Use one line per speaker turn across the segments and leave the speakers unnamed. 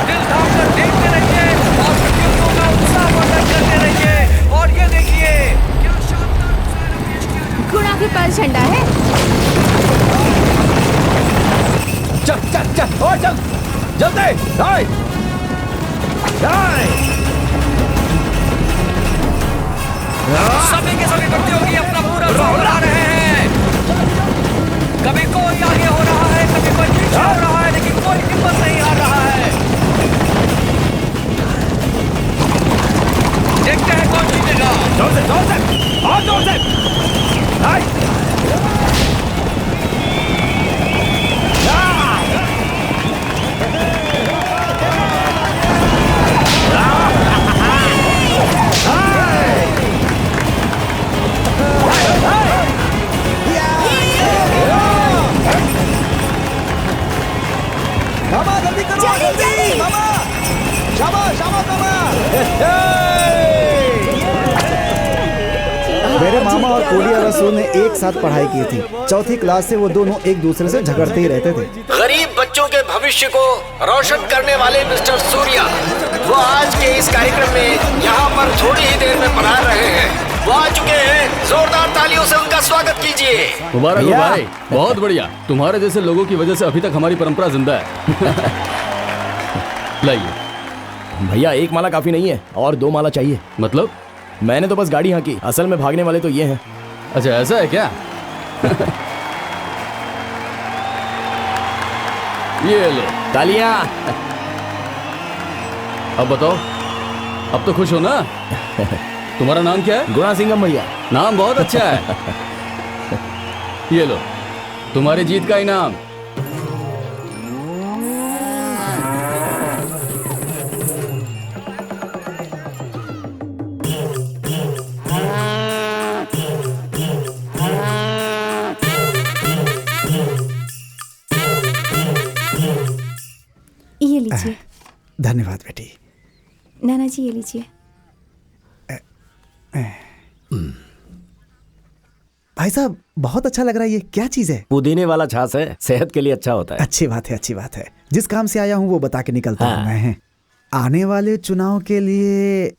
दिल थाम कर देखते रहिए और प्रतियोगियों का उत्साहवर्धन करते रहिए। और ये देखिए क्या शानदार मुजाहरा पेश किया जा रहा है।
गुणा के पास झंडा है।
चल चल चल और चल जल्दी दाई दाई।
सभी के सभी प्रतियोगी अपना पूरा जोर लगा रहे हैं। कभी कोई आगे हो रहा है, कभी कोई पीछे हो रहा है, लेकिन कोई हिम्मत नहीं हार रहा है। देखते हैं कौन जीतेगा।
जोर से और जोर से दाई। मामा जल्दी करो जल्दी मामा। शाबाश शाबाश मामा।
मेरे मामा और कोलिया रसूल ने एक साथ पढ़ाई की थी। चौथी क्लास से वो दोनों एक दूसरे से झगड़ते ही रहते थे।
गरीब बच्चों के भविष्य को रोशन करने वाले मिस्टर सूर्या, वो आज के इस कार्यक्रम में यहाँ पर थोड़ी ही देर में पधार रहे हैं। वो आ चुके हैं, जोरदार तालियों से उनका स्वागत कीजिए।
मुबारक हो भाई, बहुत बढ़िया। तुम्हारे जैसे लोगों की वजह से अभी तक हमारी परंपरा जिंदा है। लाइए
भैया, एक माला काफी नहीं है और 2 माला चाहिए।
मतलब?
मैंने तो बस गाड़ी हाँकी, असल में भागने वाले तो ये हैं।
अच्छा ऐसा है क्या? ये लो
तालियां।
अब बताओ, अब तो खुश हो ना? तुम्हारा नाम क्या है?
गुणा सिंघम भैया।
नाम बहुत अच्छा है। ये लो तुम्हारी जीत का इनाम।
ये लीजिए।
धन्यवाद बेटी।
नाना जी ये लीजिए।
भाई साहब बहुत अच्छा लग रहा है। ये क्या चीज है?
पुदीने वाला छाछ है, सेहत के लिए अच्छा होता है।
अच्छी बात है, अच्छी बात है। जिस काम से आया हूँ वो बता के निकलता हूँ मैं। आने वाले चुनाव के लिए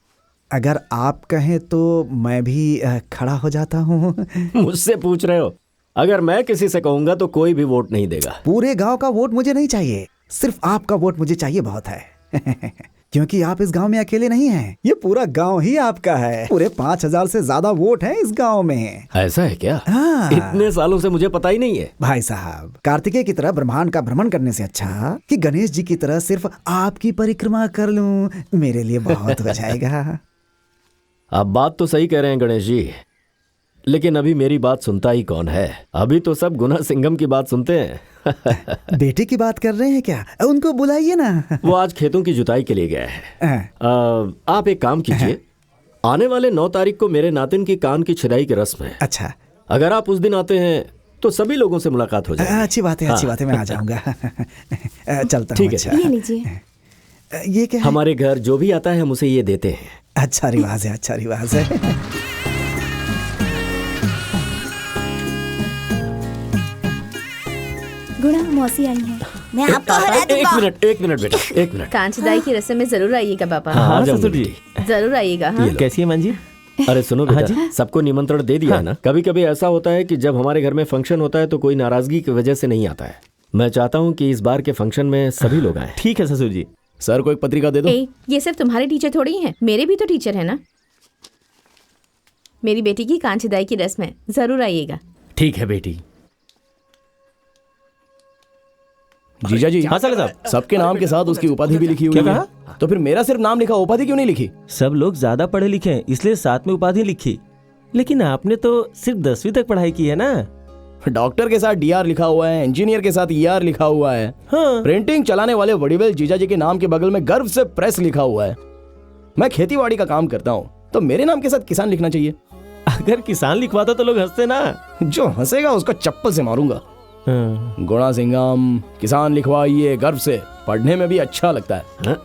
अगर आप कहें तो मैं भी खड़ा हो जाता हूँ।
मुझसे पूछ रहे हो? अगर मैं किसी से कहूंगा तो कोई भी वोट नहीं देगा।
पूरे गांव का वोट मुझे नहीं चाहिए, सिर्फ आपका वोट मुझे चाहिए, बहुत है। क्योंकि आप इस गांव में अकेले नहीं हैं, ये पूरा गांव ही आपका है। पूरे 5000 से ज्यादा वोट हैं इस गांव में।
ऐसा है क्या?
हाँ।
इतने सालों से मुझे पता ही नहीं है।
भाई साहब, कार्तिकेय की तरह ब्रह्मांड का भ्रमण करने से अच्छा कि गणेश जी की तरह सिर्फ आपकी परिक्रमा कर लूं, मेरे लिए बहुत हो जाएगा।
आप बात तो सही कह रहे हैं गणेश जी, लेकिन अभी मेरी बात सुनता ही कौन है? अभी तो सब गुणा सिंघम की बात सुनते हैं।
बेटे की बात कर रहे हैं क्या? उनको बुलाइए ना।
वो आज खेतों की जुताई के लिए गया है। आप एक काम कीजिए, आने वाले 9 तारीख को मेरे नातिन की कान की छिदाई की रस्म है।
अच्छा,
अगर आप उस दिन आते हैं तो सभी लोगों से मुलाकात हो जाएगी।
अच्छी बात है, अच्छी बात है, मैं आ जाऊंगा। चलता हूँ।
ठीक है।
अच्छा।
ये लीजिए।
ये क्या है?
हमारे घर जो भी आता है हम उसे ये देते हैं।
अच्छा रिवाज है, अच्छा रिवाज है।
गुणा मौसी आई है।
मैं आपको हरा दूंगा।
एक मिनट बेटा, एक मिनट।
कांचदाई की रस्म में जरूर आइएगा पापा।
हाँ ससुर जी,
जरूर आइएगा। हाँ
कैसी है मंजी?
अरे सुनो बेटा, सबको निमंत्रण दे दिया है ना? कभी कभी ऐसा होता है कि जब हमारे घर में फंक्शन होता है तो कोई नाराजगी की वजह से नहीं आता है। मैं चाहता हूँ कि इस बार के फंक्शन में सभी लोग आए।
ठीक है ससुर जी।
सर को एक पत्रिका दे दो।
ये सिर्फ तुम्हारे टीचर थोड़ी हैं, मेरे भी तो टीचर है ना। मेरी बेटी की कांचदाई की रस्म है, जरूर आइएगा।
ठीक है बेटी। जीजा जी।
हाँ साले साहब,
सबके नाम के साथ उसकी उपाधि भी लिखी हुई
क्या
है।
कहा?
तो फिर मेरा सिर्फ नाम लिखा, उपाधि क्यों नहीं लिखी?
सब लोग ज्यादा पढ़े लिखे हैं इसलिए साथ में उपाधि लिखी, लेकिन आपने तो सिर्फ 10वीं तक पढ़ाई की है ना।
डॉक्टर के साथ DR लिखा हुआ है, इंजीनियर के साथ ER लिखा हुआ है।
हाँ।
प्रिंटिंग चलाने वाले वडीवेल जीजा जी के नाम के बगल में गर्व से प्रेस लिखा हुआ है। मैं खेतीबाड़ी का काम करता हूँ तो मेरे नाम के साथ किसान लिखना चाहिए।
अगर किसान लिखवाता तो लोग हंसते ना।
जो हंसेगा उसको चप्पल से मारूंगा।
हाँ।
गुणा सिंघम किसान लिखवाइए गर्व से, पढ़ने में भी अच्छा लगता है।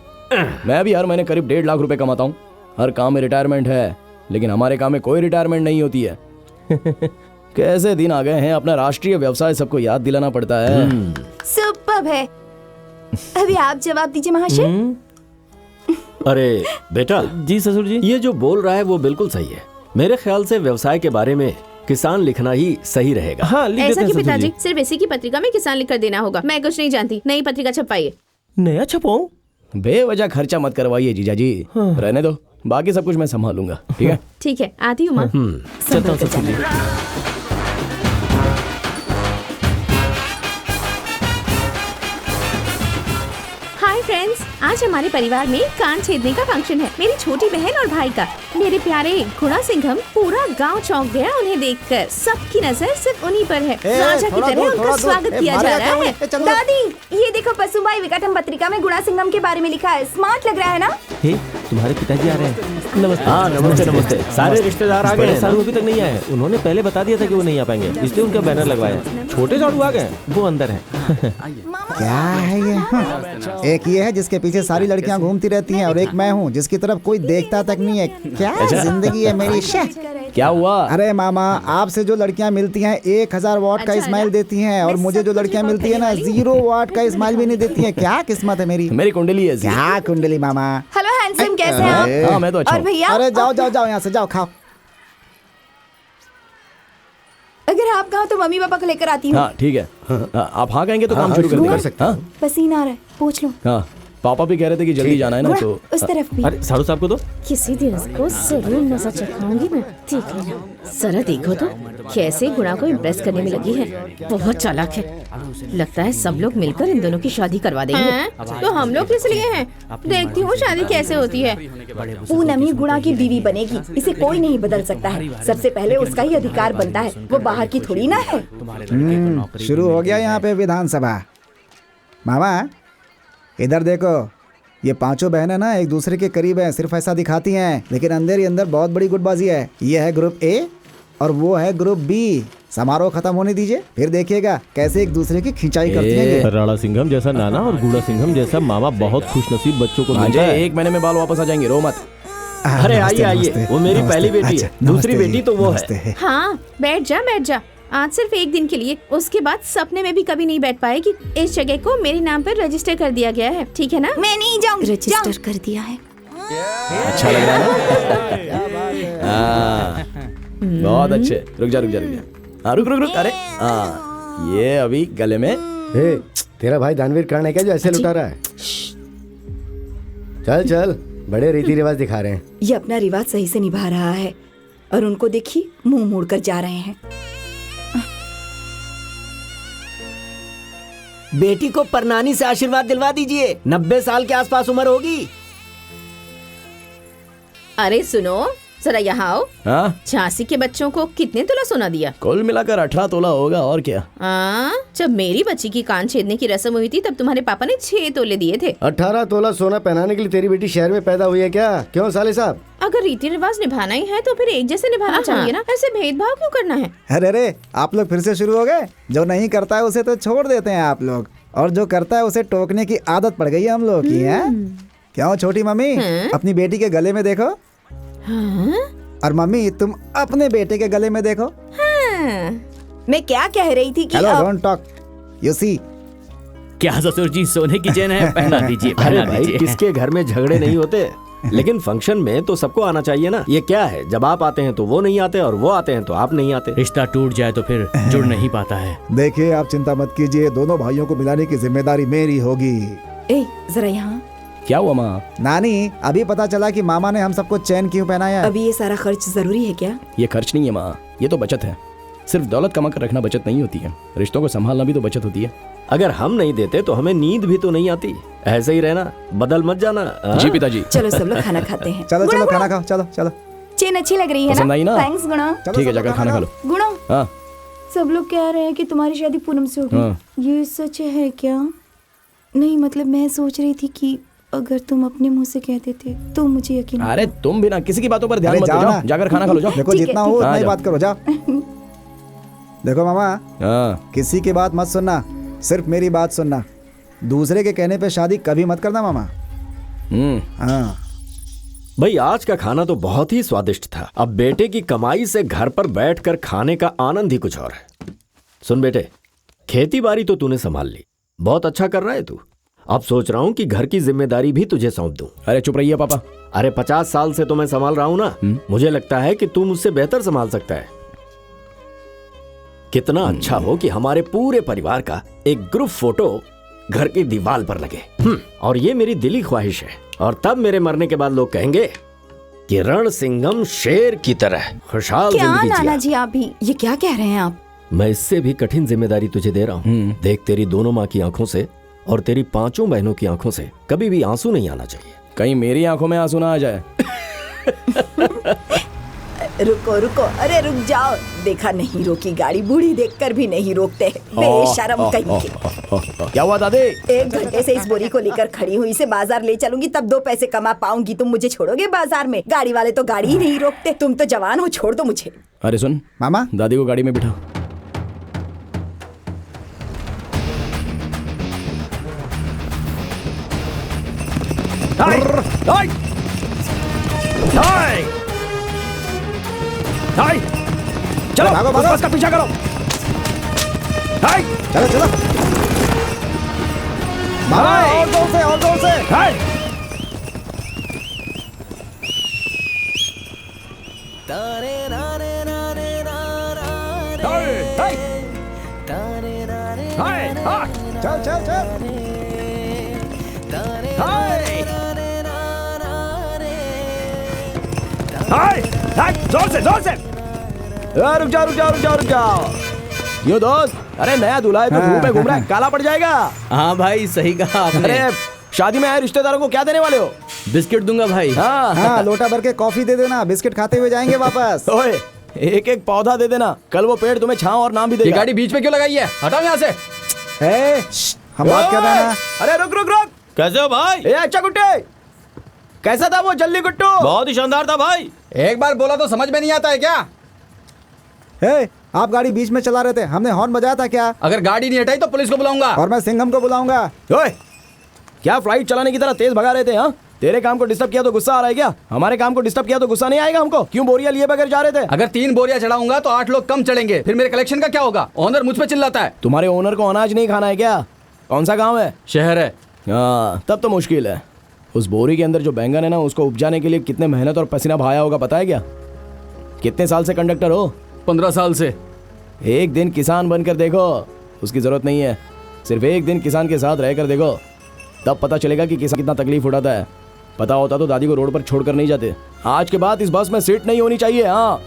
मैं भी हर महीने करीब 1.5 लाख रुपए कमाता हूँ। हर काम में रिटायरमेंट है, लेकिन हमारे काम में कोई रिटायरमेंट नहीं होती है। कैसे दिन आ गए हैं, अपना राष्ट्रीय व्यवसाय सबको याद दिलाना पड़ता है।
सुपर्ब है। अभी आप जवाब दीजिए महाशय।
अरे बेटा,
जी ससुर जी।
ये जो बोल रहा है वो बिल्कुल सही है। मेरे ख्याल से व्यवसाय के बारे में किसान लिखना ही सही रहेगा।
हाँ, लिख
ऐसा
देते हैं
कि
ससुर
पिताजी,
जी।
सिर्फ इसी की पत्रिका में किसान लिखकर देना होगा। मैं कुछ नहीं जानती, नई पत्रिका छपाइए।
नया छपाऊं?
बेवजह खर्चा मत करवाइए जीजा जी, रहने दो, बाकी सब कुछ मैं संभालूंगा। ठीक है?
ठीक है, आती हूँ माँ।
चलता हूँ ससुर जी।
हाय फ्रेंड्स, आज हमारे परिवार में कान छेदने का फंक्शन है। मेरी छोटी बहन और भाई का। मेरे प्यारे गुणा सिंघम, पूरा गांव चौंक गया उन्हें देखकर। सबकी नजर सिर्फ उन्हीं पर है। राजा की तरह उनका स्वागत किया जा रहा है।
दादी, ये देखो पशुभाई विकटम पत्रिका में गुणा सिंघम के बारे में लिखा है। स्मार्ट लग रहा है ना?
हे, तुम्हारे पिताजी आ रहे हैं। नमस्ते।
हाँ, नमस्ते नमस्ते। सारे रिश्तेदार आ गए
बड़े
हैं
साड़ू
ना?
अभी तक नहीं आए हैं। उन्होंने पहले बता दिया था कि वो नहीं आ पाएंगे, इसलिए उनका बैनर लगवाया है। छोटे साड़ू आ गए, वो अंदर है।
क्या है ये? एक ये है जिसके पीछे सारी लड़कियां घूमती रहती हैं, और एक मैं हूँ जिसकी तरफ कोई देखता तक नहीं है। क्या जिंदगी है मेरी।
क्या हुआ?
अरे मामा, आपसे जो लड़कियां मिलती हैं 1000 वॉट का स्माइल देती हैं, और मुझे जो लड़कियां मिलती है ना 0 वॉट का स्माइल भी नहीं देती हैं। क्या किस्मत है मेरी।
मेरी कुंडली है।
क्या कुंडली मामा।
हेलो हैंडसम, कैसे हैं आप?
हाँ, मैं तो अच्छा
और
हूँ।
भैया,
अरे जाओ जाओ जाओ, यहाँ से जाओ, खाओ।
अगर आप कहो तो मम्मी पापा को लेकर आती हूँ।
हाँ ठीक है। आप हाँ कहेंगे तो काम शुरू कर देंगे। हाँ
पसीना आ रहा है, पूछ लो।
हाँ, पापा भी कह रहे थे कि जल्दी जाना है ना, तो
उस तरफ भी।
अरे साड़ू साहब को दो।
किसी दिन इसको जरूर नजर चखाऊंगी मैं। देख लेना। जरा देखो तो कैसे गुणा को इम्प्रेस करने में लगी है। बहुत चालाक है। लगता है सब लोग मिलकर इन दोनों की शादी करवा देंगे। तो हम लोग किस लिए हैं? देखती हूँ शादी कैसे होती है।
पूनम ही गुणा की बीवी बनेगी। इसे कोई नहीं बदल सकता है। सबसे पहले उसका ही अधिकार बनता है। वो बाहर की थोड़ी ना है।
शुरू हो गया यहाँ पे विधानसभा। मामा इधर देखो, ये पांचों बहनें ना एक दूसरे के करीब हैं, सिर्फ ऐसा दिखाती हैं, लेकिन अंदर ही अंदर बहुत बड़ी गुटबाजी है। ये है ग्रुप ए और वो है ग्रुप बी। समारोह खत्म होने दीजिए, फिर देखिएगा कैसे एक दूसरे की खिंचाई करती हैं ये।
राणा सिंघम जैसा नाना और गुड़ा सिंघम जैसा मामा बहुत खुशनसीब बच्चों को मिलता है।
1 महीने में बाल वापस आ जाएंगे, रो मत।
अरे आइए आइए, वो मेरी पहली बेटी है, दूसरी बेटी तो वो है।
हाँ, बैठ जा बैठ जा। आज सिर्फ एक दिन के लिए, उसके बाद सपने में भी कभी नहीं बैठ पाएगी। इस जगह को मेरे नाम पर रजिस्टर कर दिया गया है, ठीक है ना?
मैं नहीं जाऊंगी। रजिस्टर कर दिया है।
अच्छा लग रहा है ना? हाँ, बहुत अच्छे। रुक जा रुक जा रुक जा। हाँ रुक रुक रुक। अरे हाँ, ये अभी गले में।
तेरा भाई दानवीर कर्ण है क्या जो ऐसे लुटा रहा है? चल चल, बड़े रीति रिवाज दिखा रहे हैं।
ये अपना रिवाज सही से निभा रहा है और उनको देखिए मुंह मोड़कर जा रहे हैं।
बेटी को परनानी से आशीर्वाद दिलवा दीजिए। 90 साल के आसपास उम्र होगी।
अरे सुनो, जरा यहाँ आओ।
हाँ,
झांसी के बच्चों को कितने तोला सोना दिया?
कुल मिलाकर 18 तोला होगा, और क्या।
जब मेरी बच्ची की कान छेदने की रस्म हुई थी तब तुम्हारे पापा ने 6 तोले दिए थे।
18 तोला सोना पहनाने के लिए तेरी बेटी शहर में पैदा हुई है क्या? क्यों साले साहब?
अगर रीति रिवाज निभाना ही है तो फिर एक जैसे निभाना चाहिए ना। ऐसे भेदभाव क्यों करना है?
अरे अरे, आप लोग फिर से शुरू हो गए। जो नहीं करता है उसे तो छोड़ देते हैं आप लोग, और जो करता है उसे टोकने की आदत पड़ गई है हम लोग की। है क्यों छोटी मम्मी? अपनी बेटी के गले में देखो। और मम्मी तुम अपने बेटे के गले में देखो।
मैं क्या कह रही थी कि
हेलो,
अब
डोंट टॉक, यू सी।
क्या ससुर जी, सोने की चेन है, पहना दीजिए
अरे
पहना
भाई,
दीजिए।
किसके घर में झगड़े नहीं होते, लेकिन फंक्शन में तो सबको आना चाहिए ना। ये क्या है, जब आप आते हैं तो वो नहीं आते और वो आते हैं तो आप नहीं आते।
रिश्ता टूट जाए तो फिर जुड़ नहीं पाता है।
देखिए आप चिंता मत कीजिए, दोनों भाइयों को मिलाने की जिम्मेदारी मेरी होगी।
ए, जरा यहाँ।
क्या हुआ माँ?
नानी, अभी पता चला कि मामा ने हम सबको चैन क्यों पहनाया है।
अभी ये सारा खर्च जरूरी है क्या?
ये खर्च नहीं है माँ, ये तो बचत है। सिर्फ दौलत कमा कर रखना बचत नहीं होती है, रिश्तों को संभालना भी तो बचत होती है।
अगर हम नहीं देते तो हमें नींद भी तो नहीं आती। ऐसे ही रहना, बदल मत जाना।
जी पिताजी।
चलो सब लोग खाना खाते हैं।
चलो चलो खाना खाओ, चलो चलो।
चेन अच्छी लग रही है
पसंद आई ना?
थैंक्स गुणा।
ठीक है, जाकर खाना खा लो।
गुणा,
हाँ
सब लोग कह रहे हैं कि तुम्हारी शादी पूनम से होगी।
हाँ।
ये सच है क्या? नहीं, मतलब मैं सोच रही थी कि अगर तुम अपने मुंह से कह देते तो मुझे यकीन।
अरे तुम भी ना किसी की बातों पर ध्यान
अरे
मत दो,
जाओ
जाओ
ना।
जाकर खाना खा लो, जाओ।
देखो
ठीक है,
जितना
ठीक
हो
है।
उतना ही
हाँ,
बात करो, जाओ। देखो मामा,
हाँ
किसी की बात मत सुनना, सिर्फ मेरी बात सुनना। दूसरे के कहने पे शादी कभी मत करना मामा। हाँ
भाई, आज का खाना तो बहुत ही स्वादिष्ट था। अब बेटे की कमाई से घर पर बैठकर खाने का आनंद ही कुछ और है। सुन बेटे, खेती बाड़ी तो तूने संभाल ली, बहुत अच्छा कर रहा है तू। अब सोच रहा हूँ कि घर की जिम्मेदारी भी तुझे सौंप दूं।
अरे चुप रहिए पापा।
अरे 50 साल से तो मैं संभाल रहा हूँ ना, मुझे लगता है कि तू मुझसे बेहतर संभाल सकता है। कितना अच्छा हो कि हमारे पूरे परिवार का एक ग्रुप फोटो घर की दीवार पर लगे। और ये मेरी दिली ख्वाहिश है। और तब मेरे मरने के बाद लोग कहेंगे कि रण सिंघम शेर की तरह खुशहाल
क्या
जिंदगी
नाना
जिया।
जी आप भी ये क्या कह रहे हैं आप?
मैं इससे भी कठिन जिम्मेदारी तुझे दे रहा हूँ। देख, तेरी दोनों माँ की आंखों से और तेरी 5 बहनों की आंखों से कभी भी आंसू नहीं आना चाहिए।
कहीं मेरी आंखों में आंसू ना आ जाए।
रुको रुको, अरे रुक जाओ। देखा नहीं रोकी गाड़ी, बूढ़ी देखकर भी नहीं रोकते, बेशरम कहीं के।
क्या हुआ दादी?
1 घंटे से इस बोरी को लेकर खड़ी हुई, इसे बाजार ले चलूंगी तब 2 पैसे कमा पाऊंगी। तुम मुझे छोड़ोगे बाजार में? गाड़ी वाले तो गाड़ी ही नहीं रोकते। तुम तो जवान हो, छोड़ दो मुझे।
अरे सुन
मामा,
दादी को गाड़ी में बिठा। चलो
भागो, भागो।
बस का पीछा करो।
चलो चलो मामा, और जोर से, और जोर से। चल चल चल।
जोर से जोर से। रुक जाओ रुक जाओ रुक जाओ रुक जाओ। क्यों दोस्त? अरे नया दूल्हा है तो धूप में घूम रहा है, काला पड़ जाएगा।
हाँ भाई, सही कहा आपने।
अरे शादी में आए रिश्तेदारों को क्या देने वाले हो?
बिस्किट दूंगा भाई।
हाँ, लोटा भर के कॉफी दे देना, बिस्किट खाते हुए जाएंगे वापस।
ओए, एक एक पौधा दे देना, कल वो पेड़ तुम्हें छांव और नाम भी
ये
देगा।
गाड़ी बीच में क्यों लगाई है? हटाओ यहाँ से।
हम बात कर रहे हैं ना।
अरे रुक रुक रुक।
कैसे हो भाई?
ए अच्छा गुट्टे, कैसा था वो जल्दी गुट्टू?
बहुत ही शानदार था भाई।
एक बार बोला तो समझ में नहीं आता है क्या?
आप गाड़ी बीच में चला रहे थे, हमने हॉर्न बजाया था क्या?
अगर गाड़ी नहीं हटाई तो पुलिस को बुलाऊंगा।
और मैं सिंघम को बुलाऊंगा।
ओए, क्या फ्लाइट चलाने की तरह तेज भगा रहे थे? हाँ, तेरे काम को डिस्टर्ब किया तो गुस्सा आ रहा है क्या? हमारे काम को डिस्टर्ब किया तो गुस्सा नहीं आएगा हमको? क्यों बोरिया लिए बगैर जा रहे थे?
अगर 3 बोरियां चढ़ाऊंगा तो 8 लोग कम चढ़ेंगे, फिर मेरे कलेक्शन का क्या होगा? ओनर मुझ पे चिल्लाता है।
तुम्हारे ओनर को अनाज नहीं खाना है क्या? कौन सा गाँव है?
शहर है।
हाँ, तब तो मुश्किल है। उस बोरी के अंदर जो बैंगन है ना, उसको उपजाने के लिए कितने मेहनत और पसीना बहाया होगा पता है क्या? कितने साल से कंडक्टर हो?
15 साल से।
एक दिन किसान बनकर देखो, उसकी जरूरत नहीं है। सिर्फ एक दिन किसान के साथ रहकर देखो, तब पता चलेगा कि किसान कितना तकलीफ उठाता है। पता होता तो दादी को रोड पर छोड़कर नहीं जाते। आज के बाद इस बस में सीट नहीं होनी चाहिए। हाँ,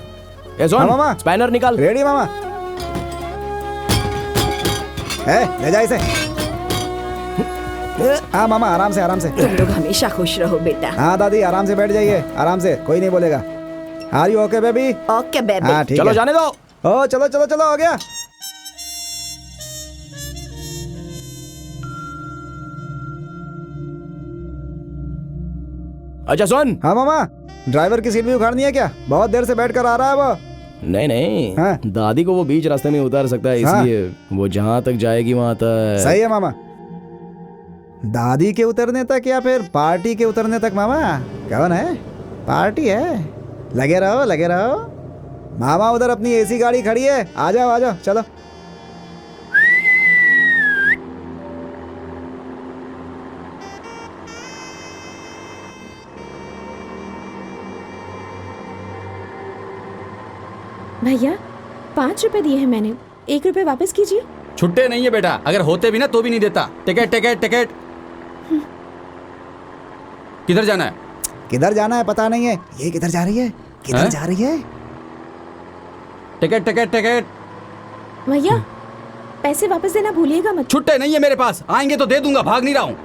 मामा,
स्पैनर निकाल।
रेडी मामा। ले जा इसे। हाँ मामा, आराम से आराम से।
तुम लोग हमेशा खुश रहो बेटा।
हाँ दादी, आराम से बैठ जाइए, आराम से, कोई नहीं बोलेगा। Are you okay baby?
Okay baby.
हाँ ठीक है।
चलो जाने दो।
ओ चलो चलो चलो, हो गया।
अच्छा सुन।
हाँ मामा, ड्राइवर की सीट भी उखाड़नी है क्या? बहुत देर से बैठ कर आ रहा है वो।
नहीं नहीं,
हाँ?
दादी को वो बीच रास्ते में उतार सकता है, इसलिए वो जहाँ तक जाएगी वहाँ तक।
सही है मामा। दादी के उतरने तक या फिर पार्टी के उतरने तक? मामा कौन है? पार्टी है, लगे रहो लगे रहो। मामा उधर अपनी एसी गाड़ी खड़ी है, आ जाओ आ जाओ, चलो।
भैया 5 रुपए दिए हैं मैंने, 1 रुपए वापस कीजिए।
छुट्टे नहीं है बेटा, अगर होते भी ना तो भी नहीं देता। Ticket ticket ticket. किधर जाना है?
किधर जाना है पता नहीं है। ये किधर जा रही है? किधर जा रही है?
Ticket ticket ticket.
भैया पैसे वापस देना भूलिएगा मत।
छुट्टे नहीं है मेरे पास, आएंगे तो दे दूंगा, भाग नहीं रहा हूँ।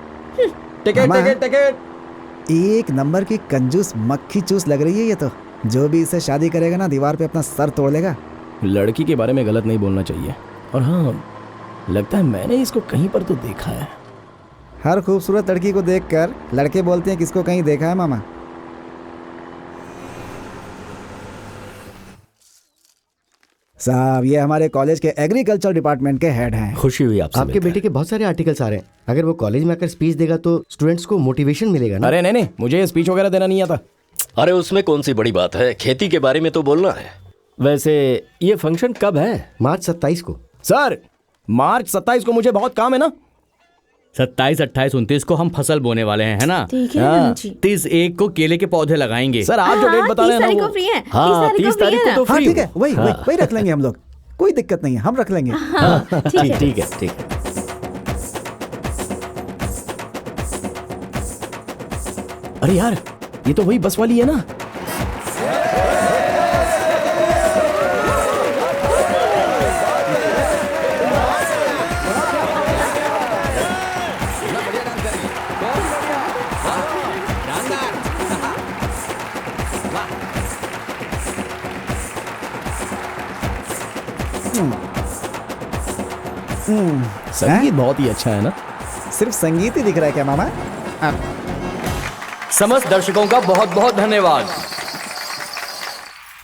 Ticket ticket ticket.
एक नंबर की कंजूस मक्खी चूस लग रही है ये तो। जो भी इससे शादी करेगा ना, दीवार पे अपना सर तोड़ लेगा।
लड़की के बारे में गलत नहीं बोलना चाहिए। और हाँ, लगता है मैंने इसको कहीं पर तो देखा है।
हर खूबसूरत लड़की को देखकर लड़के बोलते हैं किसको कहीं देखा है मामा। साहब, ये हमारे कॉलेज के एग्रीकल्चर डिपार्टमेंट के हेड हैं।
खुशी हुई आपसे
आपके बेटे के बहुत सारे आर्टिकल्स आ रहे हैं। अगर वो कॉलेज में आकर स्पीच देगा तो स्टूडेंट्स को मोटिवेशन मिलेगा ना।
अरे नहीं नहीं, मुझे ये स्पीच वगैरह देना नहीं आता।
अरे उसमें कौन सी बड़ी बात है, खेती के बारे में तो बोलना है। वैसे ये फंक्शन कब है?
मार्च 27 को।
सर, मार्च 27 को मुझे बहुत काम है ना,
27, 28, 29 को हम फसल बोने वाले हैं, है ना?
ठीक है नाना जी।
30/1 को केले के पौधे लगाएंगे।
सर आप जो डेट बता रहे हैं ना
30 तारीख
वो
को फ्री है।
हाँ 30 तारीख को तो
हाँ
फ्री
ठीक
हूँ।
है, वही रख लेंगे हम लोग, कोई दिक्कत नहीं है, हम रख लेंगे।
ठीक
ठीक है ठीक है।
अरे यार ये तो वही बस वाली है ना। संगीत बहुत ही अच्छा है ना।
सिर्फ संगीत ही दिख रहा है क्या मामा?
समस्त दर्शकों का बहुत बहुत धन्यवाद।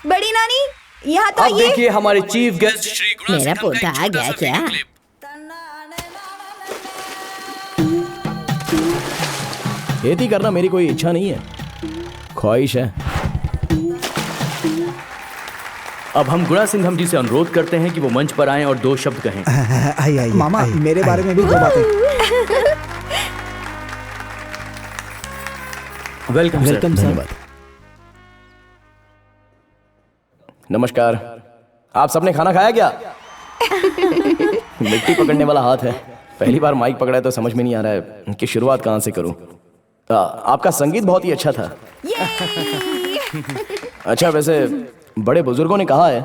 बड़ी नानी यहाँ तो
अब
ये
देखिए हमारे चीफ गेस्ट श्री गुणा
मेरा
सिंघम का
पोता
एक
आ
छोटा
गया
सा
क्या?
Video clip.
खेती करना मेरी कोई इच्छा नहीं है, ख्वाहिश है।
अब हम गुणा सिंघम जी से अनुरोध करते हैं कि वो मंच पर आएं और 2 शब्द कहें।
आइए मामा, मेरे बारे में भी 2 बातें।
Welcome sir.
धन्यवाद। नमस्कार। आप सबने खाना खाया क्या? मिट्टी पकड़ने वाला हाथ है, पहली बार माइक पकड़ा है तो समझ में नहीं आ रहा है कि शुरुआत कहां से करूं। आपका संगीत बहुत ही अच्छा था। अच्छा, वैसे बड़े बुजुर्गों ने कहा है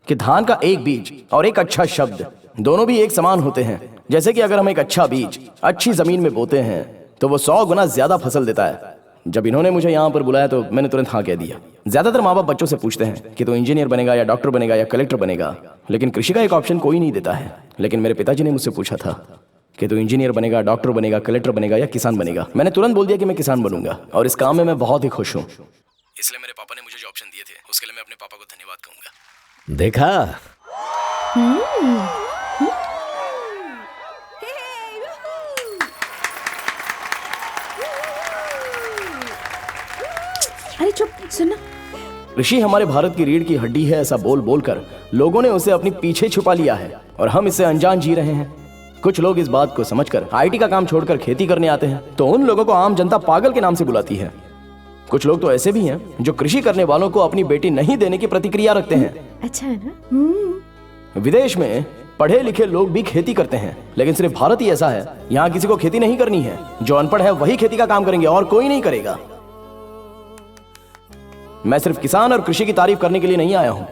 कि धान का एक बीज और एक अच्छा शब्द दोनों भी एक समान होते हैं। जैसे कि अगर हम एक अच्छा बीज अच्छी जमीन में बोते हैं तो वो 100 गुना ज्यादा फसल देता है। जब इन्होंने मुझे यहाँ पर बुलाया तो मैंने तुरंत हाँ कह दिया। ज्यादातर माँ बाप बच्चों से पूछते हैं कि तू इंजीनियर बनेगा या डॉक्टर बनेगा या कलेक्टर बनेगा, लेकिन कृषि का एक ऑप्शन कोई नहीं देता है। लेकिन मेरे पिताजी ने मुझसे पूछा था कि तू इंजीनियर बनेगा, डॉक्टर बनेगा, कलेक्टर बनेगा या किसान बनेगा। मैंने तुरंत बोल दिया कि मैं किसान बनूंगा और इस काम में मैं बहुत ही खुश हूँ। इसलिए मेरे पापा ने मुझे जो ऑप्शन दिए थे उसके लिए मैं अपने पापा को धन्यवाद कहूंगा।
देखा
अरे चुप, सुनना।
ऋषि हमारे भारत की रीढ़ की हड्डी है, ऐसा बोल बोलकर लोगों ने उसे अपने पीछे छुपा लिया है और हम इससे अनजान जी रहे हैं। कुछ लोग इस बात को समझकर आईटी का काम छोड़कर खेती करने आते हैं तो उन लोगों को आम जनता पागल के नाम से बुलाती है। कुछ लोग तो ऐसे भी हैं जो कृषि करने वालों को अपनी बेटी नहीं देने की प्रतिक्रिया रखते हैं।
अच्छा है ना?
विदेश में पढ़े लिखे लोग भी खेती करते हैं, लेकिन सिर्फ भारत ही ऐसा है, यहाँ किसी को खेती नहीं करनी है। जो अनपढ़ है वही खेती का काम करेंगे और कोई नहीं करेगा। मैं सिर्फ किसान और कृषि की तारीफ करने के लिए नहीं आया हूँ,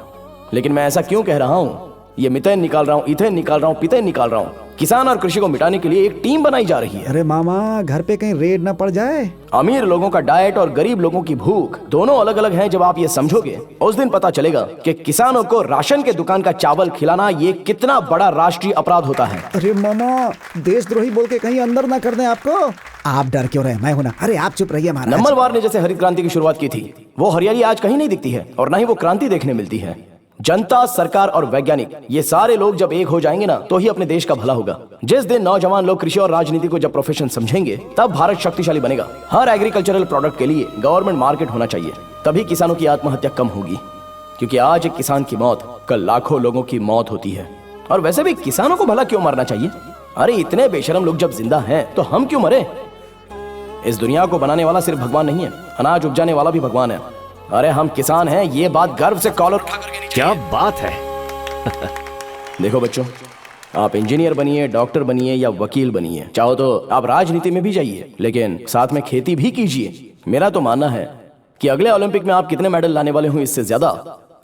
लेकिन मैं ऐसा क्यों कह रहा हूँ? ये मीथेन निकाल रहा हूँ, इथेन निकाल रहा हूँ, पिथेन निकाल रहा हूँ। किसान और कृषि को मिटाने के लिए एक टीम बनाई जा रही है।
अरे मामा, घर पे कहीं रेड ना पड़ जाए।
अमीर लोगों का डाइट और गरीब लोगों की भूख दोनों अलग अलग हैं। जब आप ये समझोगे उस दिन पता चलेगा कि किसानों को राशन के दुकान का चावल खिलाना ये कितना बड़ा राष्ट्रीय अपराध होता है।
अरे मामा, देशद्रोही बोल के कहीं अंदर ना कर दें आपको। आप डर क्यों रहे? मैं हूं ना। अरे आप चुप रहिए महाराज।
नंबरवार ने जैसे हरित क्रांति की शुरुआत की थी, वो हरियाली आज कहीं नहीं दिखती है और ना ही वो क्रांति देखने मिलती है। जनता, सरकार और वैज्ञानिक, ये सारे लोग जब एक हो जाएंगे ना तो ही अपने देश का भला होगा। जिस दिन नौजवान लोग कृषि और राजनीति को जब प्रोफेशन समझेंगे तब भारत शक्तिशाली बनेगा। हर एग्रीकल्चरल प्रोडक्ट के लिए गवर्नमेंट मार्केट होना चाहिए, तभी किसानों की आत्महत्या कम होगी। क्योंकि आज एक किसान की मौत कल लाखों लोगों की मौत होती है। और वैसे भी किसानों को भला क्यों मारना चाहिए? अरे इतने बेशरम लोग जब जिंदा हैं तो हम क्यों मरे? इस दुनिया को बनाने वाला सिर्फ भगवान नहीं है, अनाज उपजाने वाला भी भगवान है। अरे हम किसान हैं, ये बात गर्व से कॉलर उठा करके नहीं।
क्या बात है।
देखो बच्चों, आप इंजीनियर बनिए, डॉक्टर बनिए या वकील बनिए, चाहो तो आप राजनीति में भी जाइए, लेकिन साथ में खेती भी कीजिए। मेरा तो मानना है कि अगले ओलंपिक में आप कितने मेडल लाने वाले हो, इससे ज्यादा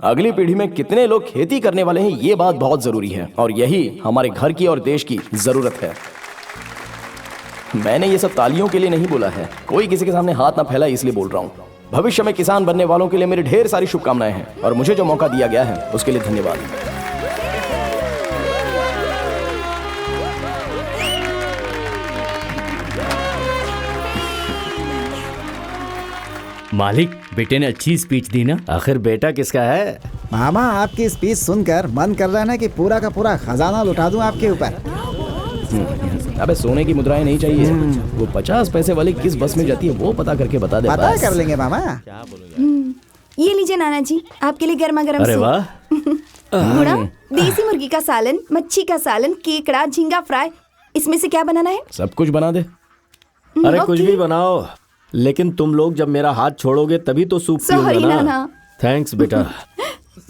अगली पीढ़ी में कितने लोग खेती करने वाले हैं, ये बात बहुत जरूरी है। और यही हमारे घर की और देश की जरूरत है। मैंने ये सब तालियों के लिए नहीं बोला है, कोई किसी के सामने हाथ ना फैला इसलिए बोल रहा हूँ। भविष्य में किसान बनने वालों के लिए मेरी ढेर सारी शुभकामनाएं हैं और मुझे जो मौका दिया गया है उसके लिए धन्यवाद।
मालिक, बेटे ने अच्छी स्पीच दी ना।
आखिर बेटा किसका है?
मामा, आपकी स्पीच सुनकर मन कर रहा है ना कि पूरा का पूरा खजाना लुटा दूं आपके ऊपर।
अबे सोने की मुद्राएं नहीं चाहिए। वो 50 पैसे वाली किस बस में जाती है वो पता करके बता दे।
पता कर लेंगे मामा।
ये लीजिए नाना जी, आपके लिए गर्मा गर्म
अरे
सूप।
वाह।
गुणा, देसी मुर्गी का सालन, मच्छी का सालन, केकड़ा, झींगा फ्राई, इसमें से क्या बनाना है?
सब कुछ बना दे।
अरे कुछ भी बनाओ, लेकिन तुम लोग जब मेरा हाथ छोड़ोगे तभी तो सूप
सॉरी
पीऊंगा ना।
नाना।
थैंक्स बेटा।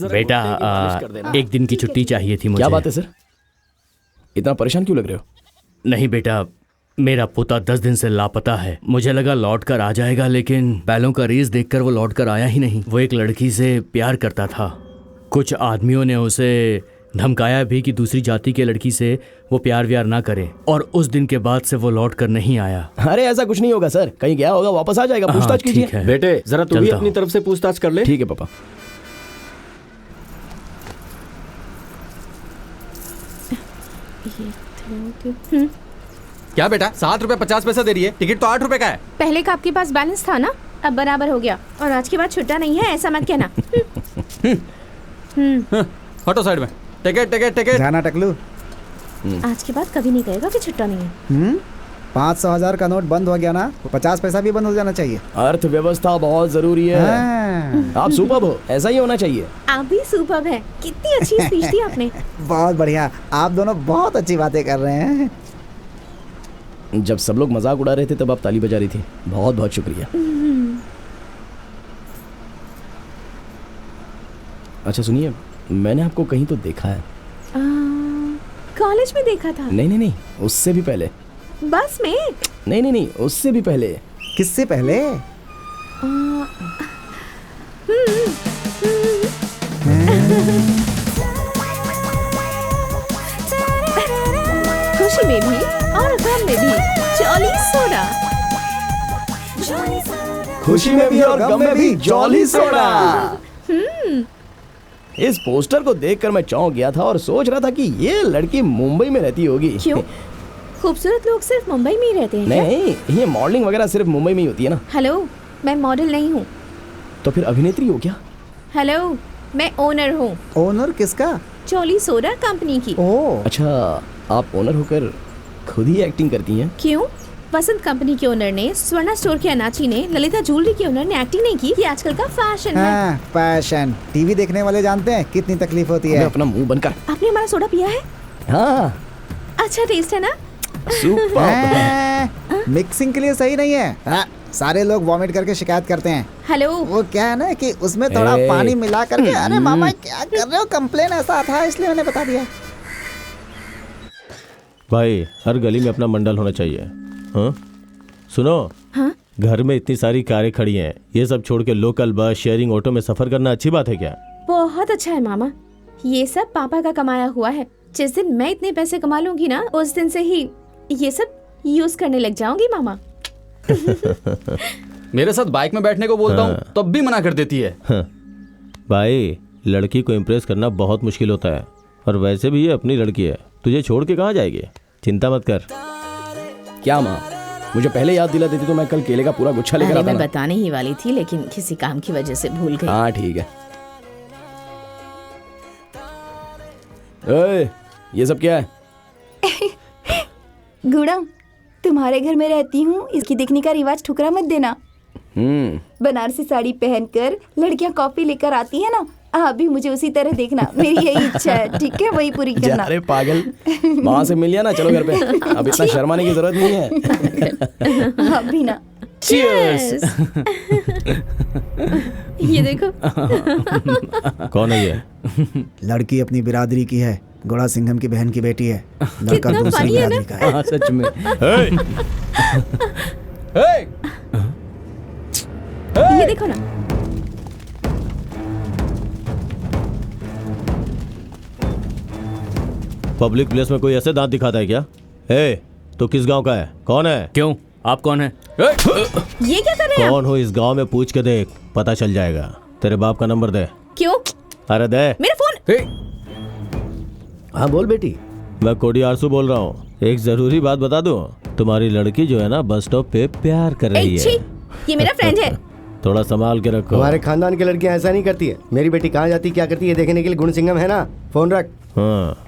बेटा एक दिन की छुट्टी चाहिए थी मुझे।
क्या बात है सर, इतना परेशान क्यों लग रहे हो?
नहीं बेटा, मेरा पोता 10 दिन से लापता है। मुझे लगा लौट कर आ जाएगा, लेकिन बैलों का रेस देखकर वो लौट कर आया ही नहीं। वो एक लड़की से प्यार करता था। कुछ आदमियों ने उसे धमकाया भी कि दूसरी जाति के लड़की से वो प्यार व्यार ना करे, और उस दिन के बाद से वो लौट कर नहीं आया।
अरे ऐसा कुछ नहीं होगा सर, कहीं गया होगा, वापस आ जाएगा, पूछताछ कीजिए।
ठीक है
बेटे जरा तू भी
चलता
अपनी
हूँ।
तरफ से पूछताछ कर ले।
ठीक है पापा।
क्या बेटा 7 रुपए 50 पैसा दे रही है? टिकट तो 8 रुपए का है।
पहले का आपके पास बैलेंस था ना, अब बराबर हो गया। और आज के बाद छुट्टा नहीं है, ऐसा मत कहना।
हटो साइड में। Ticket ticket ticket.
जाना टकलू।
आज के बाद कभी नहीं कहेगा कि छुट्टा नहीं है।
500,000 का नोट बंद हो गया ना, 50 पैसा भी बंद हो जाना चाहिए।
अर्थव्यवस्था बहुत जरूरी है।
हाँ।
आप सुपर्ब हो, ऐसा ही होना चाहिए।
आप भी सुपर्ब है। कितनी अच्छी स्पीच दी आपने।
बहुत बढ़िया, आप दोनों बहुत अच्छी बातें कर रहे हैं।
जब सब लोग मजाक उड़ा रहे थे तब आप ताली बजा रही थी। बहुत बहुत शुक्रिया। अच्छा सुनिए, मैंने आपको कहीं तो देखा है।
कॉलेज में देखा था।
नहीं, उससे भी पहले।
बस में।
नहीं, उससे भी पहले।
किससे पहले?
खुशी में भी और गम में भी जॉली सोडा।
खुशी में भी और गम में भी जॉली सोडा। इस पोस्टर को देखकर मैं चौंक गया था और सोच रहा था कि ये लड़की मुंबई में रहती होगी।
क्यों? खूबसूरत लोग सिर्फ मुंबई में ही रहते हैं क्या?
नहीं, ये मॉडलिंग वगैरह सिर्फ मुंबई में ही होती है ना।
हेलो, मैं मॉडल नहीं हूँ।
तो फिर अभिनेत्री हो क्या?
हेलो, मैं ओनर हूँ।
ओनर किसका?
जॉली सोडा कंपनी की।
ओह
अच्छा, आप ओनर होकर खुद ही एक्टिंग करती हैं?
क्यों? वसंत कंपनी के ओनर ने, स्वर्णा स्टोर के अनाची ने, ललिता ज्वेलरी के ओनर ने एक्टिंग नहीं की। ये आजकल का फैशन है।
हाँ, फैशन। टीवी देखने वाले जानते हैं कितनी तकलीफ होती है।
अपना मुंह बंद कर।
आपने हमारा सोडा पिया है?
हाँ,
अच्छा टेस्ट है ना?
सुपर।
मिक्सिंग के लिए सही नहीं है। हाँ, सारे लोग वॉमिट करके शिकायत करते हैं।
हेलो,
वो क्या है ना कि उसमें थोड़ा पानी मिला करके। अरे मामा क्या कर रहे हो? कंप्लेन ऐसा था इसलिए मैंने बता दिया।
भाई हर गली में अपना मंडल होना चाहिए। हाँ सुनो।
हाँ?
घर में इतनी सारी कारें खड़ी हैं, ये सब छोड़ के लोकल बस शेयरिंग ऑटो में सफर करना अच्छी बात है क्या?
बहुत अच्छा है मामा। ये सब पापा का कमाया हुआ है। जिस दिन मैं इतने पैसे कमा लूंगी ना, उस दिन से ही ये सब यूज करने लग जाऊंगी मामा।
मेरे साथ बाइक में बैठने को बोलता हूँ तब भी मना कर देती है।
हाँ। भाई लड़की को इम्प्रेस करना बहुत मुश्किल होता है, और वैसे भी ये अपनी लड़की है, तुझे छोड़ के कहाँ जाएगी? चिंता मत कर।
क्या माँ, मुझे पहले याद दिला देती तो मैं कल केले का पूरा गुच्छा लेकर आता
मैं
ना।
बताने ही वाली थी, लेकिन किसी काम की वजह से भूल गई।
हाँ ठीक है। ओए, ये सब क्या है?
गुड़ा, तुम्हारे घर में रहती हूँ, इसकी देखने का रिवाज ठुकरा मत देना। बनारसी साड़ी पहनकर लड़कियाँ कॉफी लेकर आती है ना, आप भी मुझे उसी तरह देखना। मेरी यही इच्छा है, ठीक है? वही पूरी करना।
अरे पागल, वहाँ से मिल लिया ना, चलो घर पे। अब इतना शर्माने की जरूरत नहीं है।
आप भी ना।
Cheers! ये देखो।
कौन है ये?
लड़की अपनी बिरादरी की है, गोड़ा सिंघम की बहन की बेटी है। लड़का
कितना
दूसरी
funny है ना?
बिरादरी का है।
हाँ सच में।
ये देखो ना।
पब्लिक प्लेस में कोई ऐसे दांत दिखाता है क्या? ए, तो किस गांव का है? कौन है?
क्यों, आप कौन है?
ये क्या कर रहे हैं?
कौन हो इस गांव में पूछ के देख, पता चल जाएगा। तेरे बाप का नंबर दे।
क्यों?
अरे दे।
मेरा फोन।
हाँ बोल बेटी।
मैं कोडी आरसू बोल रहा हूँ। एक जरूरी बात बता दूं, तुम्हारी लड़की जो है ना, बस स्टॉप पे प्यार कर रही है।
ये मेरा फ्रेंड है।
थोड़ा संभाल के रखो।
हमारे खानदान की लड़कियां ऐसा नहीं करती है। मेरी बेटी कहाँ जाती क्या करती है देखने के लिए गुण सिंघम है ना। फोन रख।
हाँ।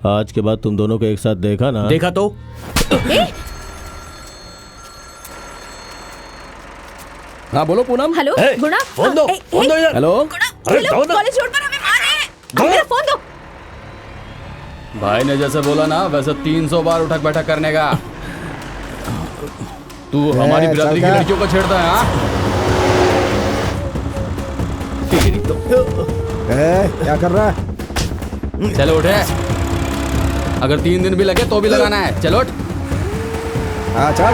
आज के बाद तुम दोनों को एक साथ देखा ना।
देखा तो?
हाँ बोलो पूनम।
हेलो गुणा,
फोन दो, फोन दो इधर।
हेलो।
कॉलेज रोड पर हमें मार रहे हैं। मेरा फोन दो।
भाई ने जैसे बोला ना वैसे 300 बार उठक बैठक करने का। तू हमारी बिरादरी की लड़कियों को छेड़ता है हाँ? तेरी तो
क्या कर रहा है?
चलो उठे, अगर 3 दिन भी लगे तो भी लगाना है। चलो उठ।
हाँ चल।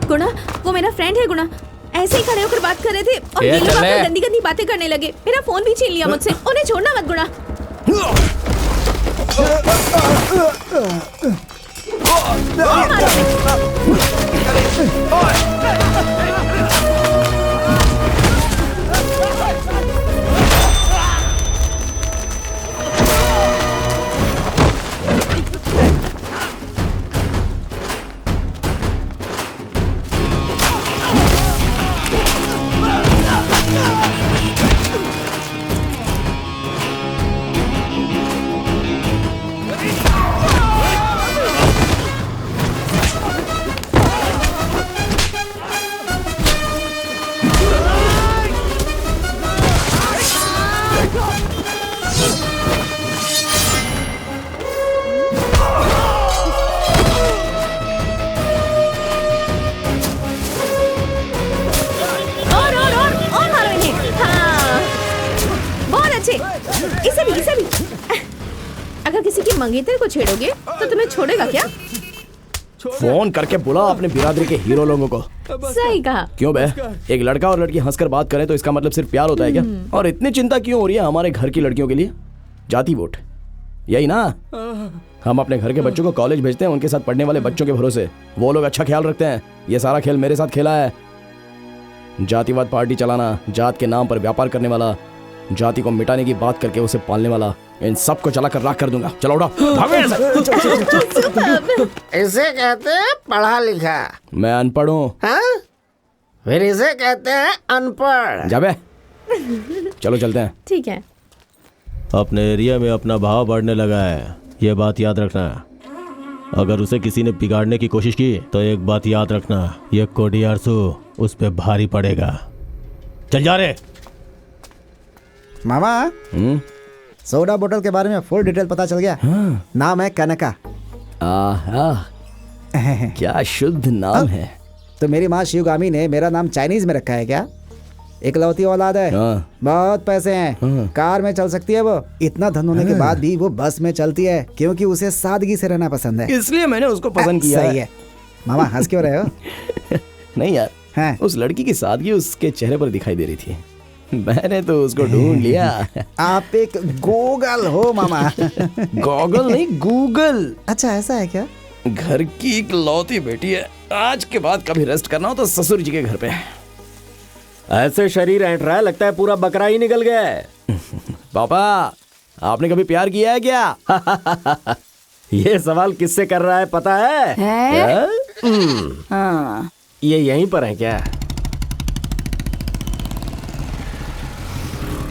गुणा, वो मेरा फ्रेंड है गुणा। ऐसे ही खड़े होकर बात कर रहे थे और
ये
ये लोग
चल ले।
आकर गंदी गंदी बातें करने लगे। मेरा फोन भी छीन लिया मुझसे। उन्हें छोड़ना मत गुणा। और मारो इन्हें। हाँ, बहुत अच्छे। इसे भी। अगर किसी की मंगेतर को छेड़ोगे तो तुम्हें छोड़ेगा क्या?
फोन करके बुला अपने बिरादरी के हीरो लोगों को।
सही कहा।
क्यों बे, एक लड़का और लड़की हंसकर बात करें तो इसका मतलब सिर्फ प्यार होता है क्या? और इतनी चिंता क्यों हो रही है हमारे घर की लड़कियों के लिए? जाति वोट यही ना? हम अपने घर के बच्चों को कॉलेज भेजते हैं उनके साथ पढ़ने वाले बच्चों के भरोसे। वो लोग अच्छा ख्याल रखते हैं। ये सारा खेल मेरे साथ खेला है। जातिवाद पार्टी चलाना, जात के नाम पर व्यापार करने वाला, जाति को मिटाने की बात करके उसे पालने वाला, इन सब को चला कर राख कर दूंगा। चलो उठो, भागो यहाँ से।
इसे कहते हैं पढ़ा लिखा।
मैं अनपढ़ हूँ।
हाँ? फिर इसे कहते हैं अनपढ़।
जाबे चलो चलते हैं।
ठीक है।
अपने एरिया में अपना भाव बढ़ने लगा है, ये बात याद रखना। अगर उसे किसी ने बिगाड़ने की कोशिश की तो एक बात याद रखना, ये कोडियारसू उस पे भारी पड़ेगा। चल जा रे।
मामा, सोडा बोतल के बारे में फुल डिटेल पता चल गया। नाम है कनका।
आहा, क्या शुद्ध नाम है।
तो मेरी माँ शिवगामी ने मेरा नाम चाइनीज में रखा है क्या? इकलौती औलाद है। बहुत पैसे हैं। कार में चल सकती है वो। इतना धन होने के बाद भी वो बस में चलती है क्योंकि उसे सादगी से रहना पसंद है।
इसलिए मैंने उसको पसंद किया।
सही है। मामा हंस क्यों रहे हो?
नहीं यार, उस लड़की की सादगी उसके चेहरे पर दिखाई दे रही थी। मैंने तो उसको ढूंढ लिया।
आप एक गूगल हो मामा।
गॉगल नहीं, गूगल।
अच्छा ऐसा है क्या?
घर की इकलौती बेटी है। आज के बाद कभी रेस्ट करना हो तो ससुर जी के घर पे।
ऐसे शरीर ऐंठ रहा है, लगता है पूरा बकरा ही निकल गया है।
पापा, आपने कभी प्यार किया है क्या?
ये सवाल किससे कर रहा है पता है?
हाँ।
ये यहीं पर है क्या?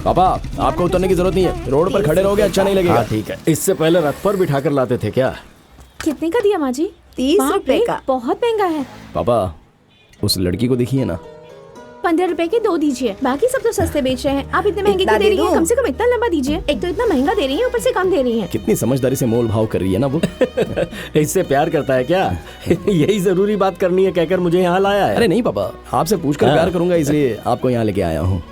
पापा, आपको उतरने की जरूरत नहीं है। रोड पर खड़े रहोगे अच्छा नहीं लगेगा।
हाँ ठीक है। इससे पहले रथ पर बिठा कर लाते थे क्या?
कितने का दिया माँ जी?
30
बाप
रुपए
रे,
का।
बहुत महंगा है।
पापा, उस लड़की को देखिए ना।
15 रुपए के 2 दीजिए। बाकी सब तो सस्ते बेच रहे हैं। आप इतने महंगे
इतना
क्यों दे
दे
रही हैं?
दूं?
कम से कम इतना लंबा दीजिए। एक तो इतना महंगा दे रही है, ऊपर से कम दे रही है।
कितनी समझदारी से मोल भाव कर रही है ना वो।
इससे प्यार करता है क्या? यही जरूरी बात करनी है कहकर मुझे यहाँ लाया है।
अरे नहीं पापा, आपसे पूछकर प्यार करूंगा इसलिए आपको यहाँ लेके आया हूँ।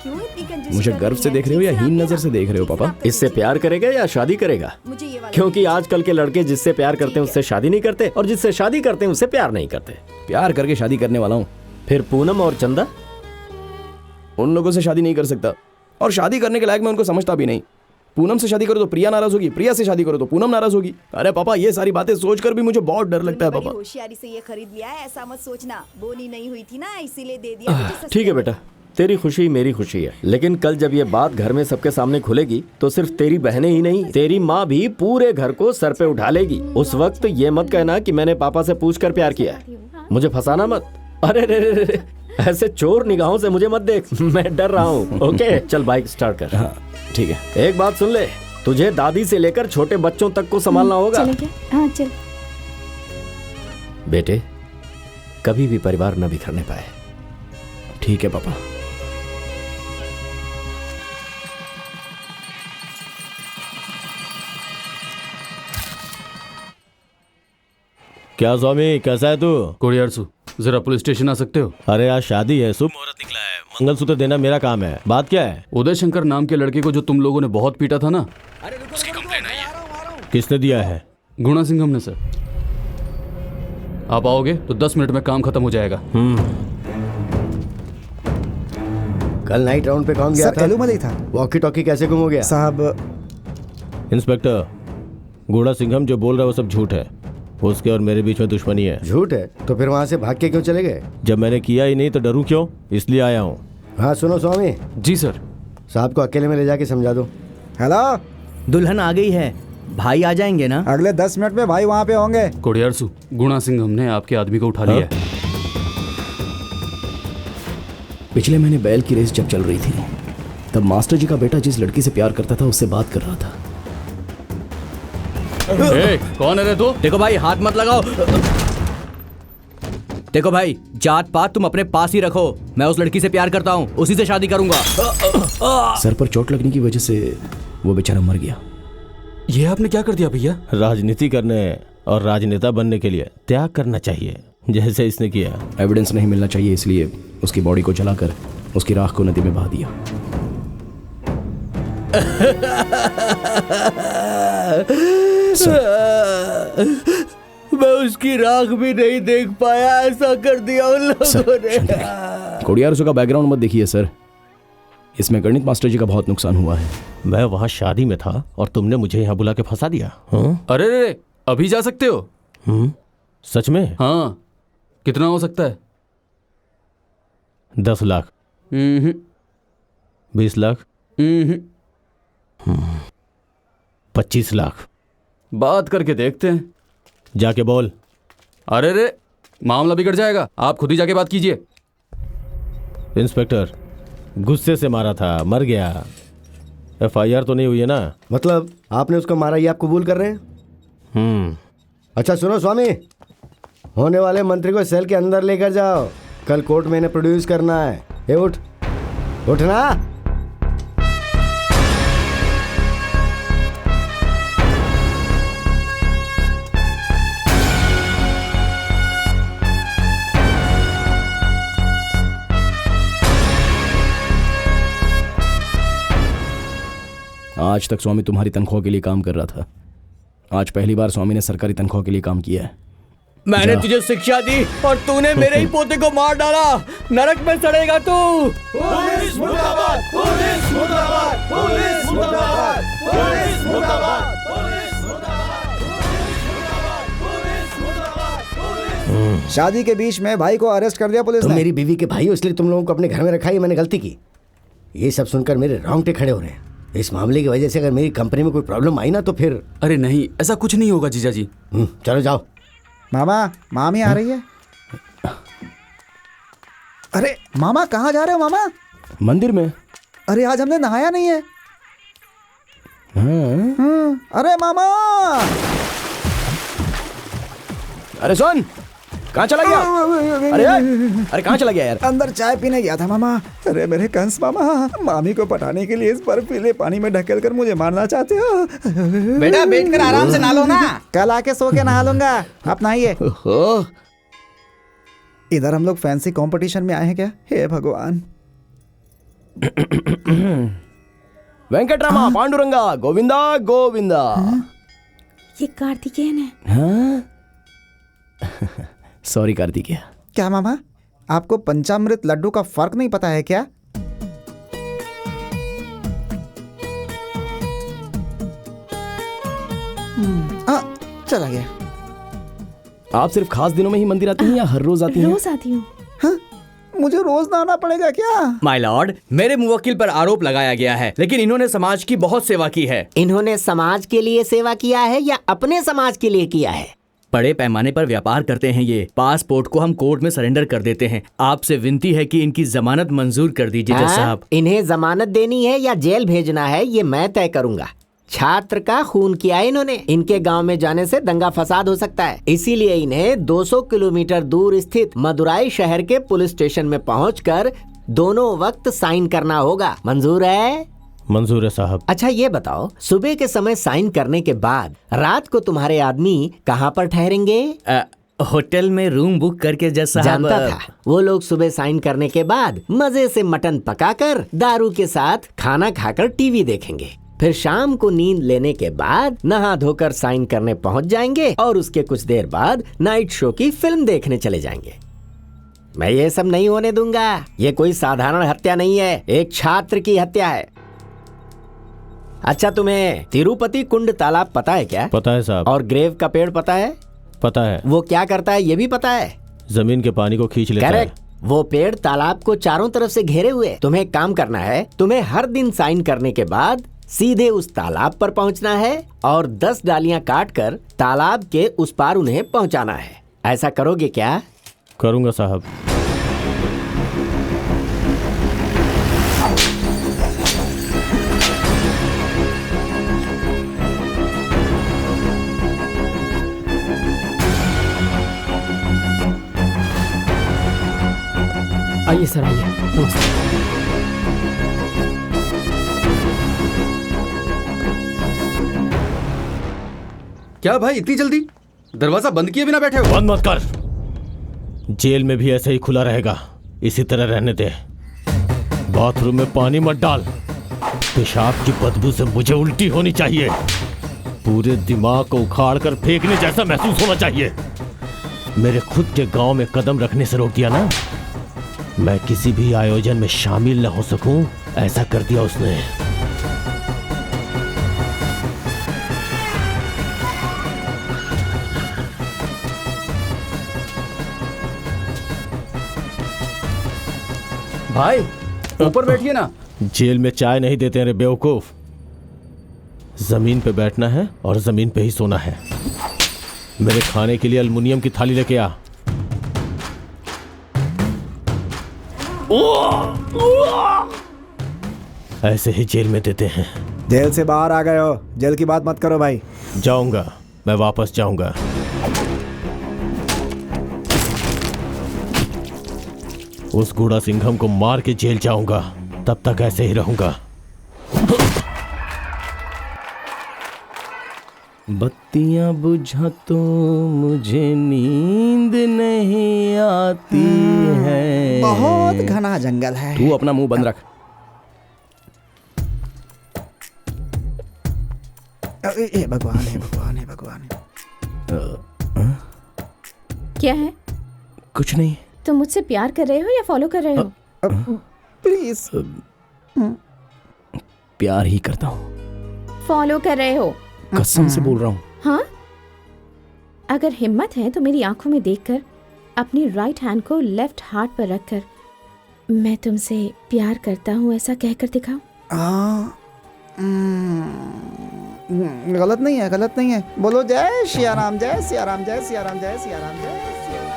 क्यों इतनी कंजूसी
मुझे
कर
गर्व
रही
से
है?
देख रहे हो या
ठीक से
हीन
आप
नजर से देख रहे हो पापा?
इससे प्यार करेगा या शादी करेगा?
मुझे ये वाला
क्योंकि आजकल के लड़के जिससे प्यार करते हैं उससे शादी नहीं करते, और जिससे शादी करते हैं उससे प्यार नहीं करते।
प्यार करके शादी करने वाला हूँ।
फिर पूनम और चंदा?
उन लोगों से शादी नहीं कर सकता, और शादी करने के लायक मैं उनको समझता भी नहीं। पूनम से शादी करो तो प्रिया नाराज होगी, प्रिया से शादी करो तो पूनम नाराज होगी। अरे पापा, ये सारी बातें सोचकर भी मुझे बहुत डर लगता है
बड़ी
पापा।
होशियारी से ये खरीद लिया है, ऐसा मत सोचना। बोनी नहीं हुई थी ना, इसीलिए दे दिया मुझे सस्ते
ठीक है
में।
बेटा, तेरी खुशी मेरी खुशी है। लेकिन कल जब ये बात घर में सबके सामने खुलेगी तो सिर्फ तेरी बहनें ही नहीं, तेरी माँ भी पूरे घर को सर पे उठा लेगी। उस वक्त ये मत कहना कि मैंने पापा से पूछकर प्यार किया है। मुझे फंसाना मत। अरे रे रे रे, ऐसे चोर निगाहों से मुझे मत देख, मैं डर रहा हूँ। ओके, चल बाइक स्टार्ट कर।
हाँ ठीक है।
एक बात सुन ले, तुझे दादी से लेकर छोटे बच्चों तक को संभालना होगा।
चलें क्या?
हाँ चल।
बेटे, कभी भी परिवार न बिखरने पाए।
ठीक है पापा।
क्या स्वामी, कैसा है तू?
कोडियारसु, जरा पुलिस स्टेशन आ सकते हो?
अरे आज शादी है, शुभ मुहूर्त निकला है, मंगलसूत्र देना मेरा काम है। बात क्या है?
उदय शंकर नाम के लड़के को जो तुम लोगों ने बहुत पीटा था ना, उसकी कंप्लेन आई है।
किसने दिया है?
गुणा सिंघम ने सर। आप आओगे तो 10 मिनट में काम खत्म हो जाएगा।
कल नाइट राउंड पे कौन गया
सर
था?
एलूमली था
वॉकी टॉकी कैसे गुम हो गया?
साहब।
इंस्पेक्टर, गुणा सिंघम जो बोल रहा है वो सब झूठ है। उसके और मेरे बीच में दुश्मनी है।
झूठ है तो फिर वहाँ से भाग के क्यों चले गए?
जब मैंने किया ही नहीं तो डरूं क्यों, इसलिए आया हूँ।
हाँ सुनो स्वामी,
जी सर।
साहब को अकेले में ले जाके समझा दो।
हेलो,
दुल्हन आ गई है, भाई आ जाएंगे ना?
अगले 10 मिनट में भाई वहाँ पे होंगे।
कोडियारसु, गुणा सिंघम ने आपके आदमी को उठा लिया है।
पिछले महीने बैल की रेस जब चल रही थी तब मास्टर जी का बेटा जिस लड़की से प्यार करता था उससे बात कर रहा था।
ए, कौन है रे तू?
देखो भाई, हाथ मत लगाओ। देखो भाई, जात पात तुम अपने पास ही रखो। मैं उस लड़की से प्यार करता हूँ, उसी से शादी करूंगा।
सर पर चोट लगने की वजह से वो बेचारा मर गया।
ये आपने क्या कर दिया भैया?
राजनीति करने और राजनेता बनने के लिए त्याग करना चाहिए, जैसे इसने किया।
एविडेंस नहीं मिलना चाहिए, इसलिए उसकी बॉडी को जलाकर उसकी राख को नदी में बहा दिया।
मैं उसकी राख भी नहीं देख पाया, ऐसा कर दिया उन लोगों ने।
कोडियारसु का बैकग्राउंड मत देखिए सर, इसमें गणित मास्टर जी का बहुत नुकसान हुआ है।
मैं वहाँ शादी में था और तुमने मुझे यहाँ बुला के फंसा दिया।
अरे रे, अभी जा सकते हो?
सच में?
हाँ। कितना हो सकता है?
10 लाख। 20 लाख। 25 लाख।
बात करके देखते हैं।
जाके बोल।
अरे रे, मामला बिगड़ जाएगा, आप खुद ही जाके बात कीजिए।
इंस्पेक्टर, गुस्से से मारा था, मर गया। FIR तो नहीं हुई है ना?
मतलब आपने उसको मारा, ये आप कबूल कर रहे हैं? अच्छा सुनो स्वामी, होने वाले मंत्री को सेल के अंदर लेकर जाओ, कल कोर्ट में इन्हें प्रोड्यूस करना है। ये उठ, उठना।
आज तक स्वामी तुम्हारी तनख्वाह के लिए काम कर रहा था, आज पहली बार स्वामी ने सरकारी तनख्वाह के लिए काम किया है।
मैंने तुझे शिक्षा दी और तूने मेरे ही पोते को मार डाला। नरक में सड़ेगा तू।
पुलिस मुर्दाबाद, पुलिस मुर्दाबाद, पुलिस मुर्दाबाद, पुलिस मुर्दाबाद, पुलिस मुर्दाबाद।
शादी के बीच में भाई को अरेस्ट कर दिया पुलिस ने।
तुम मेरी बीवी के भाई हो, इसलिए तुम लोगों को अपने घर में रखा, ये मैंने गलती की। ये सब सुनकर मेरे रोंगटे खड़े हो रहे हैं। इस मामले की वजह से अगर मेरी कंपनी में कोई प्रॉब्लम आई ना तो फिर।
अरे नहीं, ऐसा कुछ नहीं होगा जीजा जी।
चलो जाओ।
मामा, मामी आ रही है। अरे मामा, कहाँ जा रहे हो मामा?
मंदिर में।
अरे आज हमने नहाया नहीं है। अरे मामा।
अरे सुन, कहाँ चला गया? अरे कहाँ चला गया यार?
अंदर चाय पीने गया था मामा। अरे मेरे कंस मामा, मामी को पटाने के लिए इस बर्फीले पानी में ढकेल कर मुझे मारना चाहते हो?
बेटा बैठ कर आराम से नहा लो ना।
कल आके सो के नहा लूंगा, आप नहाइए। इधर हम लोग फैंसी कंपटीशन में आए हैं क्या? हे भगवान।
वेंकटरामा, पांडुरंगा, गोविंदा गोविंदा।
ये कार्तिकेयन है।
हाँ? सॉरी कार्तिकेय।
क्या मामा, आपको पंचामृत लड्डू का फर्क नहीं पता है क्या? चला गया।
आप सिर्फ खास दिनों में ही मंदिर आती हैं या हर रोज आती हैं?
रोज आती हूँ।
हाँ? मुझे रोज नहाना पड़ेगा क्या?
माय लॉर्ड, मेरे मुवक्किल पर आरोप लगाया गया है, लेकिन इन्होंने समाज की बहुत सेवा की है।
इन्होंने समाज के लिए सेवा किया है या अपने समाज के लिए किया है?
बड़े पैमाने पर व्यापार करते हैं ये। पासपोर्ट को हम कोर्ट में सरेंडर कर देते हैं। आपसे विनती है कि इनकी जमानत मंजूर कर दीजिए जज साहब।
इन्हें जमानत देनी है या जेल भेजना है, ये मैं तय करूंगा। छात्र का खून किया है इन्होंने। इनके गांव में जाने से दंगा फसाद हो सकता है, इसीलिए इन्हें 200 किलोमीटर दूर स्थित मदुराई शहर के पुलिस स्टेशन में पहुंचकर दोनों वक्त साइन करना होगा। मंजूर है?
मंजूर है साहब।
अच्छा ये बताओ, सुबह के समय साइन करने के बाद रात को तुम्हारे आदमी कहाँ पर ठहरेंगे?
होटल में रूम बुक करके जैसा
जानता था वो लोग सुबह साइन करने के बाद मजे से मटन पकाकर दारू के साथ खाना खाकर टीवी देखेंगे, फिर शाम को नींद लेने के बाद नहा धोकर साइन करने पहुंच जाएंगे और उसके कुछ देर बाद नाइट शो की फिल्म देखने चले जाएंगे। मैं ये सब नहीं होने दूंगा। ये कोई साधारण हत्या नहीं है, एक छात्र की हत्या है। अच्छा, तुम्हें तिरुपति कुंड तालाब पता है क्या?
पता है साहब।
और ग्रेव का पेड़ पता है?
पता है।
वो क्या करता है ये भी पता है?
जमीन के पानी को खींच लेता है।
करेक्ट। वो पेड़ तालाब को चारों तरफ से घेरे हुए। तुम्हें एक काम करना है, तुम्हें हर दिन साइन करने के बाद सीधे उस तालाब पर पहुंचना है और 10 डालियां काटकर तालाब के उस पार उन्हें पहुंचाना है। ऐसा करोगे क्या?
करूंगा साहब।
आइए सर, आइए।
क्या भाई इतनी जल्दी? दरवाजा बंद किए बिना बैठे हो?
बंद मत कर। जेल में भी ऐसे ही खुला रहेगा, इसी तरह रहने दे। बाथरूम में पानी मत डाल, पेशाब की बदबू से मुझे उल्टी होनी चाहिए। पूरे दिमाग को उखाड़ कर फेंकने जैसा महसूस होना चाहिए। मेरे खुद के गांव में कदम रखने से रोक दिया ना, मैं किसी भी आयोजन में शामिल न हो सकूं, ऐसा कर दिया उसने।
भाई ऊपर बैठिए ना।
जेल में चाय नहीं देते रे बेवकूफ। जमीन पे बैठना है और जमीन पे ही सोना है। मेरे खाने के लिए एल्युमिनियम की थाली लेके आ। ऐसे ही जेल में देते हैं।
जेल से बाहर आ गए हो, जेल की बात मत करो भाई।
जाऊंगा, मैं वापस जाऊंगा। उस गुड़ा सिंघम को मार के जेल जाऊंगा, तब तक ऐसे ही रहूंगा। बत्तियां बुझा तो मुझे नींद नहीं आती है।
बहुत घना जंगल है।
तू अपना मुंह बंद रख।
ए भगवान है, भगवान है, भगवान है।
क्या है?
कुछ नहीं।
तुम मुझसे प्यार कर रहे हो या फॉलो कर रहे हो?
प्लीज।
प्यार ही करता हूँ।
फॉलो कर रहे हो?
कसम से बोल रहा हूँ।
हाँ? अगर हिम्मत है तो मेरी आंखों में देखकर अपनी राइट हैंड को लेफ्ट हार्ट पर रखकर मैं तुमसे प्यार करता हूँ ऐसा कहकर दिखाओ।
गलत नहीं है, गलत नहीं है। बोलो जय सिया राम, जय सिया राम, जय सिया राम, जय सिया राम, जय सिया राम।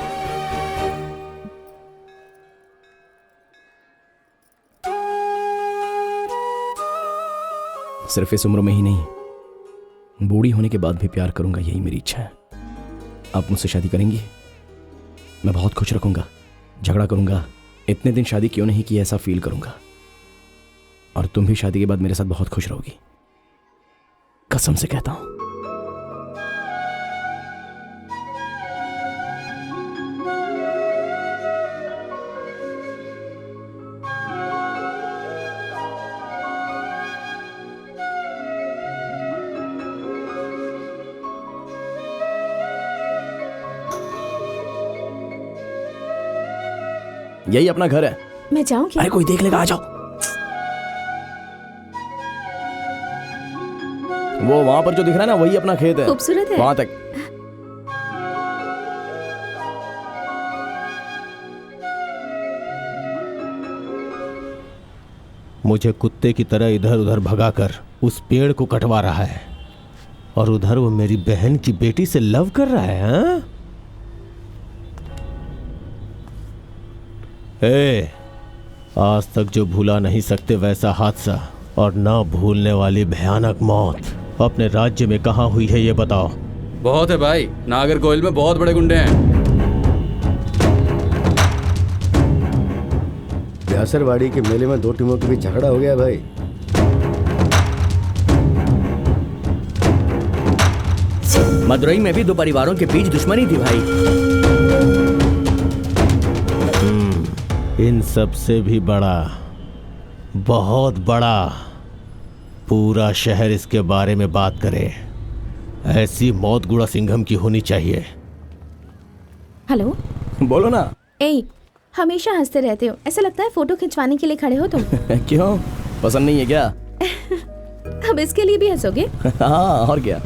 सिर्फ इस उम्र में ही नहीं, बूढ़ी होने के बाद भी प्यार करूंगा, यही मेरी इच्छा है। आप मुझसे शादी करेंगी? मैं बहुत खुश रखूंगा, झगड़ा करूंगा, इतने दिन शादी क्यों नहीं की ऐसा फील करूंगा। और तुम भी शादी के बाद मेरे साथ बहुत खुश रहोगी, कसम से कहता हूं। यही अपना घर है।
मैं जाऊं क्या?
अरे कोई देख लेगा, आ जाओ। वो वहां पर जो दिख रहा है ना, वही अपना खेत है।
खूबसूरत है।
वहां तक।
मुझे कुत्ते की तरह इधर उधर भगाकर उस पेड़ को कटवा रहा है, और उधर वो मेरी बहन की बेटी से लव कर रहा है। हाँ? आज तक जो भूला नहीं सकते वैसा हादसा और ना भूलने वाली भयानक मौत अपने राज्य में कहाँ हुई है ये बताओ।
बहुत है भाई, नागरकोइल में बहुत बड़े गुंडे हैं।
व्यासरवाड़ी के मेले में 2 टीमों के बीच झगड़ा हो गया भाई।
मदुरई में भी दो परिवारों के बीच दुश्मनी थी भाई।
इन सब से भी बड़ा, बहुत बड़ा, पूरा शहर इसके बारे में बात करे। ऐसी मौत गुणासिंघम की होनी चाहिए।
हेलो,
बोलो ना।
ए, हमेशा हंसते रहते हो, ऐसा लगता है फोटो खिंचवाने के लिए खड़े हो तुम।
क्यों, पसंद नहीं है क्या?
अब इसके लिए भी हंसोगे?
हाँ, और क्या।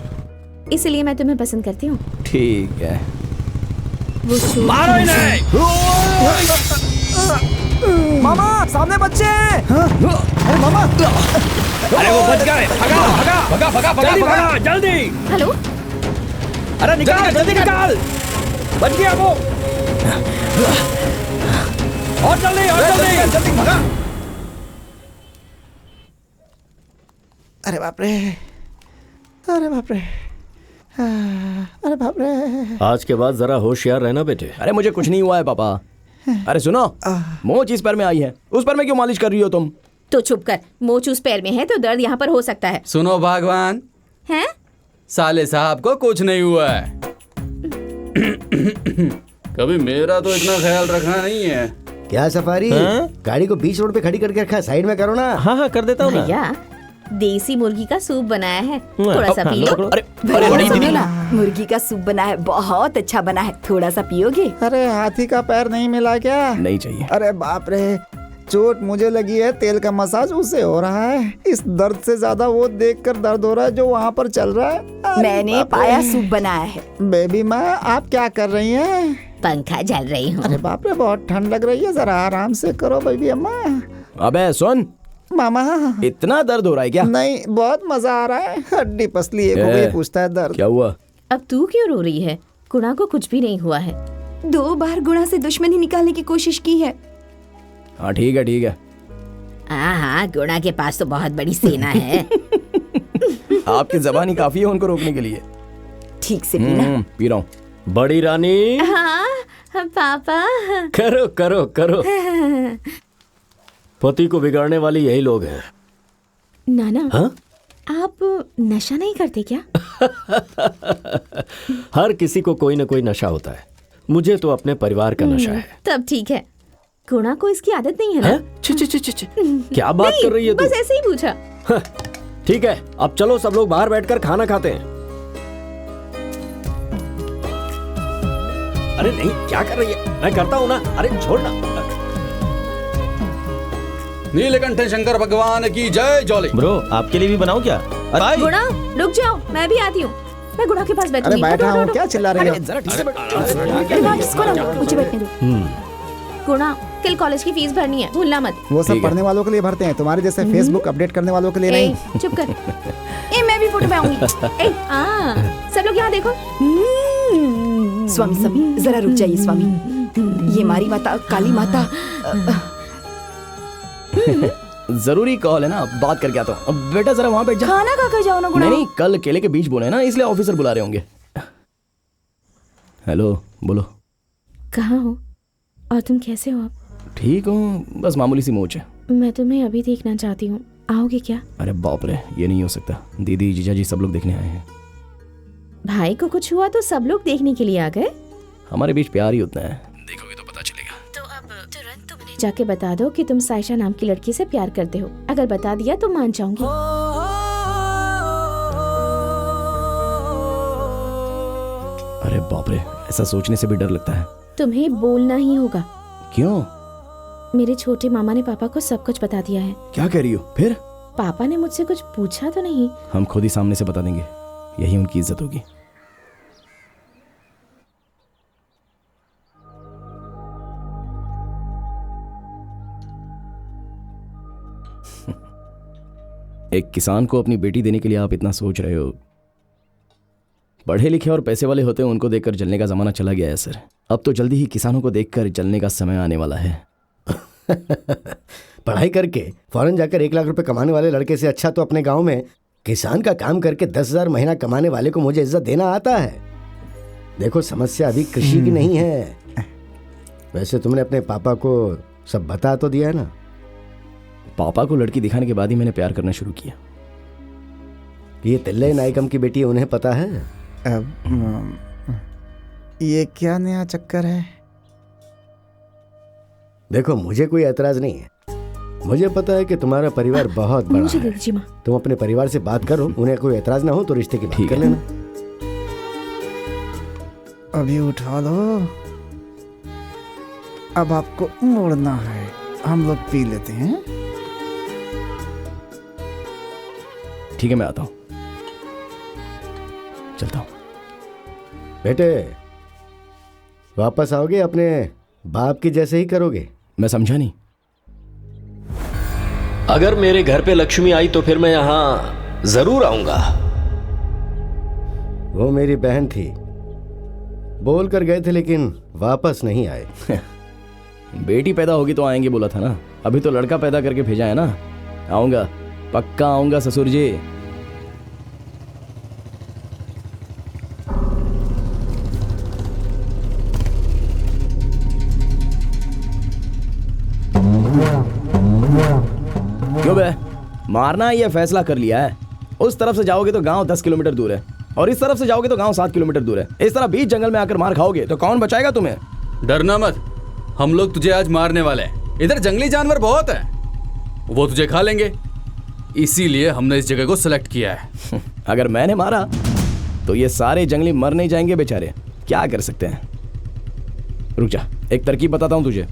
इसलिए मैं तुम्हें पसंद करती हूँ।
ठीक है।
वो
मारो इन्हें!
मामा, सामने बच्चे हैं।
अरे मामा,
अरे वो बच गए। भगा भगा भगा भगा भगा भगा जल्दी।
हेलो,
अरे निकाल जल्दी निकाल। बच गया वो। और जल्दी
जल्दी भगा। अरे बाप रे, अरे बाप रे, अरे बाप रे।
आज के बाद जरा होशियार रहना बेटे।
अरे मुझे कुछ नहीं हुआ है पापा। अरे सुनो, मोच इस पैर में आई है, उस पैर में क्यों मालिश कर रही हो तुम?
तो चुप कर, मोच उस पैर में है तो दर्द यहाँ पर हो सकता है।
सुनो भगवान,
हैं?
साले साहब को कुछ नहीं हुआ है। कभी मेरा तो इतना ख्याल रखना नहीं है।
क्या सफारी, गाड़ी को बीच रोड पे खड़ी करके रखा है, साइड में करो ना।
हाँ हाँ कर देता हूँ ना।
भैया, देसी मुर्गी का सूप बनाया है, थोड़ा सा पी लो।
भैया सुनो ना, मुर्गी का सूप बना है, बहुत अच्छा बना है, थोड़ा सा पियोगे?
अरे हाथी का पैर नहीं मिला क्या?
नहीं चाहिए।
अरे बाप रे, चोट मुझे लगी है, तेल का मसाज उसे हो रहा है। इस दर्द से ज्यादा वो देखकर दर्द हो रहा है जो वहाँ पर चल रहा है।
मैंने पाया सूप बनाया है।
बेबी माँ, आप क्या कर रही हैं?
पंखा जल रही हूँ।
अरे बाप रे, बहुत ठंड लग रही है, जरा आराम से करो बेबी अम्मा।
अबे सुन
मामा,
इतना दर्द हो रहा है क्या?
नहीं, बहुत मजा आ रहा है। हड्डी पसली एक हो गई, पूछता है दर्द।
क्या हुआ?
अब तू क्यों रो रही है? गुणा को कुछ भी नहीं हुआ है।
2 बार गुणा से दुश्मनी निकालने की कोशिश की है।
हाँ ठीक है ठीक है।
हाँ, गुणा के पास तो बहुत बड़ी सेना है।
आपकी जबान ही काफी है उनको रोकने के लिए।
ठीक से पीना।
पी रहा हूँ।
बड़ी रानी।
हाँ पापा।
करो करो करो। पति को बिगाड़ने वाले यही लोग हैं।
नाना,
हाँ?
आप नशा नहीं करते क्या?
हर किसी को कोई न कोई नशा होता है, मुझे तो अपने परिवार का नशा है।
तब ठीक है। गुणा को इसकी आदत नहीं है ना?
छि छि छि छि छि। क्या बात कर रही है तू?
बस ऐसे ही पूछा।
ठीक है, अब चलो सब लोग बाहर बैठकर खाना खाते हैं। अरे नहीं, क्या कर रही है? मैं करता हूँ ना। अरे छोड़ना।
नीलकंठ शंकर भगवान की जय। जॉली
ब्रो, आपके लिए भी बनाऊं क्या? अरे
गुणा, रुक जाओ, मैं भी आती हूँ। मैं गुणा के पास बैठूंगी।
अरे बैठा हूँ, क्या चिल्ला रही हो?
जरा ठीक से
मुझे बैठने दो।
गुणा, कल कॉलेज की फीस भरनी है, भूलना मत।
वो सब पढ़ने वालों के लिए भरते हैं, तुम्हारे जैसे फेसबुक अपडेट करने वालों के लिए नहीं।
चुप कर। मैं भी फोटो में आऊंगी। सब लोग यहाँ देखो।
स्वामी स्वामी, जरा रुक जाइए स्वामी। ये मारी माता, काली माता।
जरूरी कॉल है ना, बात करके आता हूँ। अब बेटा जरा वहाँ बैठ जा।
खाना खा कर जाओ ना गुणा।
नहीं, कल केले के बीज बोले ना, इसलिए ऑफिसर बुला रहे होंगे। हेलो, बोलो।
कहाँ हो और तुम कैसे हो? आप?
ठीक हूँ, बस मामूली सी मोच है।
मैं तुम्हें अभी देखना चाहती हूँ, आओगे क्या?
अरे बाप रे, ये नहीं हो सकता। दीदी, जीजा जी सब लोग देखने आए हैं।
भाई को कुछ हुआ तो सब लोग देखने के लिए आ गए।
हमारे बीच प्यार ही उतना है, देखोगे तो पता चलेगा।
तो अब तुरंत तुम उन्हें जाके बता दो कि तुम साइशा नाम की लड़की से प्यार करते हो। अगर बता दिया तो मान जाऊंगी।
अरे बाप रे, ऐसा सोचने से भी डर लगता है।
तुम्हें बोलना ही होगा।
क्यों?
मेरे छोटे मामा ने पापा को सब कुछ बता दिया है।
क्या कह रही हो? फिर
पापा ने मुझसे कुछ पूछा तो नहीं?
हम खुद ही सामने से बता देंगे, यही उनकी इज्जत होगी। एक किसान को अपनी बेटी देने के लिए आप इतना सोच रहे हो। पढ़े लिखे और पैसे वाले होते हैं, उनको देखकर जलने का जमाना चला गया है सर। अब तो जल्दी ही किसानों को देखकर जलने का समय आने वाला है।
पढ़ाई करके फौरन जाकर 1 लाख रुपए कमाने वाले लड़के से अच्छा तो अपने गांव में किसान का काम करके 10,000 महीना कमाने वाले को मुझे इज्जत देना आता है। देखो, समस्या अभी कृषि की नहीं है। वैसे तुमने अपने पापा को सब बता तो दिया है ना?
पापा को लड़की दिखाने के बाद ही मैंने प्यार करना शुरू किया।
ये तिल्ले नायकम की बेटी है, उन्हें पता है?
ये क्या नया चक्कर है?
देखो, मुझे कोई ऐतराज नहीं है। मुझे पता है कि तुम्हारा परिवार बहुत बड़ा
मुझे
है।
दे दीजिए माँ।
तुम अपने परिवार से बात करो, उन्हें कोई ऐतराज ना हो तो रिश्ते की बात कर लेना।
अभी उठा लो। अब आपको मुड़ना है, हम लोग पी लेते हैं।
ठीक है, मैं आता हूँ, चलता हूँ।
बेटे, वापस आओगे अपने बाप की जैसे ही करोगे?
मैं समझा नहीं।
अगर मेरे घर पे लक्ष्मी आई तो फिर मैं यहाँ जरूर आऊंगा।
वो मेरी बहन थी, बोल कर गए थे लेकिन वापस नहीं आए।
बेटी पैदा होगी तो आएंगे बोला था ना, अभी तो लड़का पैदा करके भेजा है ना। आऊंगा, पक्का आऊंगा ससुर जी। क्यों बे, मारना है ये फैसला कर लिया है? उस तरफ से जाओगे तो गांव 10 किलोमीटर दूर है और इस तरफ से जाओगे तो गांव 7 किलोमीटर दूर है। इस तरह बीच जंगल में आकर मार खाओगे तो कौन बचाएगा तुम्हें?
डरना मत, हम लोग तुझे आज मारने वाले हैं। इधर जंगली जानवर बहुत है, वो तुझे खा लेंगे, इसीलिए हमने इस जगह को सिलेक्ट किया है।
अगर मैंने मारा तो ये सारे जंगली मर नहीं जाएंगे बेचारे, क्या कर सकते हैं। रुक जा, एक तरकीब बताता हूँ तुझे।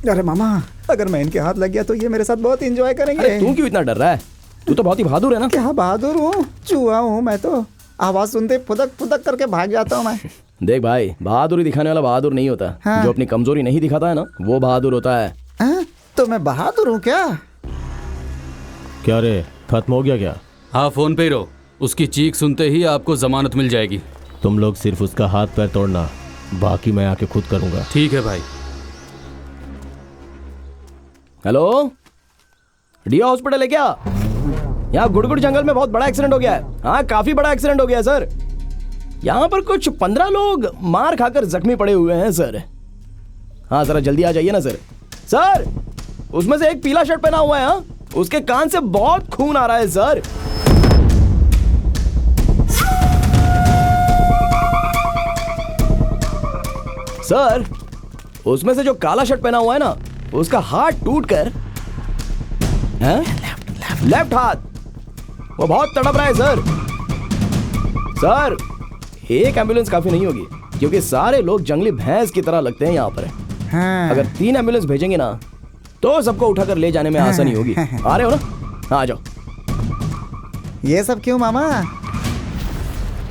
अरे मामा, अगर मैं इनके हाथ लग गया तो ये मेरे साथ बहुत एंजॉय करेंगे।
अरे तू क्यों इतना डर रहा है? तू तो बहुत ही बहादुर है ना।
क्या बहादुर हूँ, चूहा हूँ मैं तो। आवाज सुनते फुदक फुदक करके भाग जाता हूँ मैं।
देख भाई, बहादुरी दिखाने वाला बहादुर नहीं होता।
हाँ।
जो अपनी कमजोरी नहीं दिखाता है ना, वो बहादुर होता है।
तो मैं बहादुर हूँ क्या?
क्या रे, खत्म हो गया क्या?
हाँ, फोन पे ही रहो, उसकी चीख सुनते ही आपको जमानत मिल जाएगी।
तुम लोग सिर्फ उसका हाथ पैर तोड़ना, बाकी मैं आके खुद करूंगा।
ठीक है भाई।
हेलो, डिया हॉस्पिटल है क्या? यहाँ गुड़गुड़ जंगल में बहुत बड़ा एक्सीडेंट हो गया है। हाँ, काफी बड़ा एक्सीडेंट हो गया है सर। यहाँ पर कुछ 15 लोग मार खाकर जख्मी पड़े हुए हैं सर। हाँ, जरा जल्दी आ जाइए ना सर। सर, उसमें से एक पीला शर्ट पहना हुआ है, हाँ? उसके कान से बहुत खून आ रहा है सर। सर, उसमें से जो काला शर्ट पहना हुआ है ना, उसका हाथ टूटकर लेफ्ट हाथ, वो बहुत तड़प रहा है सर। सर, एक एम्बुलेंस काफी नहीं होगी क्योंकि सारे लोग जंगली भैंस की तरह लगते हैं यहाँ पर।
हाँ।
अगर 3 एम्बुलेंस भेजेंगे ना तो सबको उठाकर ले जाने में आसानी होगी। आ रहे हो ना? हाँ, आ जाओ।
ये सब क्यों मामा?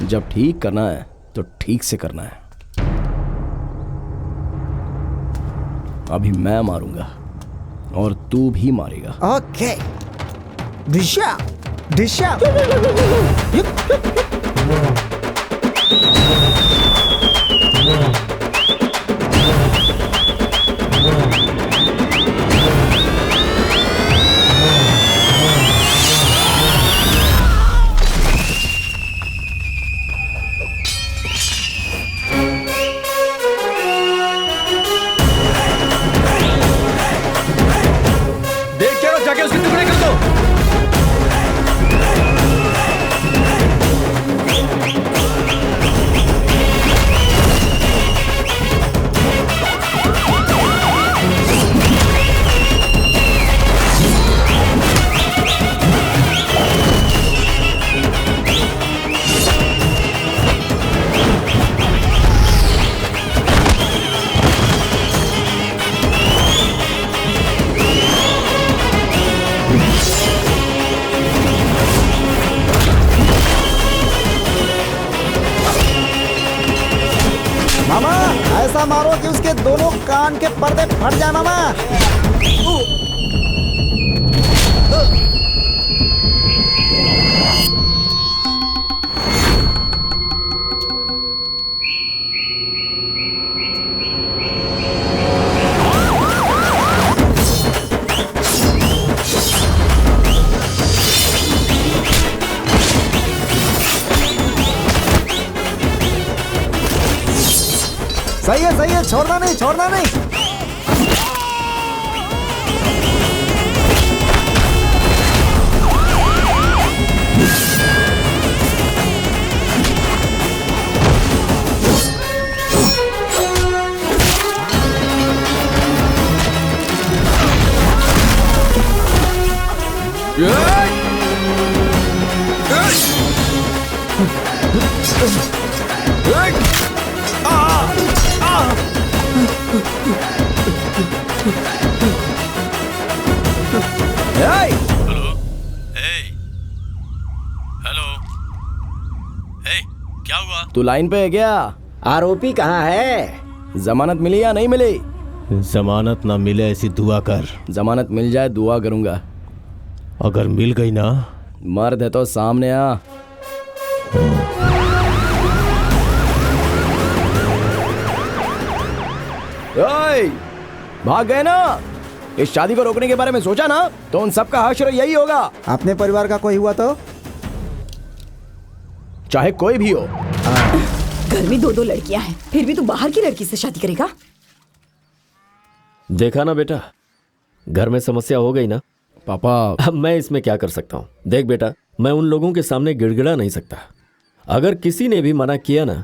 जब ठीक करना है तो ठीक से करना है। अभी मैं मारूंगा और तू भी मारेगा।
ओके। डिशा डिशा।
देख क्या, जाके उसके टुकड़े कर दो।
मामा, ऐसा मारो कि उसके दोनों कान के पर्दे फट जाए मामा। सही है, छोड़ना नहीं, छोड़ना नहीं।
तू लाइन पे है क्या?
आरोपी कहाँ है?
जमानत मिली या नहीं मिली?
जमानत ना मिले ऐसी दुआ कर।
जमानत मिल जाए दुआ करूंगा।
अगर मिल गई ना,
मर्द है तो सामने आ। ओए, भाग गए ना? इस शादी को रोकने के बारे में सोचा ना तो उन सबका हश्र यही होगा।
अपने परिवार का कोई हुआ तो?
चाहे कोई भी हो।
घर में 2-2 लड़कियां हैं, फिर भी तू बाहर की लड़की से शादी करेगा?
देखा ना बेटा, घर में समस्या हो गई ना।
पापा
अब मैं इसमें क्या कर सकता हूँ? देख बेटा, मैं उन लोगों के सामने गिड़गिड़ा नहीं सकता। अगर किसी ने भी मना किया ना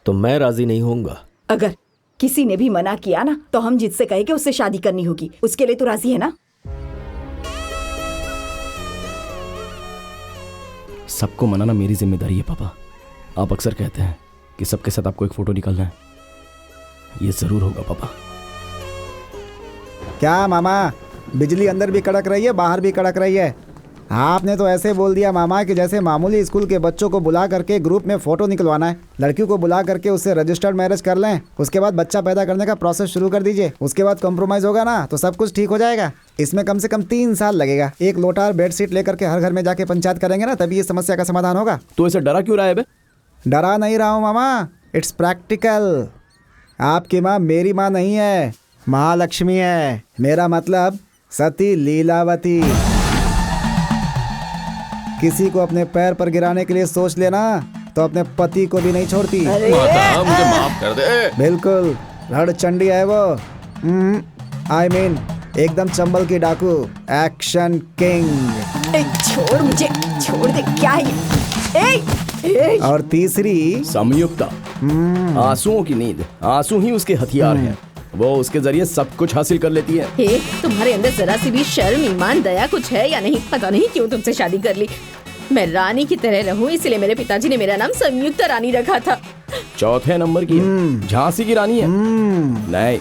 तो मैं राजी नहीं होऊंगा।
अगर किसी ने भी मना किया ना तो हम जिससे कहे कि उससे शादी करनी होगी, उसके लिए तो राजी है ना?
सबको मनाना मेरी जिम्मेदारी है पापा। आप अक्सर कहते हैं कि सबके साथ आपको एक फोटो निकालना है। ये जरूर होगा पापा।
क्या मामा, बिजली अंदर भी कड़क रही है बाहर भी कड़क रही है। आपने तो ऐसे बोल दिया मामा कि जैसे मामूली स्कूल के बच्चों को बुला करके ग्रुप में फोटो निकलवाना है। लड़कियों को बुला करके उससे रजिस्टर्ड मैरिज कर लें, उसके बाद बच्चा पैदा करने का प्रोसेस शुरू कर दीजिए। उसके बाद कॉम्प्रोमाइज होगा ना तो सब कुछ ठीक हो जाएगा। इसमें कम से कम 3 साल लगेगा। एक लोटा और बेडशीट लेकर के हर घर में जाके पंचायत करेंगे ना, तभी इस समस्या का समाधान होगा।
तो इसे डरा क्यों रहा है बे?
डरा नहीं रहा हूँ मामा, इट्स प्रैक्टिकल। आपकी माँ मेरी माँ नहीं है, महालक्ष्मी है। मेरा मतलब सती लीलावती। किसी को अपने पैर पर गिराने के लिए सोच लेना तो अपने पति को भी नहीं छोड़ती।
माता मुझे माफ कर दे।
बिल्कुल, रण चंडी है वो। आई मीन एकदम चंबल की डाकू, एक्शन किंग।
छोड़ मुझे, छोड़ दे। क्या है?
और तीसरी
संयुक्ता, आंसुओं की नींद। आंसू ही उसके हथियार हैं। वो उसके जरिए सब कुछ हासिल कर लेती है।
हे, तुम्हारे अंदर जरा सी भी शर्म, ईमान, दया कुछ है या नहीं? पता नहीं क्यों तुमसे शादी कर ली। मैं रानी की तरह रहूं, इसलिए मेरे पिताजी ने मेरा नाम संयुक्ता रानी रखा था।
चौथे नंबर की है, झांसी की रानी है। नहीं,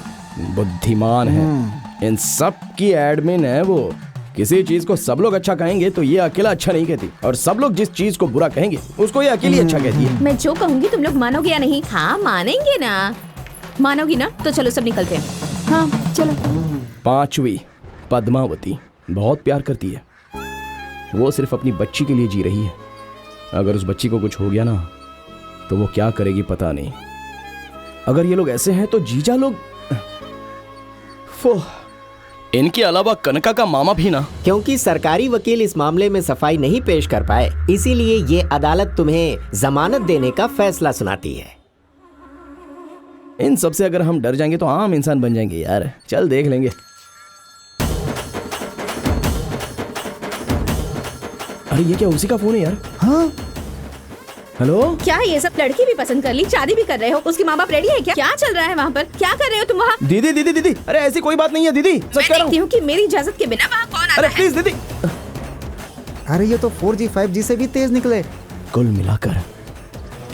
बुद्धिमान है। इन सब की एडमिन है वो। किसी चीज को सब लोग अच्छा कहेंगे तो ये अकेला अच्छा नहीं कहती, और सब लोग जिस चीज को बुरा कहेंगे उसको ये अकेली अच्छा कहती है।
मैं जो कहूँगी तुम लोग मानोगे या नहीं? हाँ मानेंगे ना? मानोगी ना? तो चलो सब निकलते हैं।
हाँ चलो।
5वीं पद्मावती बहुत प्यार करती है। वो सिर्फ अपनी बच्ची के लिए जी रही है। अगर उस बच्ची को कुछ हो गया ना तो वो क्या करेगी पता नहीं। अगर ये लोग ऐसे हैं तो जीजा लोग, इनके अलावा कनका का मामा भी ना।
क्योंकि सरकारी वकील इस मामले में सफाई नहीं पेश कर पाए, इसीलिए ये अदालत तुम्हें जमानत देने का फैसला सुनाती है।
इन सब से अगर हम डर जाएंगे तो आम इंसान बन जाएंगे यार। चल देख लेंगे। अरे ये क्या उसी का फोन है यार?
हाँ
हेलो।
क्या ये सब लड़की भी पसंद कर ली, शादी भी कर रहे हो, उसके माँ बाप रेडी है क्या? क्या चल रहा है वहाँ पर? क्या कर रहे हो तुम वहाँ?
दीदी दीदी दीदी, अरे ऐसी कोई बात नहीं है दीदी, सच कह रहा
देखती हूँ कि मेरी इजाजत के बिना वहाँ कौन आता
अरे
है।
प्लीज दीदी।
अरे ये तो 4G 5G से भी तेज निकले।
कुल मिलाकर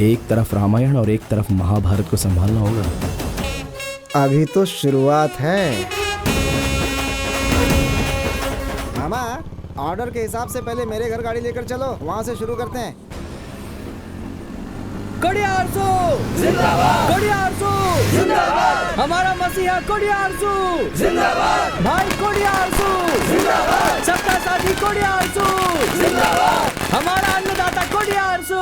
एक तरफ रामायण और एक तरफ महाभारत को संभालना होगा।
अभी तो शुरुआत है मामा। ऑर्डर के हिसाब से पहले मेरे घर गाड़ी लेकर चलो, वहाँ से शुरू करते हैं।
कोडियारसू जिंदाबाद, कोडियारसू जिंदाबाद, हमारा मसीहा कोडियारसू जिंदाबाद, भाई कोडियारसू जिंदाबाद, सबका साथी कोडियारसू जिंदाबाद, हमारा अन्नदाता कोडियारसू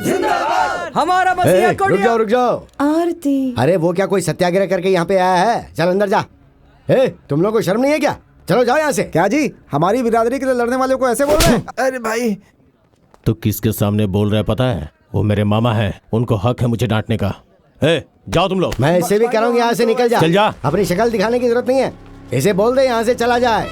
जिंदाबाद, हमारा मसीहा कोडियारसू।
रुक जाओ।
आरती।
अरे वो क्या कोई सत्याग्रह करके यहाँ पे आया है? चल अंदर जा। तुम लोग को शर्म नहीं है क्या? चलो जाओ यहाँ से।
क्या जी, हमारी बिरादरी के लिए लड़ने वाले को ऐसे बोल रहे हैं? अरे भाई,
तो किसके सामने बोल रहा है पता है? वो मेरे मामा हैं, उनको हक है मुझे डांटने का। जाओ तुम लोग।
मैं इससे भी कह रहा हूँ यहाँ से निकल जा।
चल जा।
अपनी शक्ल दिखाने की जरूरत नहीं है, इसे बोल दे यहाँ से चला जाए।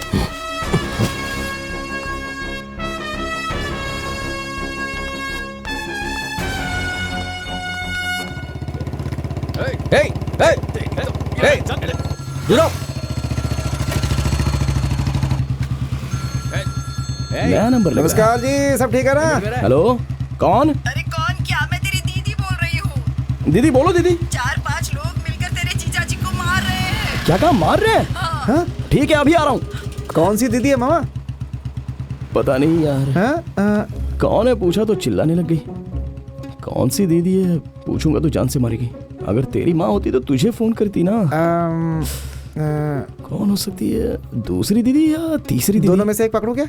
नया नंबर लगा।
नमस्कार जी, सब ठीक है ना?
हेलो, कौन?
अरे कौन? क्या मैं तेरी दीदी बोल रही हूँ।
दीदी बोलो दीदी।
4-5 लोग मिलकर तेरे जीजा जी को मार रहे हैं।
क्या कहा, मार रहे हैं?
हाँ?
ठीक है अभी आ रहा हूँ।
कौन सी दीदी है मामा?
पता नहीं यार।
हाँ?
कौन है पूछा तो चिल्लाने लग गई। कौन सी दीदी है? पूछूंगा तो जान से मारेगी। अगर तेरी माँ होती तो तुझे फोन करती ना। कौन हो सकती है? दूसरी दीदी या तीसरी दीदी?
दोनों में से एक पकड़ू क्या?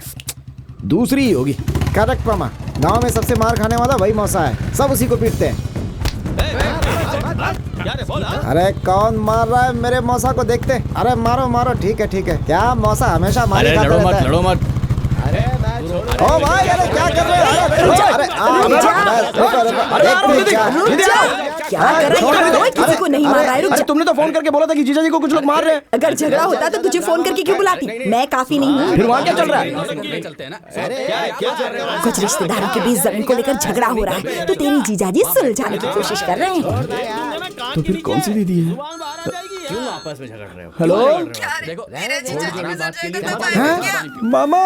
दूसरी ही होगी।
करेक्ट मामा। गांव में सबसे मार खाने वाला वही मौसा है, सब उसी को पीटते हैं। अरे कौन मार रहा है मेरे मौसा को? देखते। अरे मारो मारो। ठीक है ठीक है। क्या मौसा हमेशा मार खाता रहता है?
लड़ो मत।
ओ भाई अरे क्या कर रहे हो?
क्या कर रहे हो? किसी को नहीं मार रहा है। रुक जा।
तुमने तो फोन करके बोला था कि जीजा जी को कुछ लोग मार रहे हैं।
अगर झगड़ा होता तो तुझे फोन करके क्यों बुलाती? मैं काफी नहीं हूँ।
फिर वहाँ क्या चल रहा है?
कुछ रिश्तेदारों के बीच जमीन को लेकर झगड़ा हो रहा है तो तेरी जीजाजी सुलझाने की कोशिश कर रहे हैं।
तो फिर कौन सी दीदी है?
क्यों आपस में झगड़ रहे हो?
हेलो
मामा,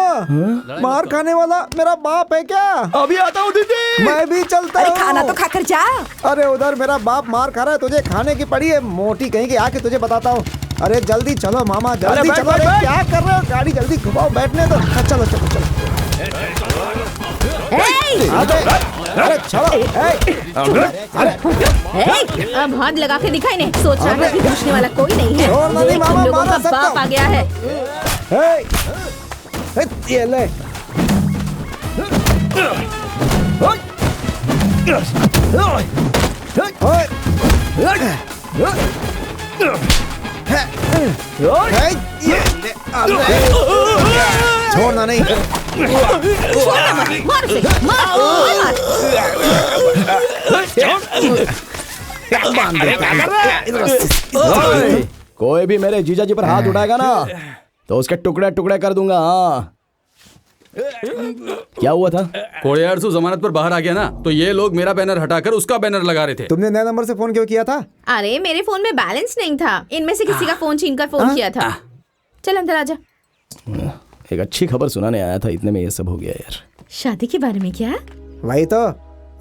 मार खाने वाला मेरा बाप है क्या?
अभी आता हूँ दीदी।
मैं भी चलता
अरे
हूँ।
खाना तो खाकर जा।
अरे उधर मेरा बाप मार खा रहा है, तुझे खाने की पड़ी है मोटी कहीं की। आके तुझे बताता हूँ। अरे जल्दी चलो मामा, जल्दी
बैठ,
चलो।
बैठ,
अरे
बैठ।
क्या कर रहे हो? गाड़ी जल्दी घुमाओ, बैठने दो। चलो चलो चलो। अरे चलो।
अब हाथ लगा के दिखाई नहीं। सोच रहा था कि पूछने वाला कोई नहीं है। देख, तुम लोगों का बाप आ गया है।
ये ले। छोड़ना नहीं।
छोड़ना मत, मार उसे, मार।
कोई भी मेरे जीजा जी पर हाथ उठाएगा ना तो उसके टुकड़े टुकड़े कर दूंगा। हाँ क्या हुआ था?
कोडियार्सु जमानत पर बाहर आ गया ना, तो ये लोग मेरा बैनर हटाकर उसका बैनर लगा रहे थे।
तुमने नए नंबर से फोन क्यों किया था?
अरे मेरे फोन में बैलेंस नहीं था, इनमें से किसी का फोन छीनकर फोन किया था। चल अंदर आजा।
एक अच्छी खबर सुनाने आया था, इतने में ये सब हो गया यार।
शादी के बारे में क्या?
वही तो,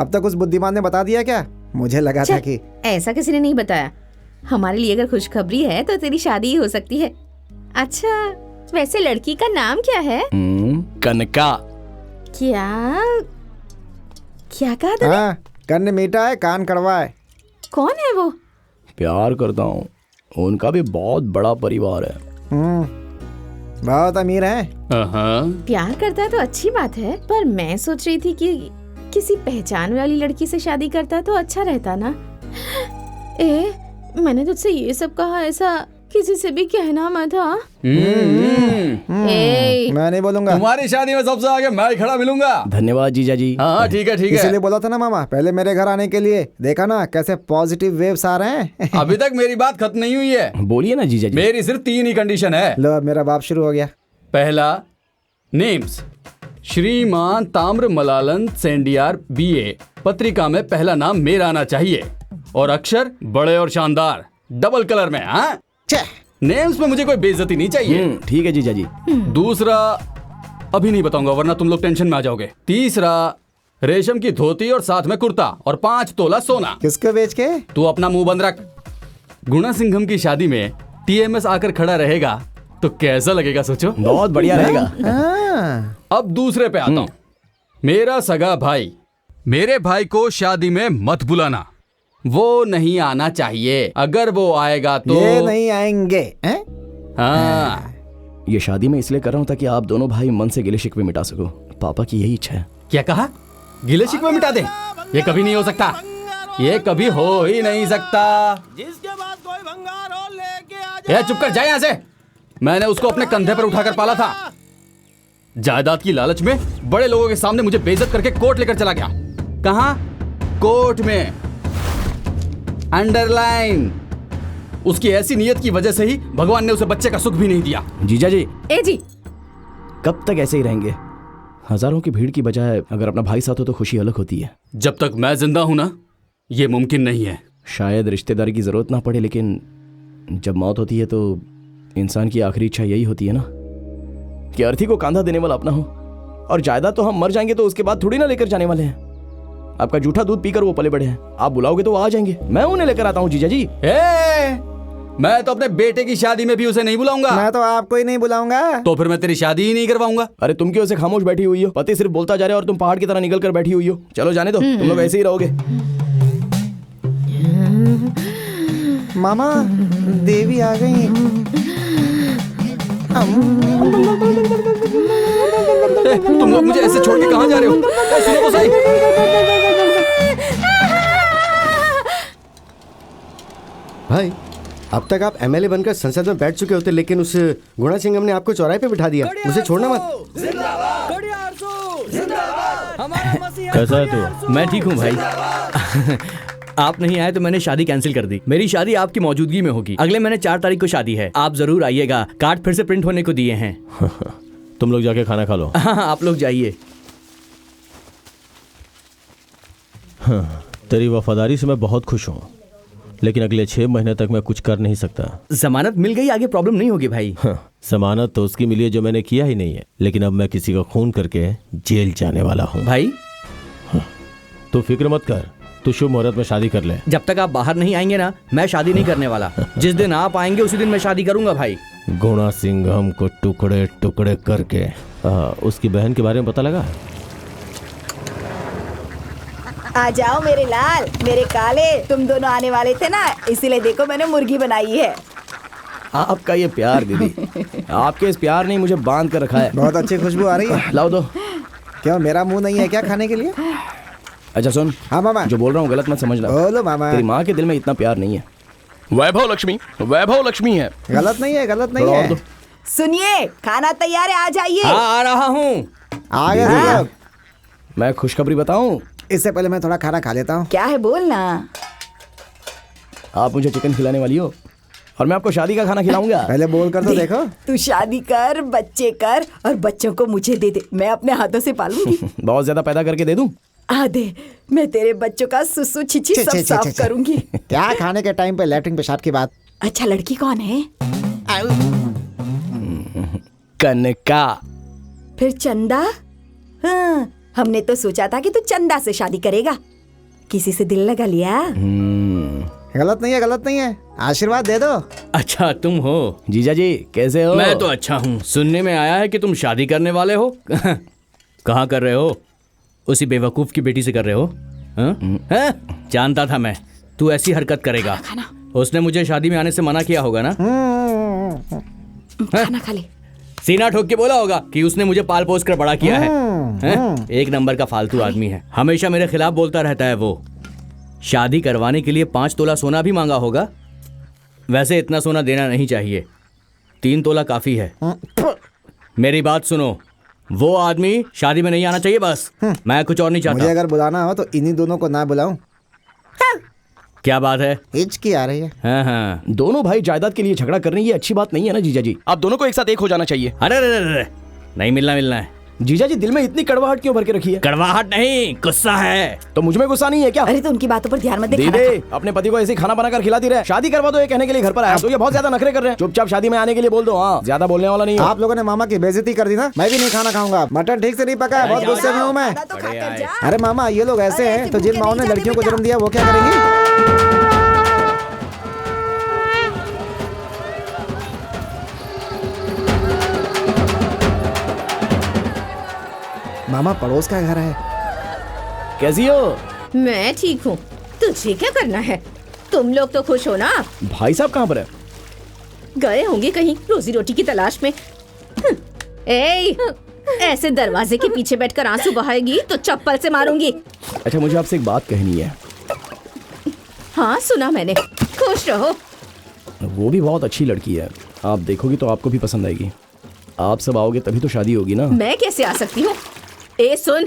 अब तक उस बुद्धिमान ने बता दिया क्या? मुझे लगा था कि
ऐसा किसी ने नहीं बताया। हमारे लिए अगर खुशखबरी है तो तेरी शादी ही हो सकती है। अच्छा वैसे लड़की का नाम क्या है?
कनका।
क्या क्या कहा तूने?
हाँ, कन्न मीठा है कान कड़वा है।
कौन है वो?
प्यार करता हूँ, उनका भी बहुत बड़ा परिवार है।
बहुत अमीर है।
प्यार करता है तो अच्छी बात है, पर मैं सोच रही थी कि किसी पहचान वाली लड़की से शादी करता तो अच्छा रहता ना। मैंने तुझसे ये सब कहा, ऐसा किसी से भी कहना मत।
मैं नहीं बोलूंगा।
तुम्हारी शादी में सबसे आगे मैं खड़ा मिलूंगा।
धन्यवाद जीजा जी।
हाँ ठीक है ठीक है।
इसीलिए बोला था ना मामा पहले मेरे घर आने के लिए। देखा ना कैसे पॉजिटिव वेव्स आ रहे हैं।
अभी तक मेरी बात खत्म नहीं हुई है।
बोलिए ना जीजा जी।
मेरी सिर्फ 3 ही कंडीशन है।
लो अब मेरा बाप शुरू हो गया।
पहला, नेम्स श्रीमान ताम्र मलालन सेंडियार बीए। पत्रिका में पहला नाम मेरा आना चाहिए और अक्षर बड़े और शानदार डबल कलर में। हाँ नेम्स में मुझे कोई बेइज्जती नहीं चाहिए।
ठीक है जीजा जी।
दूसरा अभी नहीं बताऊंगा वरना तुम लोग टेंशन में आ जाओगे। तीसरा, रेशम की धोती और साथ में कुर्ता और 5 तोला सोना।
किसको बेच के?
तू अपना मुंह बंद रख। गुणा सिंघम की शादी में टीएमएस आकर खड़ा रहेगा तो कैसा लगेगा सोचो।
बहुत बढ़िया रहेगा।
अब दूसरे पे आता हूं। मेरा सगा भाई, मेरे भाई को शादी में मत बुलाना, वो नहीं आना चाहिए। अगर वो आएगा तो
ये नहीं आएंगे।
हाँ
ये शादी में इसलिए कर रहा हूँ ताकि आप दोनों भाई मन से गिले शिकवे मिटा सको। पापा की यही इच्छा है।
क्या कहा? गिले शिकवे मिटा दे? ये कभी नहीं हो सकता, ये कभी हो ही नहीं सकता।
जिसके बाद कोई भंगार हो लेके आ
चुप कर जा यहाँ से। मैंने उसको अपने कंधे पर उठाकर पाला था। जायदाद की लालच में बड़े लोगों के सामने मुझे बेइज्जत करके कोर्ट लेकर चला गया। कहां? कोर्ट में। अंडरलाइन। उसकी ऐसी नियत की वजह से ही भगवान ने उसे बच्चे का सुख भी नहीं दिया।
जीजा जी।
जी
कब तक ऐसे ही रहेंगे? हजारों की भीड़ की बजाय अगर अपना भाई साथ हो तो खुशी अलग होती है।
जब तक मैं जिंदा हूं ना, ये मुमकिन नहीं है।
शायद रिश्तेदारी की जरूरत ना पड़े, लेकिन जब मौत होती है तो इंसान की आखिरी इच्छा यही होती है ना कि अर्थी को कांधा देने वाला अपना हो। और जायदाद तो हम मर जाएंगे तो उसके बाद थोड़ी ना लेकर जाने वाले हैं। आपका जूठा दूध पीकर वो पले बड़े हैं, आप बुलाओगे तो वो आ जाएंगे। मैं उन्हें लेकर आता हूँ जीजा जी।
मैं तो अपने बेटे की शादी में भी उसे नहीं बुलाऊंगा।
मैं तो आपको ही नहीं बुलाऊंगा।
तो फिर मैं तेरी शादी ही नहीं करवाऊंगा।
अरे तुम क्यों ऐसे खामोश बैठी हुई हो? पति सिर्फ बोलता जा रहा है और तुम पहाड़ की तरह निकल कर बैठी हुई हो। चलो जाने दो, तुम लोग ऐसे ही रहोगे।
मामा देवी आ गई।
तुम लोग मुझे ऐसे छोड़ के कहाँ जा रहे हो? सुनो तो सही।
भाई अब तक आप एमएलए बनकर संसद में बैठ चुके होते, लेकिन उस गुणा सिंघम ने आपको चौराहे पे बिठा दिया। उसे छोड़ना मत।
कैसा है तू?
मैं ठीक हूँ भाई। आप नहीं आए तो मैंने शादी कैंसिल कर दी। मेरी शादी आपकी मौजूदगी में होगी। अगले महीने 4 तारीख को शादी है। आप जरूर आइएगा। कार्ड फिर से प्रिंट होने को दिए हैं।
तुम लोग जाके खाना खा लो।
हाँ, आप लोग जाइए।
तेरी वफादारी से मैं बहुत खुश हूँ, लेकिन अगले 6 महीने तक मैं कुछ कर नहीं सकता।
जमानत मिल गई, आगे प्रॉब्लम नहीं होगी भाई।
जमानत तो उसकी मिली है जो मैंने किया ही नहीं है, लेकिन अब मैं किसी का खून करके जेल जाने वाला हूँ।
भाई
तू फिक्र मत कर, तू शुभ मुहूर्त में शादी कर ले।
जब तक आप बाहर नहीं आएंगे ना, मैं शादी नहीं करने वाला। जिस दिन आप आएंगे उसी दिन मैं शादी करूंगा भाई।
गुणा सिंघम को टुकड़े टुकड़े करके उसकी बहन के बारे में पता लगा?
आ जाओ मेरे लाल, मेरे काले, तुम दोनों आने वाले थे ना, इसीलिए देखो मैंने मुर्गी बनाई है।
आपका ये प्यार दीदी, आपके इस प्यार ने मुझे बांध कर रखा है।
बहुत अच्छी खुशबू आ रही है।
लाओ दो।
क्यों मेरा मुंह नहीं है क्या खाने के लिए?
अच्छा सुन।
हाँ मामा।
जो बोल रहा हूँ गलत मत समझना।
बोलो मामा।
तेरी माँ के दिल में इतना प्यार नहीं है। वैभव लक्ष्मी है।
गलत नहीं है, गलत नहीं है।
सुनिए, खाना तैयार है, आ जाइए।
आ रहा हूँ।
आ गए तुम लोग।
मैं खुशखबरी बताऊं?
इससे पहले मैं थोड़ा खाना खा लेता हूँ।
क्या है बोलना।
आप मुझे चिकन खिलाने वाली हो और मैं आपको शादी का खाना खिलाऊंगा।
पहले बोल कर तो देखो।
तू शादी कर, बच्चे कर और बच्चों को मुझे दे दे, मैं अपने हाथों से पालूंगी।
बहुत ज्यादा पैदा करके दे दूं?
आधे, मैं तेरे बच्चों का सुसु छिछी सब साफ करूंगी।
क्या खाने के टाइम पे लैट्रिन पेशाब की बात।
अच्छा लड़की कौन है?
कनका।
फिर चंदा? हाँ, हमने तो सोचा था कि तू चंदा से शादी करेगा। किसी से दिल लगा लिया?
गलत नहीं है, गलत नहीं है। आशीर्वाद दे दो।
अच्छा तुम हो?
जीजा जी कैसे हो?
मैं तो अच्छा हूँ। सुनने में आया है कि तुम शादी करने वाले हो। कहाँ कर रहे हो? उसी बेवकूफ की बेटी से कर रहे हो? हाँ? जानता था मैं तू ऐसी हरकत करेगा। उसने मुझे शादी में आने से मना किया होगा ना?
खाना खा ले।
सीना ठोक के बोला होगा कि उसने मुझे पाल पोस कर बड़ा किया है। एक नंबर का फालतू आदमी है, हमेशा मेरे खिलाफ बोलता रहता है। वो शादी करवाने के लिए 5 तोला सोना भी मांगा होगा। वैसे इतना सोना देना नहीं चाहिए, 3 तोला काफी है। मेरी बात सुनो, वो आदमी शादी में नहीं आना चाहिए बस। मैं कुछ और नहीं चाहता।
मुझे अगर बुलाना हो तो इन्हीं दोनों को ना बुलाऊं।
क्या बात है?
हिचकी आ रही है।
हाँ हाँ।
दोनों भाई जायदाद के लिए झगड़ा कर रहे हैं, ये अच्छी बात नहीं है ना जीजा जी। आप दोनों को एक साथ एक हो जाना चाहिए।
अरे नहीं मिलना है।
जीजा जी दिल में इतनी कड़वाहट क्यों भर के रखी है?
कड़वाहट नहीं, गुस्सा है।
तो मुझ में गुस्सा नहीं है क्या?
अरे तो उनकी बातों पर ध्यान मत दे।
दीदी अपने पति को ऐसे खाना बनाकर खिलाती रहे। शादी करवा दो ये कहने के लिए घर पर आया, तो ये बहुत ज्यादा नखरे कर रहे हैं। चुपचाप शादी में आने के लिए बोल दो। हाँ, ज्यादा बोलने वाला नहीं।
आप लोगों ने मामा की बेइज्जती कर दी ना। मैं भी नहीं खाना खाऊंगा। मटन ठीक से नहीं पका है, बहुत गुस्से में हूँ मैं। अरे मामा ये लोग ऐसे हैं तो जिन माओ ने लड़कियों को जन्म दिया वो क्या करेंगी? मामा पड़ोस का घर है।
कैसी हो?
मैं ठीक हूँ, तुझे क्या करना है? तुम लोग तो खुश हो ना?
भाई साहब कहाँ पर है?
गए होंगे कहीं रोजी रोटी की तलाश में। ऐसे दरवाजे के पीछे बैठकर आंसू बहाएगी तो चप्पल से मारूंगी।
अच्छा मुझे आपसे एक बात कहनी है।
हाँ सुना मैंने, खुश रहो।
वो भी बहुत अच्छी लड़की है, आप देखोगी तो आपको भी पसंद आएगी। आप सब आओगे तभी तो शादी होगी ना।
मैं कैसे आ सकती हूँ? सुन,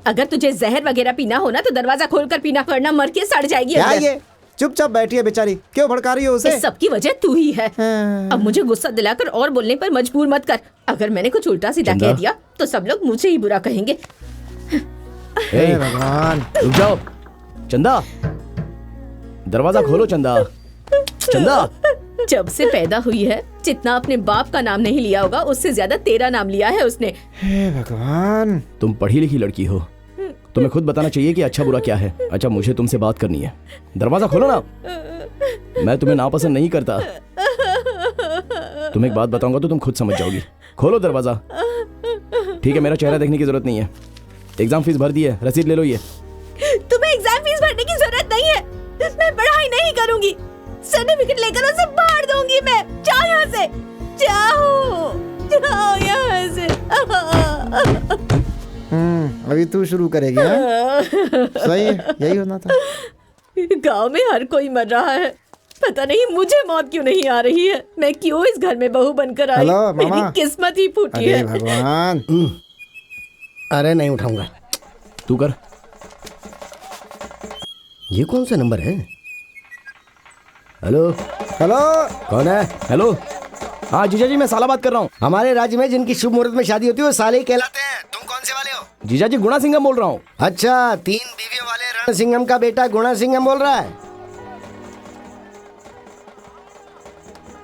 अगर तुझे जहर वगैरह पीना हो ना तो दरवाजा खोलकर पीना, वरना मर के सड़ जाएगी।
क्या ये? चुपचाप बैठी है बेचारी, क्यों भड़का रही हो उसे?
इस सब की वजह तू ही है। अब मुझे गुस्सा दिलाकर और बोलने पर मजबूर मत कर। अगर मैंने कुछ उल्टा सीधा कह दिया तो सब लोग मुझे ही बुरा कहेंगे।
भगवान,
रुक जाओ। चंदा दरवाजा खोलो। चंदा
जब से पैदा हुई है जितना अपने बाप का नाम नहीं लिया होगा उससे ज्यादा तेरा नाम लिया है उसने।
हे भगवान।
तुम पढ़ी लिखी लड़की हो, तुम्हें खुद बताना चाहिए कि अच्छा बुरा क्या है। अच्छा मुझे तुमसे बात करनी है, दरवाजा खोलो ना। मैं तुम्हें नापसंद नहीं करता। तुम्हें एक बात बताऊंगा तो तुम खुद समझ जाओगी। खोलो दरवाजा। ठीक है, मेरा चेहरा देखने की जरूरत नहीं है। एग्जाम फीस भर दी है, रसीद ले लो। ये
तुम्हें एग्जाम फीस भरने की जरूरत नहीं है। मैं पढ़ाई नहीं करूंगी, सर्टिफिकेट लेकर उसे बाहर दूंगी। मैं जाओ यहाँ से, जाओ यहाँ से।
अभी तू शुरू करेगी हाँ? सही है, यही होना था।
गांव में हर कोई मर रहा है, पता नहीं मुझे मौत क्यों नहीं आ रही है। मैं क्यों इस घर में बहू बनकर आई?
हेलो,
मेरी
मामा।
किस्मत ही फूटी
अरे
है।
भगवान।
अरे नहीं उठाऊंगा।
तू कर।
ये कौन सा नंबर है? हेलो
हेलो,
कौन है?
हेलो, हाँ जीजा जी, मैं साला बात कर रहा हूँ।
हमारे राज्य में जिनकी शुभ मुहूर्त में शादी होती है वो साले ही कहलाते हैं। तुम कौन से वाले हो?
जीजा जी, गुणा सिंघम बोल रहा हूँ।
अच्छा, 3 बीवियों वाले रण सिंघम का बेटा गुणा सिंघम बोल रहा है।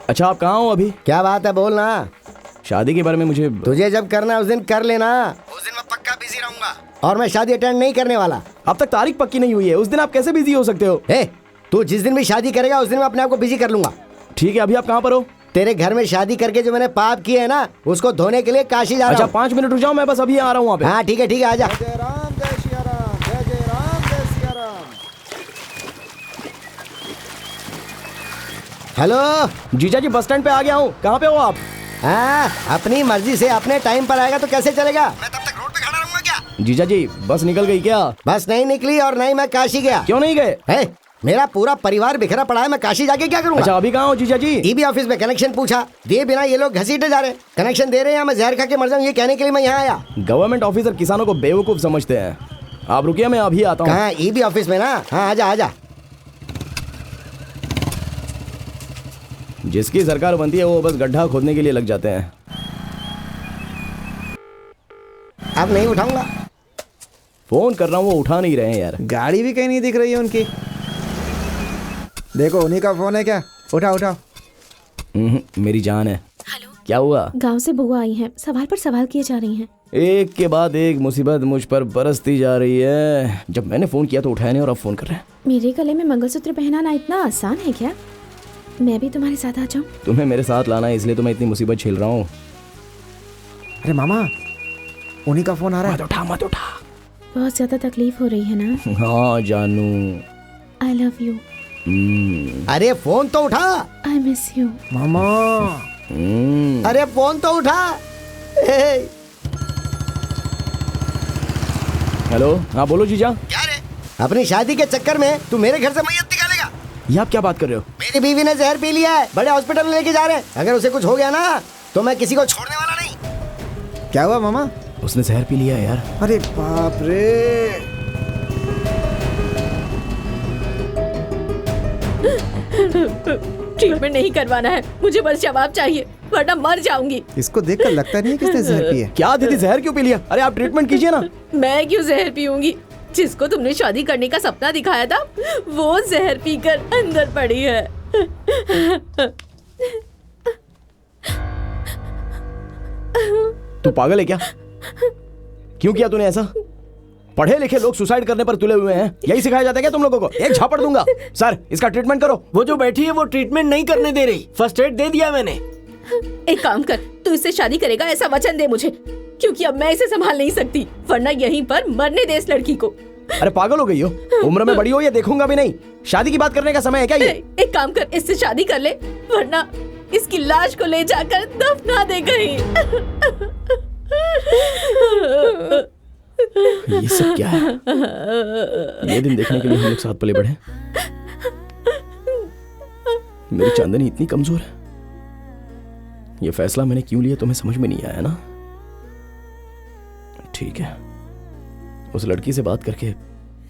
अच्छा, आप कहाँ हो अभी?
क्या बात है, बोलना।
शादी के बारे में मुझे
तुझे जब करना है उस दिन कर लेना। उस दिन मैं पक्का बिजी रहूंगा और मैं शादी अटेंड नहीं करने वाला।
अब तक तारीख पक्की नहीं हुई है, उस दिन आप कैसे बिजी हो सकते हो?
तू जिस दिन भी शादी करेगा उस दिन मैं अपने आप को बिजी कर लूंगा।
ठीक है, अभी आप कहाँ पर हो?
तेरे घर में शादी करके जो मैंने पाप किए है ना, उसको धोने के लिए काशी जा रहा
अच्छा,
हूँ।
5 मिनट रुक जाओ, मैं बस अभी आ रहा हूँ वहाँ पे।
हाँ ठीक है, आजा।
जय राम जय सिया राम, जय जय राम जय सिया राम।
हेलो
जीजा जी, बस स्टैंड पे आ गया हूँ। कहाँ पे हो आप?
हाँ, अपनी मर्जी से अपने टाइम पर आएगा तो कैसे चलेगा? मैं तब तक रोड पे खड़ा रहूंगा क्या?
जीजा जी, बस निकल गई क्या?
बस नहीं निकली और नहीं मैं काशी गया।
क्यों नहीं गए?
मेरा पूरा परिवार बिखरा पड़ा है, मैं काशी जाके क्या करूंगा?
अच्छा, अभी कहाँ हो जीजा जी?
ईबी ऑफिस में कनेक्शन पूछा, दिए बिना ये लोग घसीटे जा रहे। कनेक्शन दे रहे हैं, मैं जहर खा के मर जाऊं ये कहने के लिए मैं यहाँ आया।
गवर्नमेंट ऑफिसर किसानों को बेवकूफ समझते हैं। आप रुकिए, मैं अभी आता हूँ।
कहाँ? ईबी ऑफिस में ना? हाँ आजा आजा।
जिसकी सरकार बनती है वो बस गड्ढा खोदने के लिए लग जाते हैं।
अब नहीं उठाऊंगा।
फोन कर रहा हूँ, वो उठा नहीं रहे हैं यार।
गाड़ी भी कहीं नहीं दिख रही है उनकी। देखो, उन्हीं का फोन है क्या? उठाओ उठाओ।
मेरी जान है।
हेलो,
क्या हुआ?
गांव से बुआ आई हैं, सवाल पर सवाल किए जा रही हैं।
एक के बाद एक मुसीबत मुझ पर बरसती जा रही है। जब मैंने फोन किया तो उठाया नहीं और अब फोन कर रहे हैं।
मेरे गले में मंगलसूत्र पहनाना इतना आसान है क्या? मैं भी तुम्हारे साथ आ जाऊं?
तुम्हें मेरे साथ लाना है, इसलिए तो मैं इतनी मुसीबत झेल रहा हूँ।
अरे मामा, उन्हीं का फोन आ रहा है।
मत उठा।
बहुत ज्यादा तकलीफ हो रही है ना?
हाँ जानू,
आई लव यू।
अरे फोन तो उठा।
आई मिस यू
मामा।
अरे फोन तो उठा।
हेलो, हाँ बोलो जीजा।
क्या रे? अपनी शादी के चक्कर में तू मेरे घर से मैयत निकालेगा?
ये आप क्या बात कर रहे हो?
मेरी बीवी ने जहर पी लिया है, बड़े हॉस्पिटल में लेके जा रहे हैं। अगर उसे कुछ हो गया ना तो मैं किसी को छोड़ने वाला नहीं।
क्या हुआ मामा?
उसने जहर पी लिया है यार।
अरे बाप रे।
ट्रीटमेंट नहीं करवाना है, मुझे बस जवाब चाहिए वरना मर जाऊंगी।
इसको देखकर लगता नहीं है किसने जहर पी है।
क्या दीदी, जहर क्यों पी लिया? अरे आप ट्रीटमेंट कीजिए ना।
मैं क्यों जहर पीऊंगी? जिसको तुमने शादी करने का सपना दिखाया था वो जहर पीकर अंदर पड़ी है।
तू पागल है क्या? क्यों किया तूने ऐसा? पढ़े लिखे लोग सुसाइड करने पर तुले हुए हैं, यही सिखाया जाता है क्या तुम लोगों को? एक झापड़ दूंगा। सर, इसका ट्रीटमेंट करो।
वो जो बैठी है वो ट्रीटमेंट नहीं करने दे रही, फर्स्ट एड दे दिया मैंने।
एक काम कर, तू इससे शादी करेगा ऐसा वचन दे मुझे, क्योंकि अब मैं इसे संभाल नहीं सकती, वरना यहीं पर मरने दे इस लड़की को।
अरे पागल हो गई हो? उम्र में बड़ी हो, ये देखूंगा भी नहीं। शादी की बात करने का समय है क्या ये?
एक काम कर, इससे शादी कर ले, वरना इसकी लाश को ले जाकर दफना दे कहीं।
ये सब क्या है? ये दिन देखने के लिए हम लोग साथ पले बढ़े। मेरी चांदनी इतनी कमजोर है। ये फैसला मैंने क्यों लिया तुम्हें समझ में नहीं आया ना? ठीक है, उस लड़की से बात करके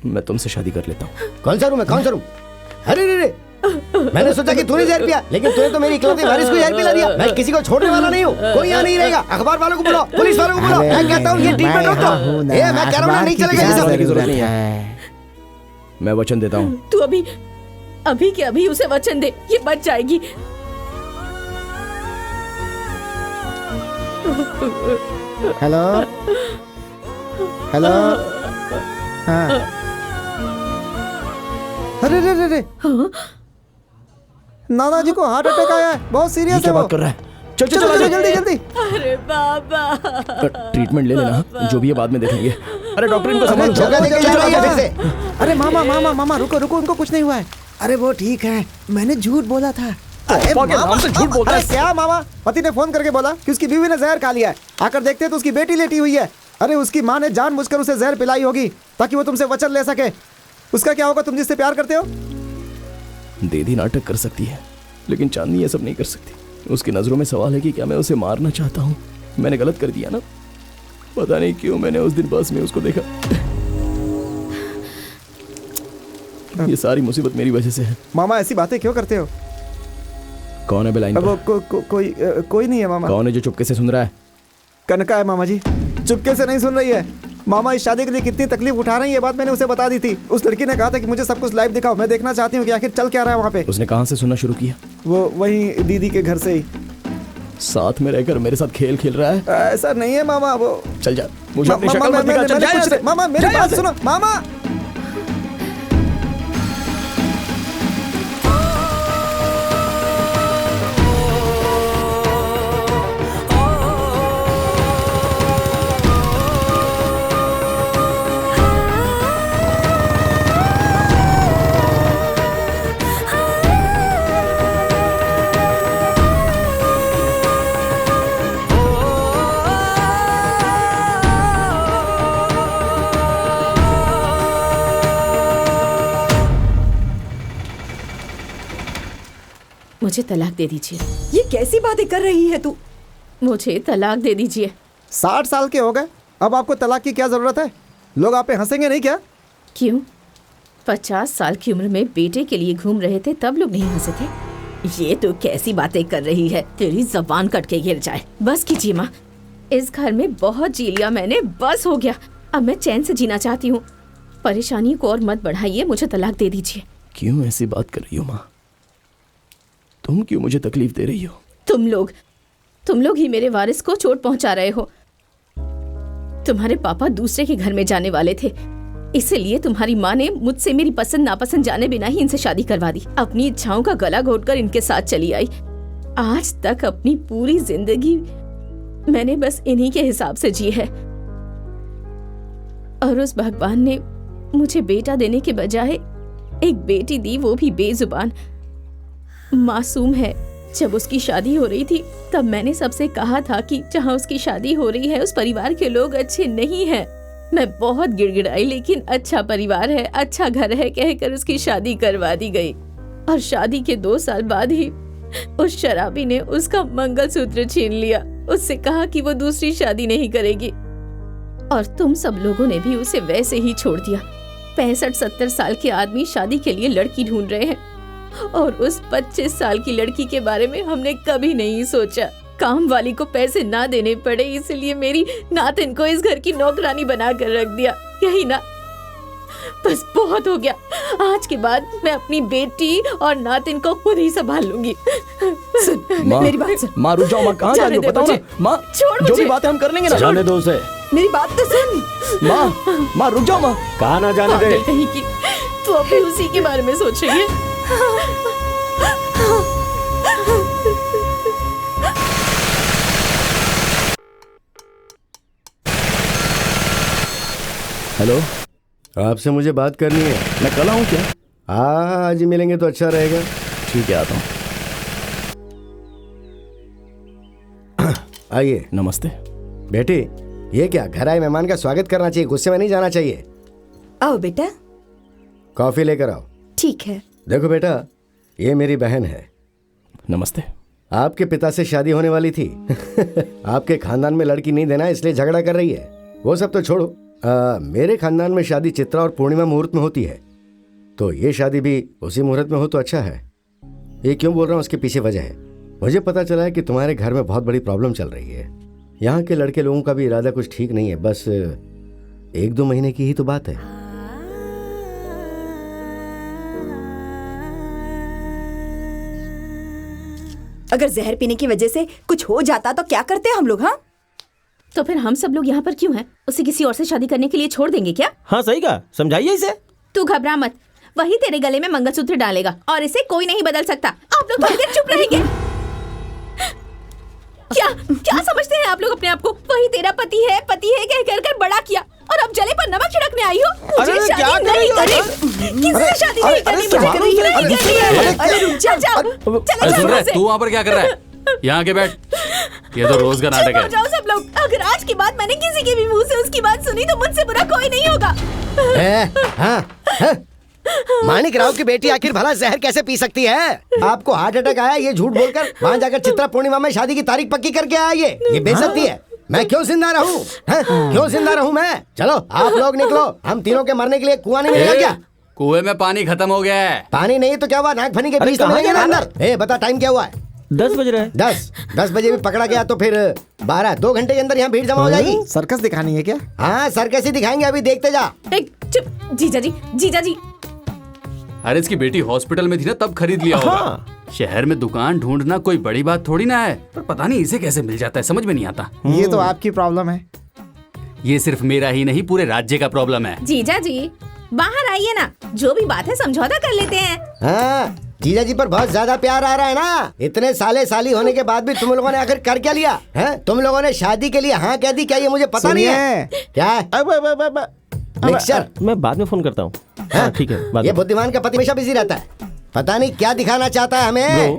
मैं तुमसे शादी कर लेता हूँ।
कौन सा रूम है? कौन सा रूम? अरे रे रे, मैंने सोचा कि तूने जहर पिया, लेकिन तूने तो मेरी इकलौती वारिस को जहर पिला दिया। मैं किसी को छोड़ने वाला नहीं हूँ, कोई यहाँ नहीं रहेगा। अखबार वालों को बुलाओ, पुलिस वालों को बुलाओ। मैं कहता हूँ ये ट्रीटमेंट रोक दो। मैं कह रहा हूँ नहीं चलेगा ये सब।
की जरूरत नहीं है, मैं वचन देता हूँ।
तू अभी के अभी उसे वचन दे, ये बच जाएगी।
Hello hello. हाँ। अरे रे रे रे। नाना जी को हार्ट अटैक आया है, बहुत सीरियस है
क्या
वो।
बात कर रहा है? चल चल चल
जल्दी जल्दी।
अरे बाबा,
ट्रीटमेंट ले लेना, जो भी है बाद में देखेंगे। अरे डॉक्टर इनको संभालो।
जगह देके जा रही है फिर से।
अरे मामा मामा मामा रुको रुको, उनको कुछ नहीं हुआ है।
अरे वो ठीक है, मैंने झूठ बोला था।
अरे
पापा के नाम से झूठ बोलता है।
अरे क्या मामा, पति ने फोन करके बोला कि उसकी बीवी ने जहर खा लिया है। आकर देखते हैं तो उसकी बेटी लेटी हुई है। अरे उसकी माँ ने जानबूझकर उसे जहर पिलाई होगी ताकि वो तुमसे वचन ले सके। उसका क्या होगा, तुम जिससे प्यार करते हो?
दीदी नाटक कर सकती है, लेकिन चांदनी ये सब नहीं कर सकती। उसकी नजरों में सवाल है कि क्या मैं उसे मारना चाहता हूँ। मैंने गलत कर दिया ना, पता नहीं क्यों मैंने उस दिन बस में उसको देखा। ये सारी मुसीबत मेरी वजह से है।
मामा ऐसी बातें क्यों करते हो?
कौन है बेलाइन पर?
वो कोई नहीं है मामा।
कौन है जो चुपके से सुन रहा है?
कनका है मामा जी, चुपके से नहीं सुन रही है। मामा इस शादी के लिए कितनी तकलीफ उठा रही है, ये बात मैंने उसे बता दी थी। उस लड़की ने कहा था कि मुझे सब कुछ लाइव दिखाओ, मैं देखना चाहती हूँ कि आखिर चल क्या रहा है वहाँ पे।
उसने कहाँ से सुनना शुरू किया?
वो वहीं दीदी के घर से ही।
साथ में रहकर मेरे साथ खेल खेल रहा है?
ऐसा नहीं है मामा। वो
चल जा, मुझे अपनी शक्ल मत दिखा, चल जा यहाँ से।
मामा मेरी बात सुनो मामा।
मुझे तलाक दे दीजिए।
ये कैसी बातें कर रही है तू?
मुझे तलाक दे दीजिए।
60 साल के हो गए, अब आपको तलाक की क्या जरूरत है? लोग आप पे हंसेंगे नहीं क्या?
क्यों? 50 साल की उम्र में बेटे के लिए घूम रहे थे तब लोग नहीं हंसे थे? ये तो कैसी बातें कर रही है, तेरी जबान कट के गिर जाए। बस कीजिए माँ, इस घर में बहुत जी लिया मैंने, बस हो गया। अब मैं चैन से जीना चाहती हूँ। परेशानी को और मत बढ़ाइए, मुझे तलाक दे दीजिए।
क्यों ऐसी बात कर रही हो माँ? तुम क्यों मुझे तकलीफ दे रही हो?
तुम लोग ही मेरे वारिस को चोट पहुंचा रहे हो। तुम्हारे पापा दूसरे के घर में जाने वाले थे, इसलिए तुम्हारी माँ ने मुझसे मेरी पसंद नापसंद जाने बिना ही इनसे शादी करवा दी। अपनी इच्छाओं का गला घोटकर इनके साथ चली आई। आज तक अपनी पूरी जिंदगी मैंने बस इन्हीं के हिसाब से जी है, और उस भगवान ने मुझे बेटा देने के बजाय एक बेटी दी, वो भी बेजुबान, मासूम है। जब उसकी शादी हो रही थी तब मैंने सबसे कहा था कि जहाँ उसकी शादी हो रही है उस परिवार के लोग अच्छे नहीं हैं। मैं बहुत गिड़गिड़ाई, लेकिन अच्छा परिवार है, अच्छा घर है कहकर उसकी शादी करवा दी गई। और शादी के 2 साल बाद ही उस शराबी ने उसका मंगलसूत्र छीन लिया। उससे कहा कि वो दूसरी शादी नहीं करेगी, और तुम सब लोगों ने भी उसे वैसे ही छोड़ दिया। 65-70 साल के आदमी शादी के लिए लड़की ढूंढ रहे हैं, और उस 25 साल की लड़की के बारे में हमने कभी नहीं सोचा। काम वाली को पैसे ना देने पड़े, इसलिए मेरी नातिन को इस घर की नौकरानी बना कर रख दिया। यही ना, बस बहुत हो गया। आज के बाद मैं अपनी बेटी और नातिन को खुद ही संभाल लूंगी।
सुन, मेरी बात सुन।
माँ रुक जाओ, माँ कहाँ जा रही हो? बताओ ना माँ, जो भी बात है हम कर लेंगे ना।
जाने दो उसे।
मेरी बात तो सुन।
माँ रुक जाओ माँ।
कहाँ ना जाने दे।
कहीं की तू अभी उसी के बारे में सोच रही है।
हेलो,
आपसे मुझे बात करनी है।
मैं कल आऊँ क्या?
आज ही मिलेंगे तो अच्छा रहेगा।
ठीक है, आता हूँ।
आइए।
नमस्ते
बेटी, ये क्या, घर आए मेहमान का स्वागत करना चाहिए, गुस्से में नहीं जाना चाहिए।
आओ बेटा।
कॉफी लेकर आओ।
ठीक है।
देखो बेटा, ये मेरी बहन है।
नमस्ते।
आपके पिता से शादी होने वाली थी। आपके खानदान में लड़की नहीं देना इसलिए झगड़ा कर रही है। वो सब तो छोड़ो, मेरे खानदान में शादी चित्रा और पूर्णिमा मुहूर्त में होती है, तो ये शादी भी उसी मुहूर्त में हो तो अच्छा है। ये क्यों बोल रहा हूँ, उसके पीछे वजह है। मुझे पता चला है कि तुम्हारे घर में बहुत बड़ी प्रॉब्लम चल रही है। यहाँ के लड़के लोगों का भी इरादा कुछ ठीक नहीं है। बस 1-2 महीने की ही तो बात है।
अगर जहर पीने की वजह से कुछ हो जाता तो क्या करते हम लोग? हाँ,
तो फिर हम सब लोग यहाँ पर क्यों हैं? उसे किसी और से शादी करने के लिए छोड़ देंगे क्या?
हाँ सही कहा, समझाइए इसे।
तू घबरा मत, वही तेरे गले में मंगलसूत्र डालेगा और इसे कोई नहीं बदल सकता। आप लोग थोड़ी देर चुप रहेंगे। क्या क्या समझते हैं आप लोग अपने आप को? वही तेरा पति है कह कर बड़ा किया और अब जले पर नमक छिड़कने आई हो। मुझे शादी नहीं करनी। किससे शादी नहीं करनी? मुझे नहीं करनी। अरे रुक जाओ।
सुन रहे तू वहाँ पर क्या कर रहा है? यहाँ के बैठ। ये तो रोज का नाटक है।
जाओ सब लोग। अगर आज की बात मैंने किसी के भी मुंह से उसकी बात सुनी तो मुझसे बुरा कोई नहीं होगा।
माणिक राव की बेटी आखिर भला जहर कैसे पी सकती है? आपको हार्ट अटैक आया ये झूठ बोलकर वहाँ जाकर चित्रा पूर्णिमा में शादी की तारीख पक्की करके आया। ये बेइज्जती है। मैं क्यों जिंदा रहूं? क्यों जिंदा रहूं मैं? चलो आप लोग निकलो। हम तीनों के मरने के लिए कुआं नहीं मिलेगा क्या?
कुएं में पानी खत्म हो गया है।
पानी नहीं तो क्या हुआ? नाक फनी के बीच तो मिलेंगे ना अंदर। बता टाइम क्या हुआ है?
10 बज रहे हैं।
10 बजे भी पकड़ा गया तो फिर 2 घंटे के अंदर यहाँ भीड़ जमा हो जाएगी।
सर्कस दिखानी है क्या?
हाँ सर्कस ही दिखाएंगे, अभी देखते जा।
चुप। जीजा जी।
अरे इसकी बेटी हॉस्पिटल में थी ना, तब खरीद लिया होगा। शहर में दुकान ढूंढना कोई बड़ी बात थोड़ी ना है, पर पता नहीं इसे कैसे मिल जाता है, समझ में नहीं आता।
ये तो आपकी प्रॉब्लम है।
ये सिर्फ मेरा ही नहीं, पूरे राज्य का प्रॉब्लम है।
जीजा जी बाहर आइए ना, जो भी बात है समझौता कर लेते हैं।
हाँ जीजा जी पर बहुत ज्यादा प्यार आ रहा है ना। इतने साले साली होने के बाद भी तुम लोगों ने आखिर कर क्या लिया है? तुम लोगों ने शादी के लिए हाँ कह दी क्या? ये मुझे पता नहीं है। क्या मिक्सचर?
मैं बाद में फोन करता हूँ। ठीक है।
ये बुद्धिमान का पति हमेशा बिजी रहता है, पता नहीं क्या दिखाना चाहता है हमें।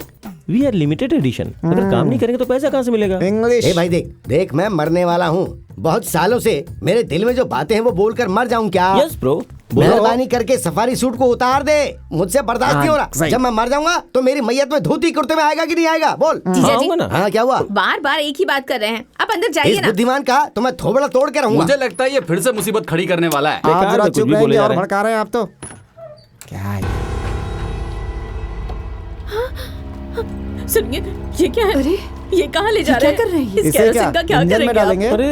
We are limited edition. अगर काम नहीं करेंगे तो पैसा कहाँ से मिलेगा?
इंग्लिश। भाई देख मैं मरने वाला हूँ। बहुत सालों से मेरे दिल में जो बातें हैं वो बोलकर मर जाऊं क्या?
Yes bro.
मेहरबानी करके सफारी सूट को उतार दे, मुझसे बर्दाश्त नहीं हो रहा। जब मैं मर जाऊंगा तो मेरी मैयत में धोती कुर्ते में आएगा कि नहीं आएगा? बोल।
जीजा जी
हाँ क्या हुआ?
बार एक ही बात कर रहे हैं, आप अंदर जाइए ना।
बुद्धिमान का तो मैं थोबड़ा तोड़ के रहूंगा।
मुझे लगता है ये फिर से मुसीबत खड़ी करने वाला है।
आप जरा चुप रहेंगे और भड़का रहे हैं आप तो। क्या है?
सुनिए ये क्या है? अरे ये कहाँ ले जा रहे हैं? क्या कर रहे हैं? इस केरोसिन का क्या करेंगे?
डालेंगे?
अरे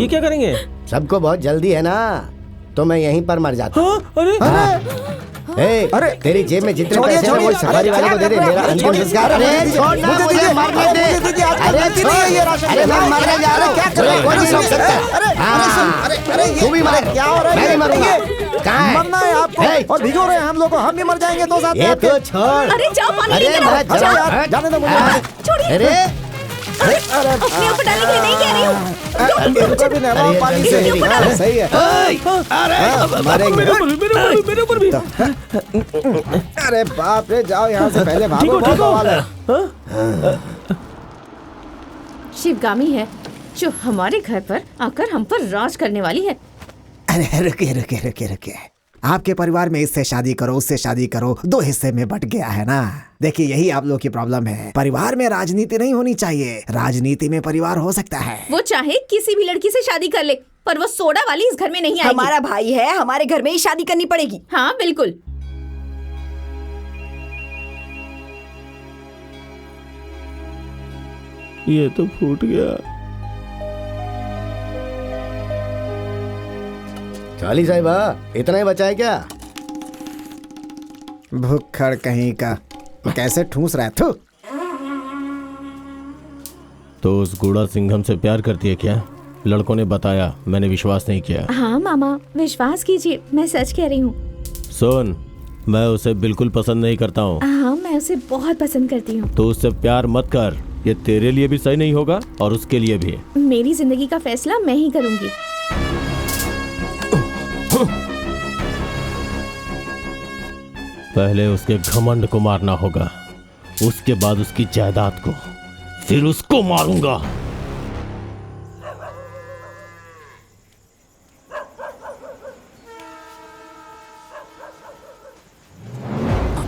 ये क्या करेंगे?
सबको बहुत जल्दी है ना, तो मैं यहीं पर मर जाता हूँ। अरे तेरी जेब में जितने पैसे हैं वो सफारी वाले को दे दे। मेरा अंतिम संस्कार। अरे मुझे मरने दे। अरे मैं मरने जा रहा हूँ। कोई नहीं रोक सकता। तू भी मर। क्या हो रहा है? मैं भी मरूंगा।
मरना है आपको और भिगो रहे हैं हम लोग को। हम भी मर जाएंगे दो साथ में।
ये तो छोड़।
अरे जाओ पानी
अरे
लेकर आओ।
जाने दो मुझे।
छोड़िए।
अरे
अपने ऊपर डालने के लिए नहीं कह रही हूँ।
इनको भी नहलाओ पानी से। सही है।
मेरे ऊपर भी।
अरे बाप रे, जाओ यहाँ से पहले भागो। बहुत बवाल है।
शिवगामी है जो हमारे घर पर आकर हम पर राज करने वाली है।
अरे रुके। आपके परिवार में इससे शादी करो उससे शादी करो, 2 हिस्से में बट गया है ना। देखिए यही आप लोग की प्रॉब्लम है। परिवार में राजनीति नहीं होनी चाहिए, राजनीति में परिवार हो सकता है।
वो चाहे किसी भी लड़की से शादी कर ले, पर वो सोडा वाली इस घर में नहीं आएगी।
हमारा भाई है, हमारे घर में ही शादी करनी पड़ेगी।
हाँ बिल्कुल।
ये तो फूट गया।
चाली साहिबा इतना ही बचा है क्या?
भुक्खड़ कहीं का, कैसे ठूस रहा है? थू।
तो उस गुड़ा सिंघम से प्यार करती है क्या? लड़कों ने बताया, मैंने विश्वास नहीं किया।
हाँ मामा विश्वास कीजिए, मैं सच कह रही हूँ।
सुन, मैं उसे बिल्कुल पसंद नहीं करता हूँ।
हाँ मैं उसे बहुत पसंद करती हूँ।
तो उससे प्यार मत कर, ये तेरे लिए भी सही नहीं होगा और उसके लिए भी।
मेरी जिंदगी का फैसला मैं ही करूँगी।
पहले उसके घमंड को मारना होगा, उसके बाद उसकी जायदाद को, फिर उसको मारूंगा।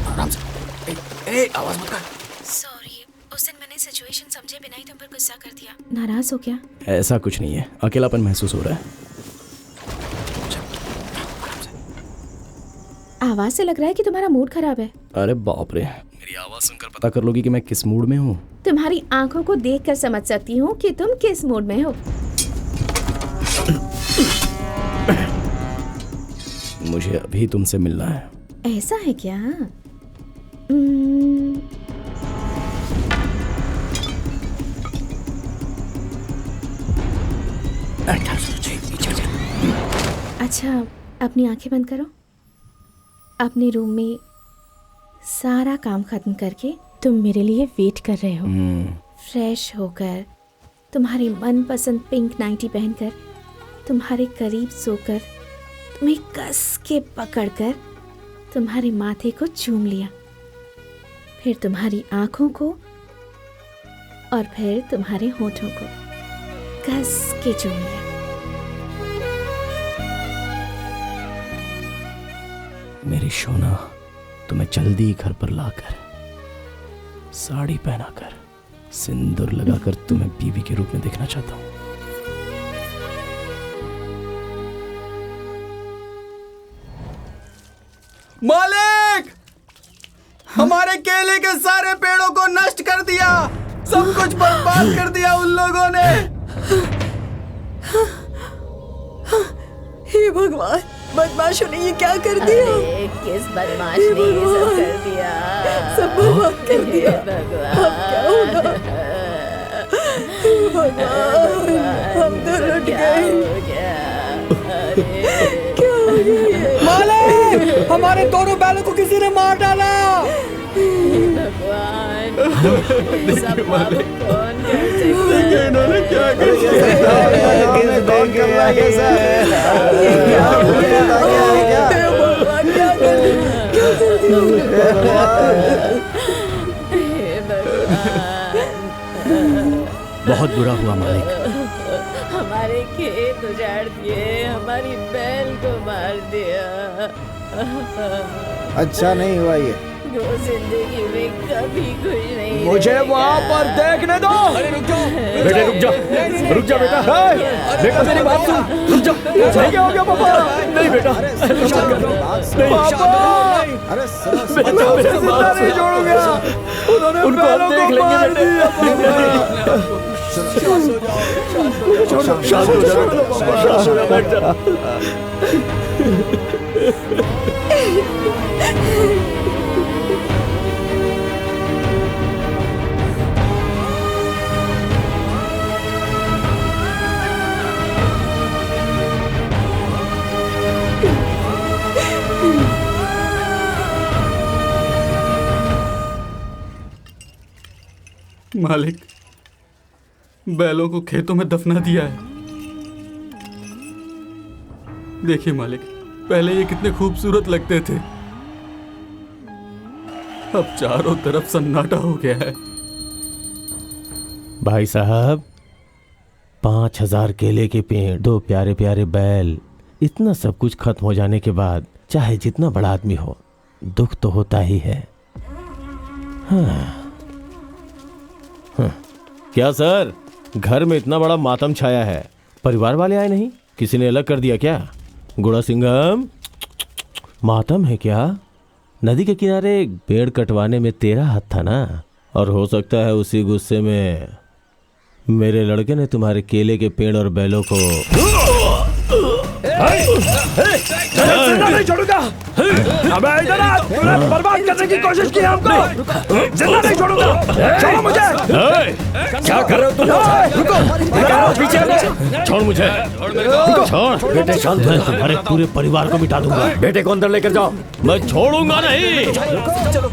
आराम से। आवाज मत कर।
सॉरी, उस दिन मैंने सिचुएशन समझे बिना ही तुम पर गुस्सा कर दिया। नाराज हो क्या?
ऐसा कुछ नहीं है, अकेलापन महसूस हो रहा है।
आवाज से लग रहा है कि तुम्हारा मूड खराब है।
अरे बाप रे, मेरी आवाज सुनकर पता कर लोगी कि मैं किस मूड में हूँ?
तुम्हारी आंखों को देखकर समझ सकती हूँ कि तुम किस मूड में हो।
मुझे अभी तुमसे मिलना है।
ऐसा है क्या? अच्छा, अपनी आंखें बंद करो। अपने रूम में सारा काम खत्म करके तुम मेरे लिए वेट कर रहे हो। फ्रेश होकर, तुम्हारी मनपसंद पिंक नाइटी पहनकर, तुम्हारे करीब सोकर, तुम्हें कस के पकड़कर तुम्हारे माथे को चूम लिया, फिर तुम्हारी आंखों को और फिर तुम्हारे होठों को कस के चूम लिया।
मेरी सोना, तुम्हें जल्दी ही घर पर लाकर साड़ी पहनाकर सिंदूर लगाकर तुम्हें बीवी के रूप में देखना चाहता हूँ।
मालिक, हमारे केले के सारे पेड़ों को नष्ट कर दिया, सब कुछ बर्बाद कर दिया उन लोगों ने।
हे भगवान, बदमाशों ने ये क्या कर दिया?
किस बदमाश ने ये सब कर दिया?
सब बर्बाद कर दिया। अब क्या होगा? हे भगवान, हम तो लुट गए। क्या हो गया ये?
मालिक, हमारे दोनों बैलों को किसी ने मार डाला।
भगवान, सब पाप कौन कर सकता है?
इन्होंने क्या कर
बहुत बुरा हुआ मालिक।
हमारे खेत उजाड़ दिए, हमारी बैल को मार दिया।
अच्छा नहीं हुआ ये।
वो जिंदगी में कभी खुश नहीं।
मुझे वहाँ पर देखने दो।
अरे रुक जाओ
बेटे, रुक जा, रुक जा बेटा। बेटा मेरी बात सुन, रुक जा। क्या हो गया पापा? नहीं बेटा,
अरे
बेटा मेरी बात नहीं छोड़ूंगा। उनको हम देख लेंगे बेटे। शांत हो जा बेटा।
मालिक, बैलों को खेतों में दफना दिया है। देखिए मालिक, पहले ये कितने खूबसूरत लगते थे, अब चारों तरफ सन्नाटा हो गया है।
भाई साहब, 5000 केले के पेड़, 2 प्यारे प्यारे बैल, इतना सब कुछ खत्म हो जाने के बाद चाहे जितना बड़ा आदमी हो, दुख तो होता ही है। हाँ। क्या सर, घर में इतना बड़ा मातम छाया है, परिवार वाले आए नहीं? किसी ने अलग कर दिया क्या? गुड़ा सिंघम, मातम है क्या? नदी के किनारे पेड़ कटवाने में तेरा हाथ था ना, और हो सकता है उसी गुस्से में मेरे लड़के ने तुम्हारे केले के पेड़ और बैलों को
नहीं छोड़ूंगा। अबे इधर आ, तूने बर्बाद करने की कोशिश की हमको, जिंदा नहीं छोड़ूंगा। छोड़ो मुझे। क्या कर रहे हो तुम? रुको, पीछे हटो।
छोड़ मुझे, छोड़
बेटे, शांत हो।
मैं तुम्हारे पूरे परिवार को मिटा दूंगा।
बेटे को अंदर लेकर जाओ।
मैं छोड़ूंगा नहीं।
चलो।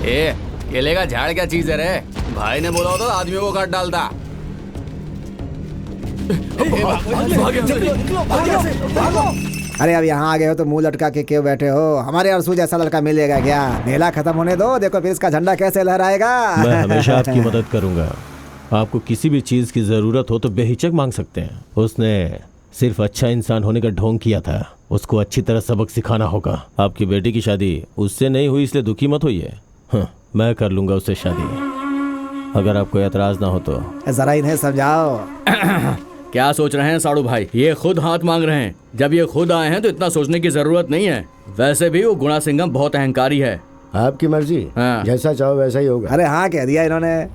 ए, केले का झाड़ क्या चीज है रे? भाई ने बोला तो आदमियों को काट डालता।
अरे अब यहाँ आ गए हो तो मुंह लटका के क्यों बैठे हो? हमारे अरसू जैसा लड़का मिलेगा क्या? मेला खत्म होने दो, देखो फिर इसका झंडा कैसे लहराएगा।
मैं हमेशा आपकी मदद करूंगा। आपको किसी भी चीज की जरूरत हो तो बेहिचक मांग सकते हैं। उसने सिर्फ अच्छा इंसान होने का ढोंग किया था, उसको अच्छी तरह सबक सिखाना होगा। आपकी बेटी की शादी उससे नहीं हुई इसलिए दुखी मत होइए। हाँ, मैं कर लूंगा उससे शादी, अगर आपको एतराज ना हो तो।
जरा इन्हें समझाओ।
क्या सोच रहे हैं साड़ू भाई? ये खुद हाथ मांग रहे हैं। जब ये खुद आए हैं तो इतना सोचने की जरूरत नहीं है। वैसे भी वो गुणा सिंघम बहुत अहंकारी है।
आपकी मर्जी।
हाँ।
जैसा चाहो वैसा ही होगा।
अरे हाँ कह दिया इन्होंने।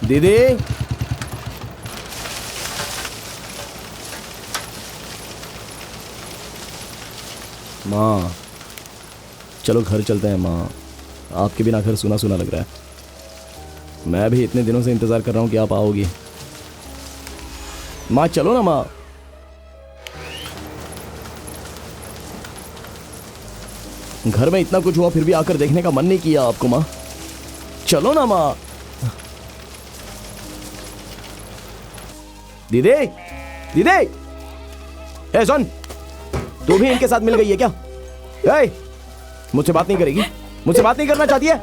दीदी, माँ चलो घर चलते हैं माँ, आपके बिना घर सुना सुना लग रहा है। मैं भी इतने दिनों से इंतजार कर रहा हूँ कि आप आओगी। माँ चलो ना माँ। घर में इतना कुछ हुआ फिर भी आकर देखने का मन नहीं किया आपको माँ? चलो ना माँ। दीदी दीदी, ए सुन, तू भी इनके साथ मिल गई है क्या? ए, मुझसे बात नहीं करेगी? मुझसे बात नहीं करना चाहती है?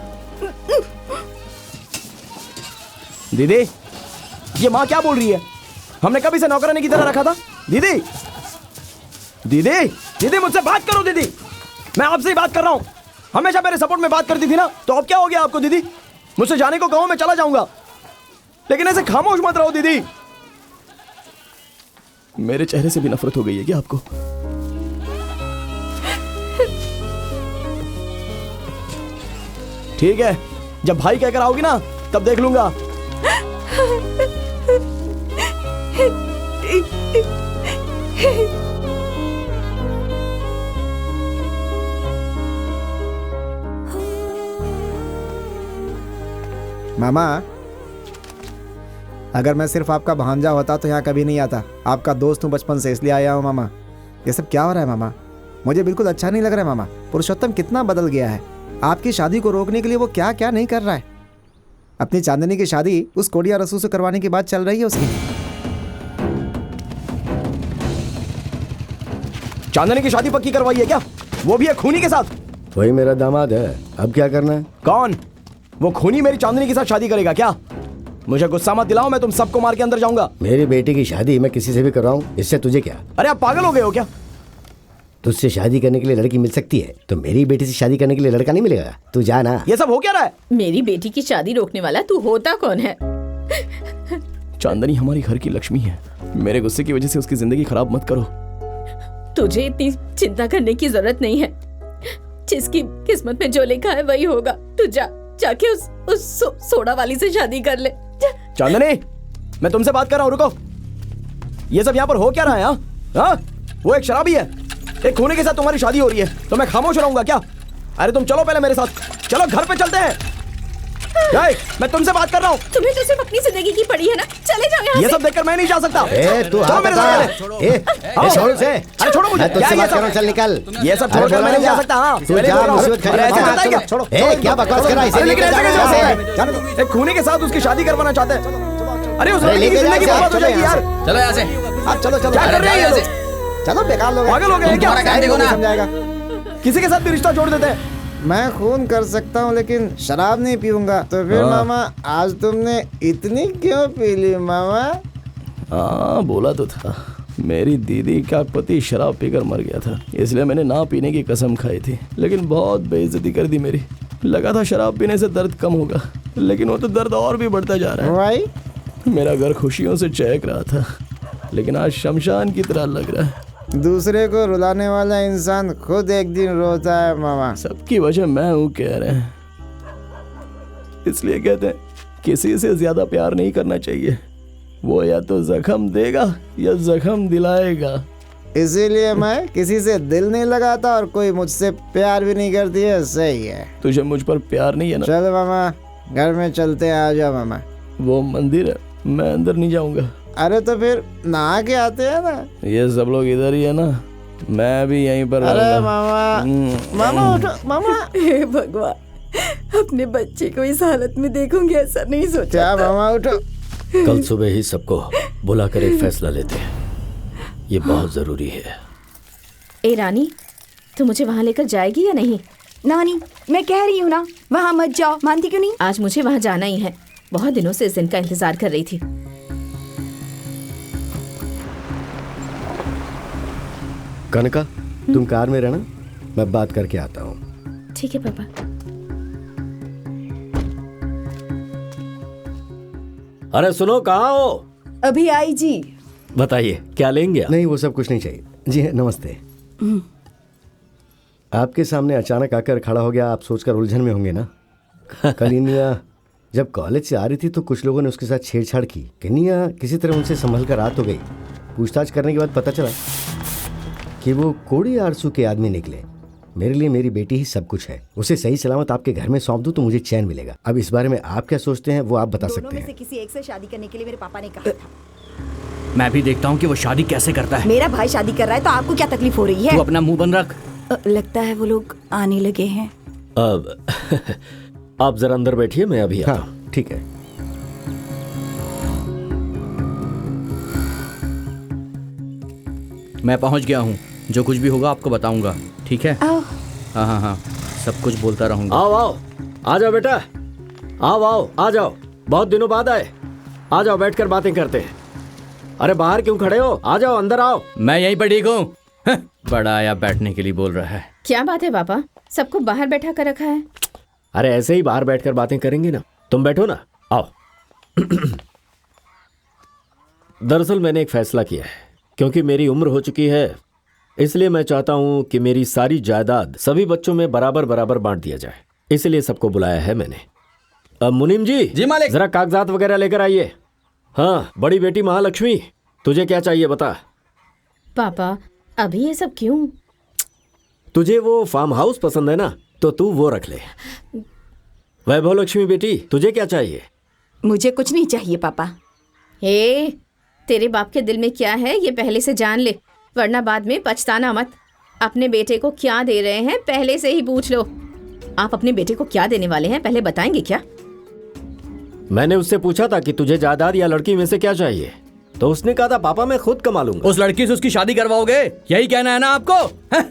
दीदी ये माँ क्या बोल रही है? हमने कभी से नौकरानी की तरह रखा था? दीदी दीदी दीदी मुझसे बात करो दीदी, मैं आपसे ही बात कर रहा हूं। हमेशा मेरे सपोर्ट में बात करती थी ना, तो अब क्या हो गया आपको दीदी? मुझसे जाने को कहो मैं चला जाऊंगा, लेकिन ऐसे खामोश मत रहो दीदी। मेरे चेहरे से भी नफरत हो गई है क्या आपको? ठीक है, जब भाई कहकर आओगी ना तब देख लूंगा।
मामा, अगर मैं सिर्फ आपका भांजा होता तो यहाँ कभी नहीं आता। आपका दोस्त हूँ बचपन से, इसलिए आया हूँ मामा। ये सब क्या हो रहा है मामा? मुझे बिल्कुल अच्छा नहीं लग रहा है मामा। पुरुषोत्तम कितना बदल गया है। आपकी शादी को रोकने के लिए वो क्या क्या नहीं कर रहा है। अपनी चांदनी की शादी उस कोडिया रसूल से करवाने की बात चल रही है उसकी।
चांदनी की शादी पक्की करवाई है क्या? वो भी है खूनी के साथ?
वही मेरा दामाद है, अब क्या करना है?
कौन? वो खूनी मेरी चांदनी के साथ शादी करेगा क्या? मुझे गुस्सा मत दिलाओ, मैं तुम सबको मार के अंदर जाऊंगा।
मेरी बेटी की शादी मैं किसी से भी कराऊं, इससे तुझे क्या?
अरे आप पागल हो गए हो क्या?
तुझसे शादी करने के लिए लड़की मिल सकती है, तो मेरी बेटी से शादी करने के लिए लड़का नहीं मिलेगा? तू जा ना।
ये सब हो क्या रहा है?
मेरी बेटी की शादी रोकने वाला तू होता कौन है?
चांदनी हमारी घर की लक्ष्मी है, मेरे गुस्से की वजह से उसकी जिंदगी खराब मत करो।
तुझे इतनी चिंता करने की जरूरत नहीं है। जिसकी किस्मत में जो लिखा है वही होगा। तू जाके उस सोडा वाली से शादी कर ले।
चांदनी, मैं तुमसे बात कर रहा हूँ, रुको। ये सब यहाँ पर हो क्या रहा है? हाँ, वो एक शराबी है, एक खूनी के साथ तुम्हारी शादी हो रही है, तो मैं खामोश रहूंगा क्या? अरे तुम चलो पहले मेरे साथ, चलो घर पे चलते हैं। मैं तुमसे बात कर रहा हूँ।
तुम्हें तो सिर्फ अपनी जिंदगी की पड़ी है ना, चले जाओ यहाँ से।
ये सब देखकर मैं नहीं जा सकता।
तू
चलो मेरे साथ।
छोड़ उसे।
अरे छोड़ो मुझे।
मैं तुझसे बात कर रहा हूं, चल निकल।
ये सब छोड़कर मैं नहीं जा सकता। हाँ,
तू जा, मुसीबत खड़ी मत।
छोड़ो।
क्या बकवास कर रहा है? इसे लेके जा।
एक खूनी के साथ उसकी शादी करवाना चाहते हैं। अरे उस लड़की की जिंदगी बर्बाद हो जाएगी यार।
चलो यहाँ से।
चलो चलो,
क्या कर रहे हैं ये लोग?
चलो बेकार लोग,
पागल हो गए क्या?
समझाएगा।
किसी के साथ भी रिश्ता जोड़ देते हैं।
मैं खून कर सकता हूँ लेकिन शराब नहीं पीऊंगा। तो फिर मामा आज तुमने इतनी क्यों पी ली मामा?
हाँ बोला तो था, मेरी दीदी का पति शराब पीकर मर गया था, इसलिए मैंने ना पीने की कसम खाई थी, लेकिन बहुत बेइज्जती कर दी मेरी। लगा था शराब पीने से दर्द कम होगा, लेकिन वो तो दर्द और भी बढ़ता जा रहा है।
भाई
मेरा घर खुशियों से चहक रहा था, लेकिन आज शमशान की तरह लग रहा है।
दूसरे को रुलाने वाला इंसान खुद एक दिन रोता है मामा।
सबकी वजह मैं हूँ कह रहे हैं, इसलिए कहते हैं किसी से ज्यादा प्यार नहीं करना चाहिए, वो या तो जख्म देगा या जख्म दिलाएगा।
इसीलिए मैं किसी से दिल नहीं लगाता और कोई मुझसे प्यार भी नहीं करती है। सही है।
तुझे मुझ पर प्यार नहीं है ना?
चल मामा घर में चलते हैं, आ जाओ मामा।
वो मंदिर है, मैं अंदर नहीं जाऊंगा।
अरे तो फिर नहा के आते हैं ना।
ये सब लोग इधर ही है ना, मैं भी यहीं पर
अरे
रहूंगा।
मामा मामा उठो मामा।
हे भगवान, अपने बच्चे को इस हालत में देखूंगी ऐसा नहीं सोचा।
क्या मामा उठो।
कल सुबह ही सबको बुलाकर एक फैसला लेते हैं, ये बहुत जरूरी है।
ए रानी, तू मुझे वहाँ लेकर जाएगी या नहीं?
नानी मैं कह रही हूँ ना, वहाँ मत जाओ। मानती क्यों नहीं?
आज मुझे वहाँ जाना ही है। बहुत दिनों से इस दिन का इंतजार कर रही थी।
कनका तुम कार में रहना, मैं बात करके आता हूँ।
ठीक है पापा।
अरे सुनो, कहाँ हो?
अभी आई जी।
बताइए क्या लेंगे?
नहीं वो सब कुछ नहीं चाहिए। जी नमस्ते। आपके सामने अचानक आकर खड़ा हो गया, आप सोचकर उलझन में होंगे ना। कलिनिया जब कॉलेज से आ रही थी तो कुछ लोगों ने उसके साथ छेड़छाड़ की। कन्या किसी तरह उनसे संभल कर रात हो गई। पूछताछ करने के बाद पता चला कि वो कोड़ी आरसू के आदमी निकले। मेरे लिए मेरी बेटी ही सब कुछ है। उसे सही सलामत आपके घर में सौंप दूं तो मुझे चैन मिलेगा। अब इस बारे में आप क्या सोचते हैं वो आप बता सकते हैं।
किसी एक से शादी करने के लिए मेरे पापा ने कहा था।
मैं भी देखता हूँ कि वो शादी कैसे करता है।
मेरा भाई शादी कर रहा है तो आपको क्या तकलीफ हो रही है?
तू अपना मुंह बंद रख।
लगता है वो लोग आने लगे हैं।
अब आप जरा अंदर बैठिए, मैं अभी आता हूं।
हाँ ठीक है।
मैं पहुंच गया हूँ, जो कुछ भी होगा आपको बताऊंगा, ठीक है?
आओ।
हाँ हाँ हाँ, सब कुछ बोलता रहूंगा।
आओ आओ, आ जाओ बेटा, आओ आओ, आ जाओ, बहुत दिनों बाद आए। आ जाओ, बैठकर बातें करते हैं। अरे बाहर क्यों खड़े हो, आ जाओ, अंदर आओ।
मैं यहीं पर ठीक हूँ। बड़ा आया बैठने के लिए बोल रहा है।
क्या बात है पापा, सबको बाहर बैठा कर रखा है?
अरे ऐसे ही बाहर बैठकर बातें करेंगे ना। तुम बैठो ना, आओ। दरअसल मैंने एक फैसला किया है, क्योंकि मेरी उम्र हो चुकी है, इसलिए मैं चाहता हूं कि मेरी सारी जायदाद सभी बच्चों में बराबर बराबर बांट दिया जाए। इसलिए सबको बुलाया है मैंने। अब मुनीम जी
मालिक,
जरा कागजात वगैरह लेकर आइए। हाँ, बड़ी बेटी महालक्ष्मी, तुझे क्या चाहिए बता।
पापा अभी ये सब क्यों?
तुझे वो फार्म हाउस पसंद है ना, तो तू वो रख ले। वैभव लक्ष्मी बेटी, तुझे क्या चाहिए?
मुझे कुछ नहीं चाहिए पापा।
हे, तेरे बाप के दिल में क्या है ये पहले से जान ले, वरना बाद में पछताना मत। अपने बेटे को क्या दे रहे हैं पहले से ही पूछ लो। आप अपने बेटे को क्या देने वाले हैं पहले बताएंगे क्या?
मैंने उससे पूछा था कि तुझे जायदाद या लड़की में से क्या चाहिए, तो उसने कहा था पापा मैं खुद कमा लूंगा।
उस लड़की से उसकी शादी करवाओगे, यही कहना है ना आपको?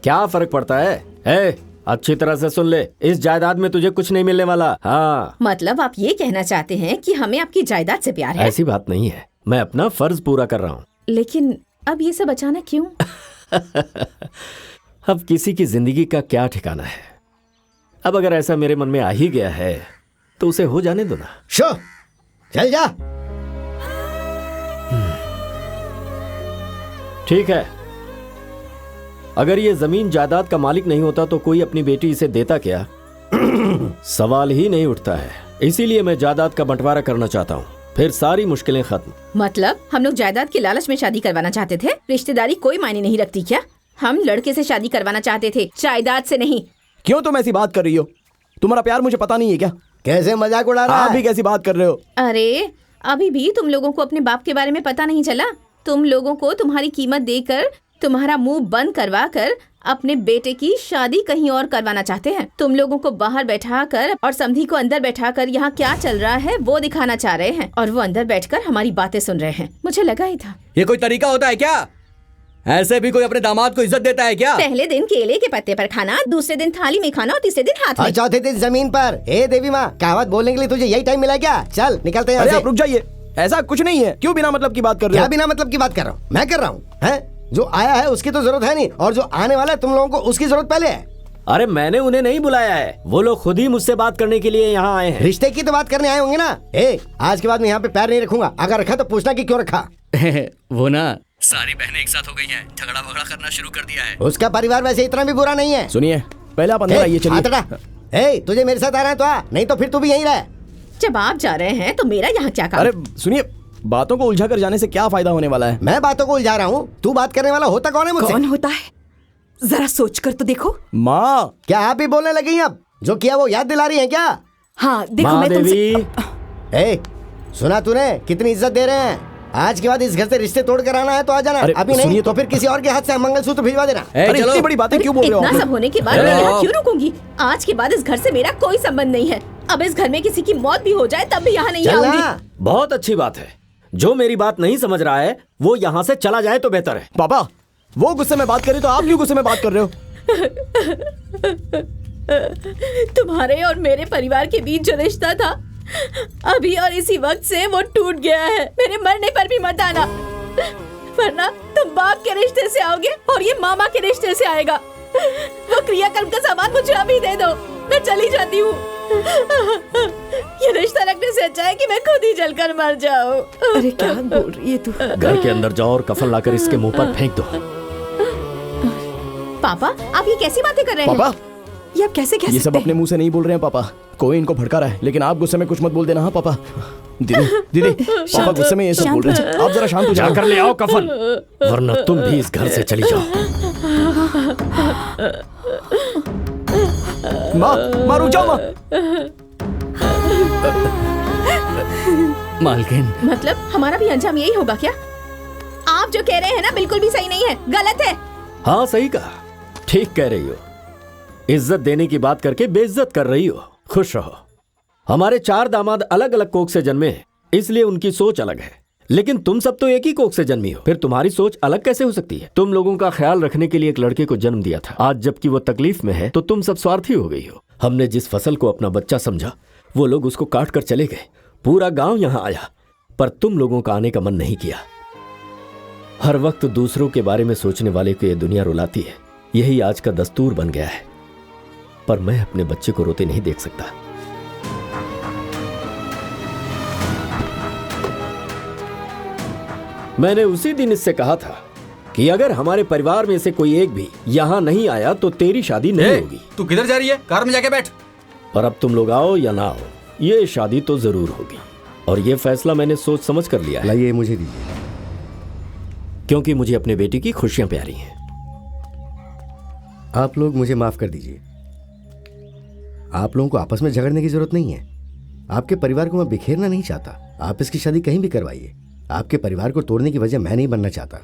क्या फर्क पड़ता है? अच्छी तरह से सुन ले, इस जायदाद में तुझे कुछ नहीं मिलने वाला। हाँ,
मतलब आप ये कहना चाहते हैं कि हमें आपकी जायदाद से प्यार है?
ऐसी बात नहीं है, मैं अपना फर्ज पूरा कर रहा हूँ।
लेकिन अब ये सब अचानक क्यों?
अब किसी की जिंदगी का क्या ठिकाना है। अब अगर ऐसा मेरे मन में आ ही गया है तो उसे हो जाने दो ना।
शो, चल जा।
ठीक है, अगर ये जमीन जायदाद का मालिक नहीं होता तो कोई अपनी बेटी इसे देता क्या? सवाल ही नहीं उठता है। इसीलिए मैं जायदाद का बंटवारा करना चाहता हूँ, फिर सारी मुश्किलें खत्म।
मतलब हम लोग जायदाद के लालच में शादी करवाना चाहते थे? रिश्तेदारी कोई मायने नहीं रखती क्या? हम लड़के से शादी करवाना चाहते थे, जायदाद से नहीं।
क्यों तुम ऐसी बात कर रही हो? तुम्हारा प्यार मुझे पता नहीं है क्या?
कैसे मजाक उड़ा रहा है?
आप भी कैसी बात कर रहे हो?
अरे अभी भी तुम लोगों को अपने बाप के बारे में पता नहीं चला? तुम लोगों को तुम्हारी कीमत देकर, तुम्हारा मुंह बंद करवा कर अपने बेटे की शादी कहीं और करवाना चाहते हैं। तुम लोगों को बाहर बैठा कर और समधी को अंदर बैठा कर यहाँ क्या चल रहा है वो दिखाना चाह रहे हैं, और वो अंदर बैठकर हमारी बातें सुन रहे हैं। मुझे लगा ही था।
ये कोई तरीका होता है क्या? ऐसे भी कोई अपने दामाद को इज्जत देता है क्या?
पहले दिन केले के पत्ते पर खाना, दूसरे दिन थाली में खाना और तीसरे दिन हाथ में।
चौथे दिन जमीन पर। हे देवी माँ, कहावत बोलने के लिए तुझे यही टाइम मिला क्या? चल निकलते हैं।
अरे आप रुक जाइए, ऐसा कुछ नहीं है। क्यों बिना मतलब की बात कर रहे हो?
क्या बिना मतलब की बात कर रहा हूँ? मैं कर रहा हूँ है? जो आया है उसकी तो जरूरत है नहीं, और जो आने वाला है तुम लोगों को उसकी जरूरत पहले है।
अरे मैंने उन्हें नहीं बुलाया है, वो लोग खुद ही मुझसे बात करने के लिए यहाँ आए हैं।
रिश्ते की तो बात करने आए होंगे ना। आज के बाद मैं यहाँ पे पैर नहीं रखूंगा, अगर रखा तो पूछना कि क्यों रखा।
वो ना, सारी बहनें एक साथ हो गई हैं, झगड़ा वगड़ा करना शुरू कर दिया है।
उसका परिवार वैसे इतना भी बुरा नहीं है।
सुनिए, पहले आप अंदर आइए। चलिए।
तुझे मेरे साथ आ रहा है तो आ, नहीं तो फिर तू भी यहीं रह।
जब आप जा रहे हैं तो मेरा यहाँ क्या काम?
अरे सुनिए, बातों को उलझा कर जाने से क्या फायदा होने वाला है?
मैं बातों को उलझा रहा हूँ, तू बात करने वाला होता कौन है मुझसे?
कौन होता है? जरा सोच कर तो देखो।
माँ,
क्या आप भी बोलने लगी हैं? अब जो किया वो याद दिला रही हैं क्या?
हाँ देखो, मैं
तुमसे सुना तूने कितनी इज्जत दे रहे हैं? आज के बाद इस घर से रिश्ते तोड़ कर आना है तो आ जाना, अभी नहीं तो फिर किसी और के हाथ से मंगलसूत्र भिजवा देना।
इतनी बड़ी बातें क्यों बोल रहे हो?
इतना सब होने के बाद मैं यहाँ क्यों रुकूंगी? आज के बाद इस घर से मेरा कोई संबंध नहीं है। अब इस घर में किसी की मौत भी हो जाए तब भी यहाँ नहीं आऊंगी।
बहुत अच्छी बात है। जो मेरी बात नहीं समझ रहा है वो यहाँ से चला जाए तो बेहतर है।
पापा, वो गुस्से में बात करे तो आप क्यों गुस्से में बात कर रहे हो?
तुम्हारे और मेरे परिवार के बीच जो रिश्ता था, अभी और इसी वक्त से वो टूट गया है। मेरे मरने पर भी मत आना, वरना तुम बाप के रिश्ते से आओगे और ये मामा के रिश्ते से आएगा। वो क्रियाकर्म का सामान मुझे अभी दे दो, मैं चली जाती हूँ। ये रिश्ता रखने से अच्छा है कि मैं खुद ही जलकर मर जाऊँ।
अरे क्या बोल रही है तू?
घर के अंदर जाओ और कफन लाकर इसके मुंह पर फेंक दो।
पापा, आप ये कैसी बातें कर रहे हैं?
पापा,
ये आप कैसे
ये सब अपने मुंह से नहीं बोल रहे हैं पापा, कोई इनको भड़का रहा है, लेकिन आप गुस्से में कुछ मत बोल देना। हाँ पापा। दीदी पापा गुस्से में ये सब बोल रहे हैं, आप जरा शांत हो जाओ।
जाकर ले आओ कफन, वरना तुम भी इस घर से चली जाओ।
माँ रुक जाओ माँ।
मालकिन,
मतलब हमारा भी अंजाम यही होगा क्या? आप जो कह रहे हैं ना बिल्कुल भी सही नहीं है, गलत है।
हाँ सही कहा, ठीक कह रही हो। इज्जत देने की बात करके बेइज्जत कर रही हो। खुश रहो। हमारे 4 दामाद अलग अलग कोख से जन्मे हैं, इसलिए उनकी सोच अलग है। लेकिन तुम सब तो एक ही कोख से जन्मी हो, फिर तुम्हारी सोच अलग कैसे हो सकती है? तुम लोगों का ख्याल रखने के लिए एक लड़के को जन्म दिया था, आज जबकि वो तकलीफ में है तो तुम सब स्वार्थी हो गई हो। हमने जिस फसल को अपना बच्चा समझा, वो लोग उसको काट कर चले गए। पूरा गांव यहाँ आया, पर तुम लोगों का आने का मन नहीं किया। हर वक्त दूसरों के बारे में सोचने वाले को ये दुनिया रुलाती है, यही आज का दस्तूर बन गया है। पर मैं अपने बच्चे को रोते नहीं देख सकता। मैंने उसी दिन इससे कहा था कि अगर हमारे परिवार में से कोई एक भी यहाँ नहीं आया तो तेरी शादी नहीं होगी।
तू किधर जा रही है? कार में जाके बैठ।
और अब तुम लोग आओ या ना आओ, ये शादी तो जरूर होगी। और ये फैसला मैंने सोच समझ कर लिया है।
लाइए मुझे दीजिए,
क्योंकि मुझे अपने बेटी की खुशियां प्यारी हैं।
आप लोग मुझे माफ कर दीजिए। आप लोगों को आपस में झगड़ने की जरूरत नहीं है। आपके परिवार को मैं बिखेरना नहीं चाहता। आप इसकी शादी कहीं भी करवाइए। आपके परिवार को तोड़ने की वजह मैं नहीं बनना चाहता।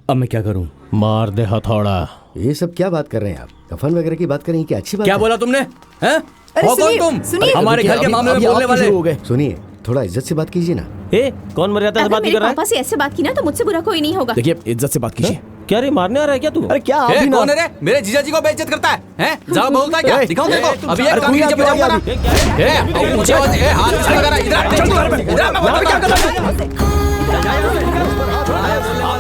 अब मैं क्या करूं?
मार दे हथौड़ा।
ये सब क्या बात कर रहे हैं आप? कफन वगैरह की बात करें, क्या अच्छी बात
क्या
है?
बोला तुमने? हैं? हो कौन तुम?
सुनिए,
हमारे घर के मामले में बोलने वाले
हो गए। सुनिए, थोड़ा इज्जत से बात कीजिए ना।
कौन मर्यादा से
अगर
बात
मेरे
कर रहा है?
पापा से ऐसे बात की ना तो मुझसे बुरा कोई नहीं होगा।
देखिए, इज्जत से बात कीजिए।
क्या रे, मारने आ रहा है क्या तू?
अरे क्या आप भी ना?
कौन है रे? मेरे जीजा जी को बेइज्जत करता है? हैं? जरा बोलता है क्या? दिखाओ मेरे को। अभी एक काम नीचे बजाऊंगा ना। मुझे हाथ से लगा रहा है। इधर मैं क्या कर रहा हूं?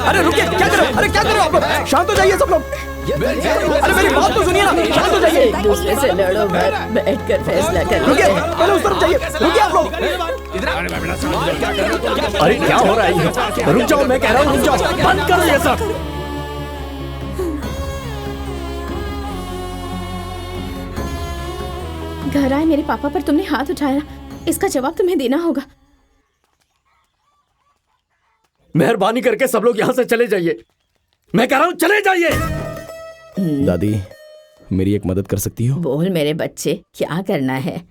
अरे रुकिए, क्या कर रहे हो? अरे क्या कर रहे हो आप? शांत हो जाइए सब लोग। अरे मेरी बात तो सुनिए ना, शांत हो जाइए।
एक दूसरे से लड़ो मत, बैठकर फैसला कर।
रुकिए, पहले उस तरफ जाइए। रुकिए आप लोग। अरे क्या हो रहा है? रुक जाओ, मैं कह रहा हूँ रुक जाओ। बंद करो ये सब।
घर आए मेरे पापा पर तुमने हाथ उठाया, इसका जवाब तुम्हें देना होगा।
मेहरबानी करके सब लोग यहाँ से चले जाइए। मैं कह रहा हूँ चले जाइए।
दादी, मेरी एक मदद कर सकती हो?
बोल मेरे बच्चे, क्या करना है?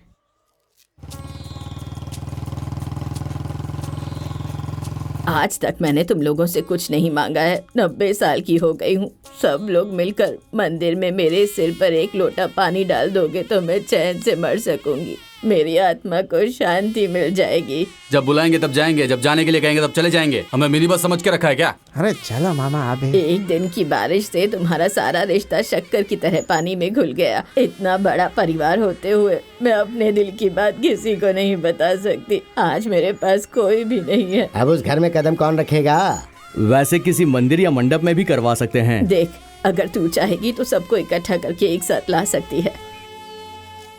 आज तक मैंने तुम लोगों से कुछ नहीं मांगा है। 90 साल की हो गई हूँ। सब लोग मिलकर मंदिर में मेरे सिर पर एक लोटा पानी डाल दोगे तो मैं चैन से मर सकूंगी। मेरी आत्मा को शांति मिल जाएगी।
जब बुलाएंगे तब जाएंगे, जब जाने के लिए कहेंगे तब चले जाएंगे। हमें मिनी बस समझ के रखा है क्या?
अरे चलो मामा आप भी।
एक दिन की बारिश से तुम्हारा सारा रिश्ता शक्कर की तरह पानी में घुल गया। इतना बड़ा परिवार होते हुए मैं अपने दिल की बात किसी को नहीं बता सकती। आज मेरे पास कोई भी नहीं है।
अब उस घर में कदम कौन रखेगा?
वैसे किसी मंदिर या मंडप में भी करवा सकते हैं।
देख, अगर तू चाहेगी तो सबको इकट्ठा करके एक साथ ला सकती है।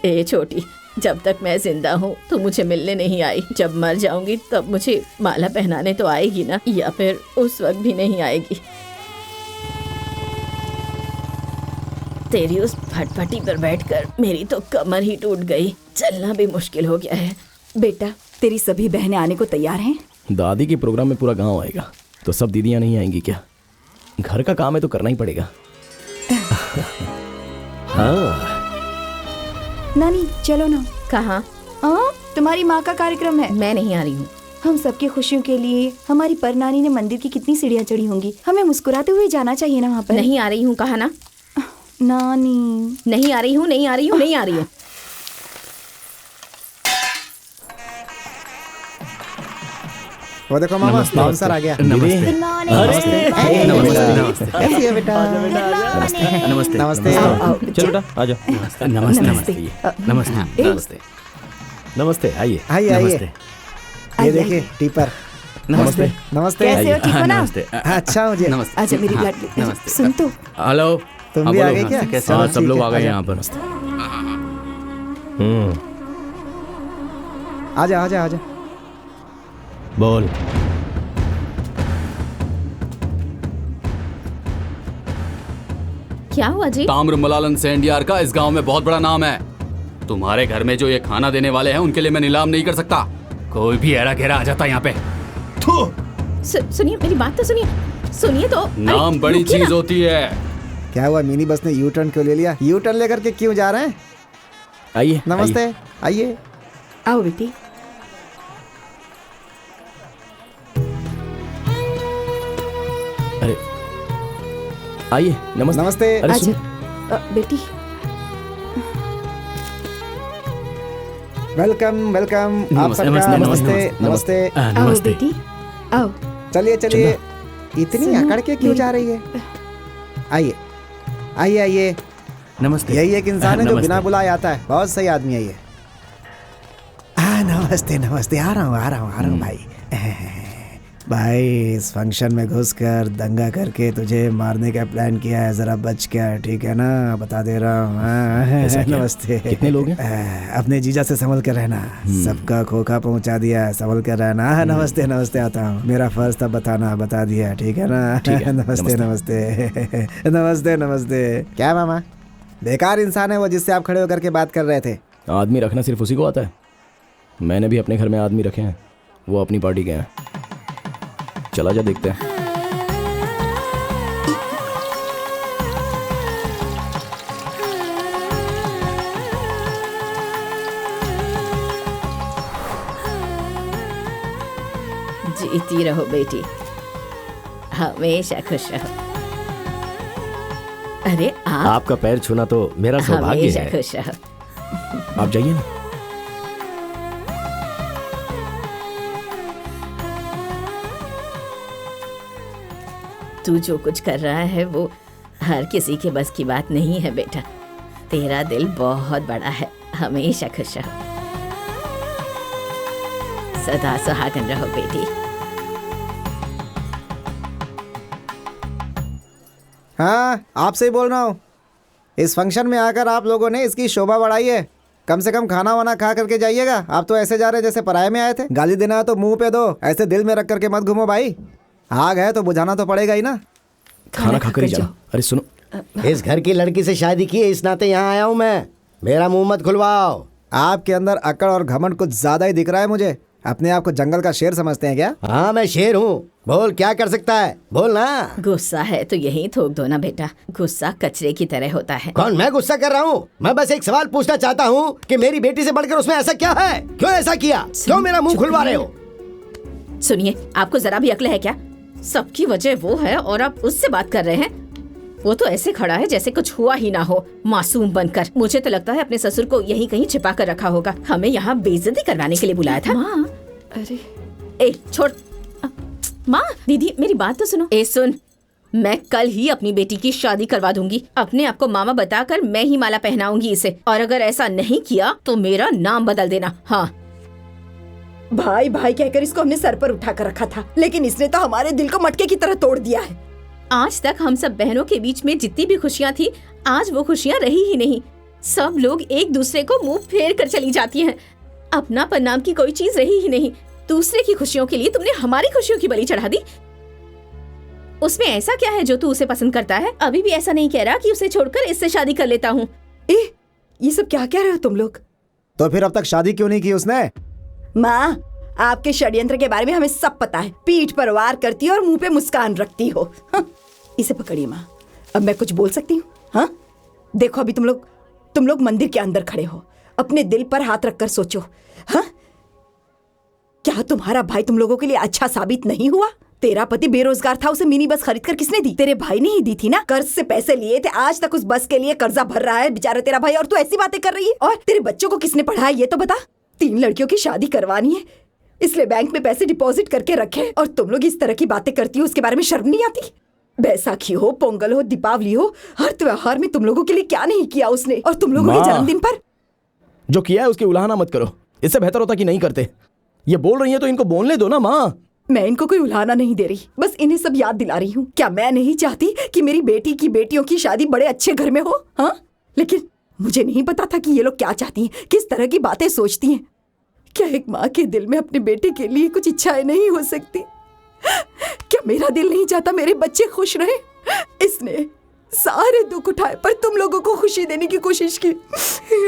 ए छोटी, जब तक मैं जिंदा हूँ तो मुझे मिलने नहीं आई। जब मर जाऊंगी तब मुझे माला पहनाने तो आएगी ना, या फिर उस वक्त भी नहीं आएगी। तेरी उस फटफटी पर बैठकर मेरी तो कमर ही टूट गई। चलना भी मुश्किल हो गया है।
बेटा, तेरी सभी बहनें आने को तैयार हैं?
दादी के प्रोग्राम में पूरा गांव आएगा, तो सब दीदियां नहीं आएंगी क्या? घर का काम है तो करना ही पड़ेगा।
हाँ
नानी चलो ना।
कहाँ?
तुम्हारी माँ का कार्यक्रम है।
मैं नहीं आ रही हूँ।
हम सबकी खुशियों के लिए हमारी परनानी ने मंदिर की कितनी सीढ़ियाँ चढ़ी होंगी। हमें मुस्कुराते हुए जाना चाहिए ना वहाँ पर।
नहीं आ रही हूँ, कहा ना।
नानी
नहीं आ रही हूँ, नहीं आ रही हूँ, नहीं आ रही हूँ।
वो देखो मामा, बाउंसर आ गया।
नमस्ते।
नमस्ते। कैसी है बेटा?
नमस्ते।
नमस्ते।
चलो बेटा आ जाओ।
नमस्ते। नमस्ते।
नमस्ते। नमस्ते, आइए
आइए आइए। ये देखिए टीपर।
नमस्ते।
नमस्ते।
कैसे हो? ठीक हो ना?
नमस्ते।
अच्छा मुझे।
आजा मेरी लाडली। सुन तो,
हेलो।
तुम भी आ गए क्या?
हाँ, सब लोग आ गए यहाँ पर।
आजा आजा आजा।
बोल।
क्या हुआ जी?
ताम्र मलालन सेंडियार का इस गांव में बहुत बड़ा नाम है। तुम्हारे घर में जो ये खाना देने वाले हैं उनके लिए मैं नीलाम नहीं कर सकता। कोई भी ऐरा घेरा आ जाता यहाँ पे।
सुनिए, मेरी बात तो सुनिए। सुनिए तो।
नाम बड़ी चीज होती है।
क्या हुआ, मिनी बस ने यू टर्न क्यों ले लिया? यू टर्न लेकर के क्यों जा रहे हैं?
आइए।
नमस्ते, आइए।
आओ बेटी।
अरे आइए। नमस्ते।
नमस्ते।
अरे सुन,
बेटी
वेलकम वेलकम। आप
नमस्ते,
सबका
नमस्ते,
नमस्ते
नमस्ते।
नमस्ते।
आओ
नमस्ते।
बेटी आओ।
चलिए चलिए, इतनी अकड़ के क्यों जा रही है? आइए आइए आइए।
नमस्ते।
यही एक इंसान है जो
नमस्ते।
बिना बुलाए आता है। बहुत सही आदमी है ये। नमस्ते नमस्ते। आ रहा हूँ भाई। भाई इस फंक्शन में घुसकर दंगा करके तुझे मारने का प्लान किया है, जरा बच गया, ठीक है ना? बता दे रहा हूँ। नमस्ते।
कितने लोग हैं?
अपने जीजा से संभल कर रहना, सबका खोखा पहुंचा दिया, संभल कर रहना। नमस्ते नमस्ते, आता हूँ। मेरा फर्ज था बताना, बता दिया, ठीक है ना? नमस्ते नमस्ते नमस्ते नमस्ते। क्या मामा, बेकार इंसान है वो जिससे आप खड़े होकर के बात कर रहे थे।
आदमी रखना सिर्फ उसी को आता है। मैंने भी अपने घर में आदमी रखे हैं, वो अपनी पार्टी के हैं। चला जा, देखते हैं।
जीती रहो बेटी, हमेशा खुश रहो। अरे
आपका पैर छूना तो मेरा सौभाग्य
हमेशा
है।
खुश रहो।
आप जाइए ना।
तू जो कुछ कर रहा है वो हर किसी के बस की बात नहीं है बेटा। तेरा दिल बहुत बड़ा है, हमेशा खुश रहो, सदा सुहागन रहो बेटी।
हाँ, आपसे ही बोल रहा हूँ। इस फंक्शन में आकर आप लोगों ने इसकी शोभा बढ़ाई है। कम से कम खाना वाना खा करके जाइएगा। आप तो ऐसे जा रहे जैसे पराये में आए थे। गाली देना है तो मुंह पे दो, ऐसे दिल में रख करके मत घूमो भाई। आग है तो बुझाना तो पड़ेगा ही ना।
खाना खाकर ही जाओ। अरे सुनो,
इस घर की लड़की से शादी की है, इस नाते यहाँ आया हूँ मैं। मेरा मुंह मत खुलवाओ।
आपके अंदर अकड़ और घमंड कुछ ज्यादा ही दिख रहा है मुझे। अपने आप को जंगल का शेर समझते हैं क्या?
हाँ मैं शेर हूँ। बोल, क्या कर सकता है, बोल ना।
गुस्सा है तो यही थोक दो ना बेटा। गुस्सा कचरे की तरह होता है।
कौन, मैं गुस्सा कर रहा हूँ? मैं बस एक सवाल पूछना चाहता हूँ कि मेरी बेटी से बढ़कर उसमें ऐसा क्या है? क्यों ऐसा किया? क्यों मेरा मुंह खुलवा रहे हो?
सुनिए, आपको जरा भी अक्ल है क्या? सबकी वजह वो है और आप उससे बात कर रहे हैं। वो तो ऐसे खड़ा है जैसे कुछ हुआ ही ना हो, मासूम बनकर। मुझे तो लगता है अपने ससुर को यहीं कहीं छिपा कर रखा होगा। हमें यहाँ बेइज्जती करवाने के लिए बुलाया था। माँ,
अरे
ए छोड़। माँ, दीदी मेरी बात तो सुनो। ए सुन, मैं कल ही अपनी बेटी की शादी करवा दूंगी। अपने आप को मामा बताकर मैं ही माला पहनाऊंगी इसे। और अगर ऐसा नहीं किया तो मेरा नाम बदल देना। हाँ,
भाई भाई कहकर इसको हमने सर पर उठा कर रखा था, लेकिन इसने तो हमारे दिल को मटके की तरह तोड़ दिया है।
आज तक हम सब बहनों के बीच में जितनी भी खुशियाँ थी, आज वो खुशियाँ रही ही नहीं। सब लोग एक दूसरे को मुंह फेर कर चली जाती हैं। अपनापन नाम की कोई चीज रही ही नहीं। दूसरे की खुशियों के लिए तुमने हमारी खुशियों की बलि चढ़ा दी। उसमें ऐसा क्या है जो तू उसे पसंद करता है? अभी भी ऐसा नहीं कह रहा कि उसे छोड़कर इससे शादी कर लेता हूँ।
ये सब क्या कह रहे हो तुम लोग?
तो फिर अब तक शादी क्यों नहीं की उसने?
माँ, आपके षड्यंत्र के बारे में हमें सब पता है। पीठ पर वार करती हो और मुंह पे मुस्कान रखती हो। हाँ, इसे पकड़िए माँ। अब मैं कुछ बोल सकती हूँ? हाँ, देखो अभी तुम लोग मंदिर के अंदर खड़े हो। अपने दिल पर हाथ रखकर सोचो। हाँ, क्या तुम्हारा भाई तुम लोगों के लिए अच्छा साबित नहीं हुआ? तेरा पति बेरोजगार था, उसे मिनी बस खरीद कर किसने दी? तेरे भाई ने ही दी थी ना। कर्ज से पैसे लिए थे, आज तक उस बस के लिए कर्जा भर रहा है बेचारा तेरा भाई, और तू ऐसी बातें कर रही है। और तेरे बच्चों को किसने पढ़ाया ये तो बता। 3 लड़कियों की शादी करवानी है, इसलिए बैंक में पैसे डिपॉजिट करके रखे, और तुम लोग इस तरह की बातें करती हो, उसके बारे में शर्म नहीं आती? बैसाखी हो, पोंगल हो, दीपावली हो, हर त्योहार में तुम लोगों के लिए क्या नहीं किया उसने। और तुम लोगों के जन्मदिन पर
जो किया है उसकी उलाहना मत करो। इससे बेहतर होता कि नहीं करते। ये बोल रही है तो इनको बोलने दो ना माँ।
मैं इनको कोई उलाहना नहीं दे रही, बस इन्हें सब याद दिला रही हूँ। क्या मैं नहीं चाहती कि मेरी बेटी की बेटियों की शादी बड़े अच्छे घर में हो? हाँ, लेकिन मुझे नहीं पता था कि ये लोग क्या चाहती हैं, किस तरह की बातें सोचती हैं। क्या एक माँ के दिल में अपने बेटे के लिए कुछ इच्छाएं नहीं हो सकती? क्या मेरा दिल नहीं चाहता मेरे बच्चे खुश रहे? सारे दुख उठाए पर तुम लोगों को खुशी देने की कोशिश की,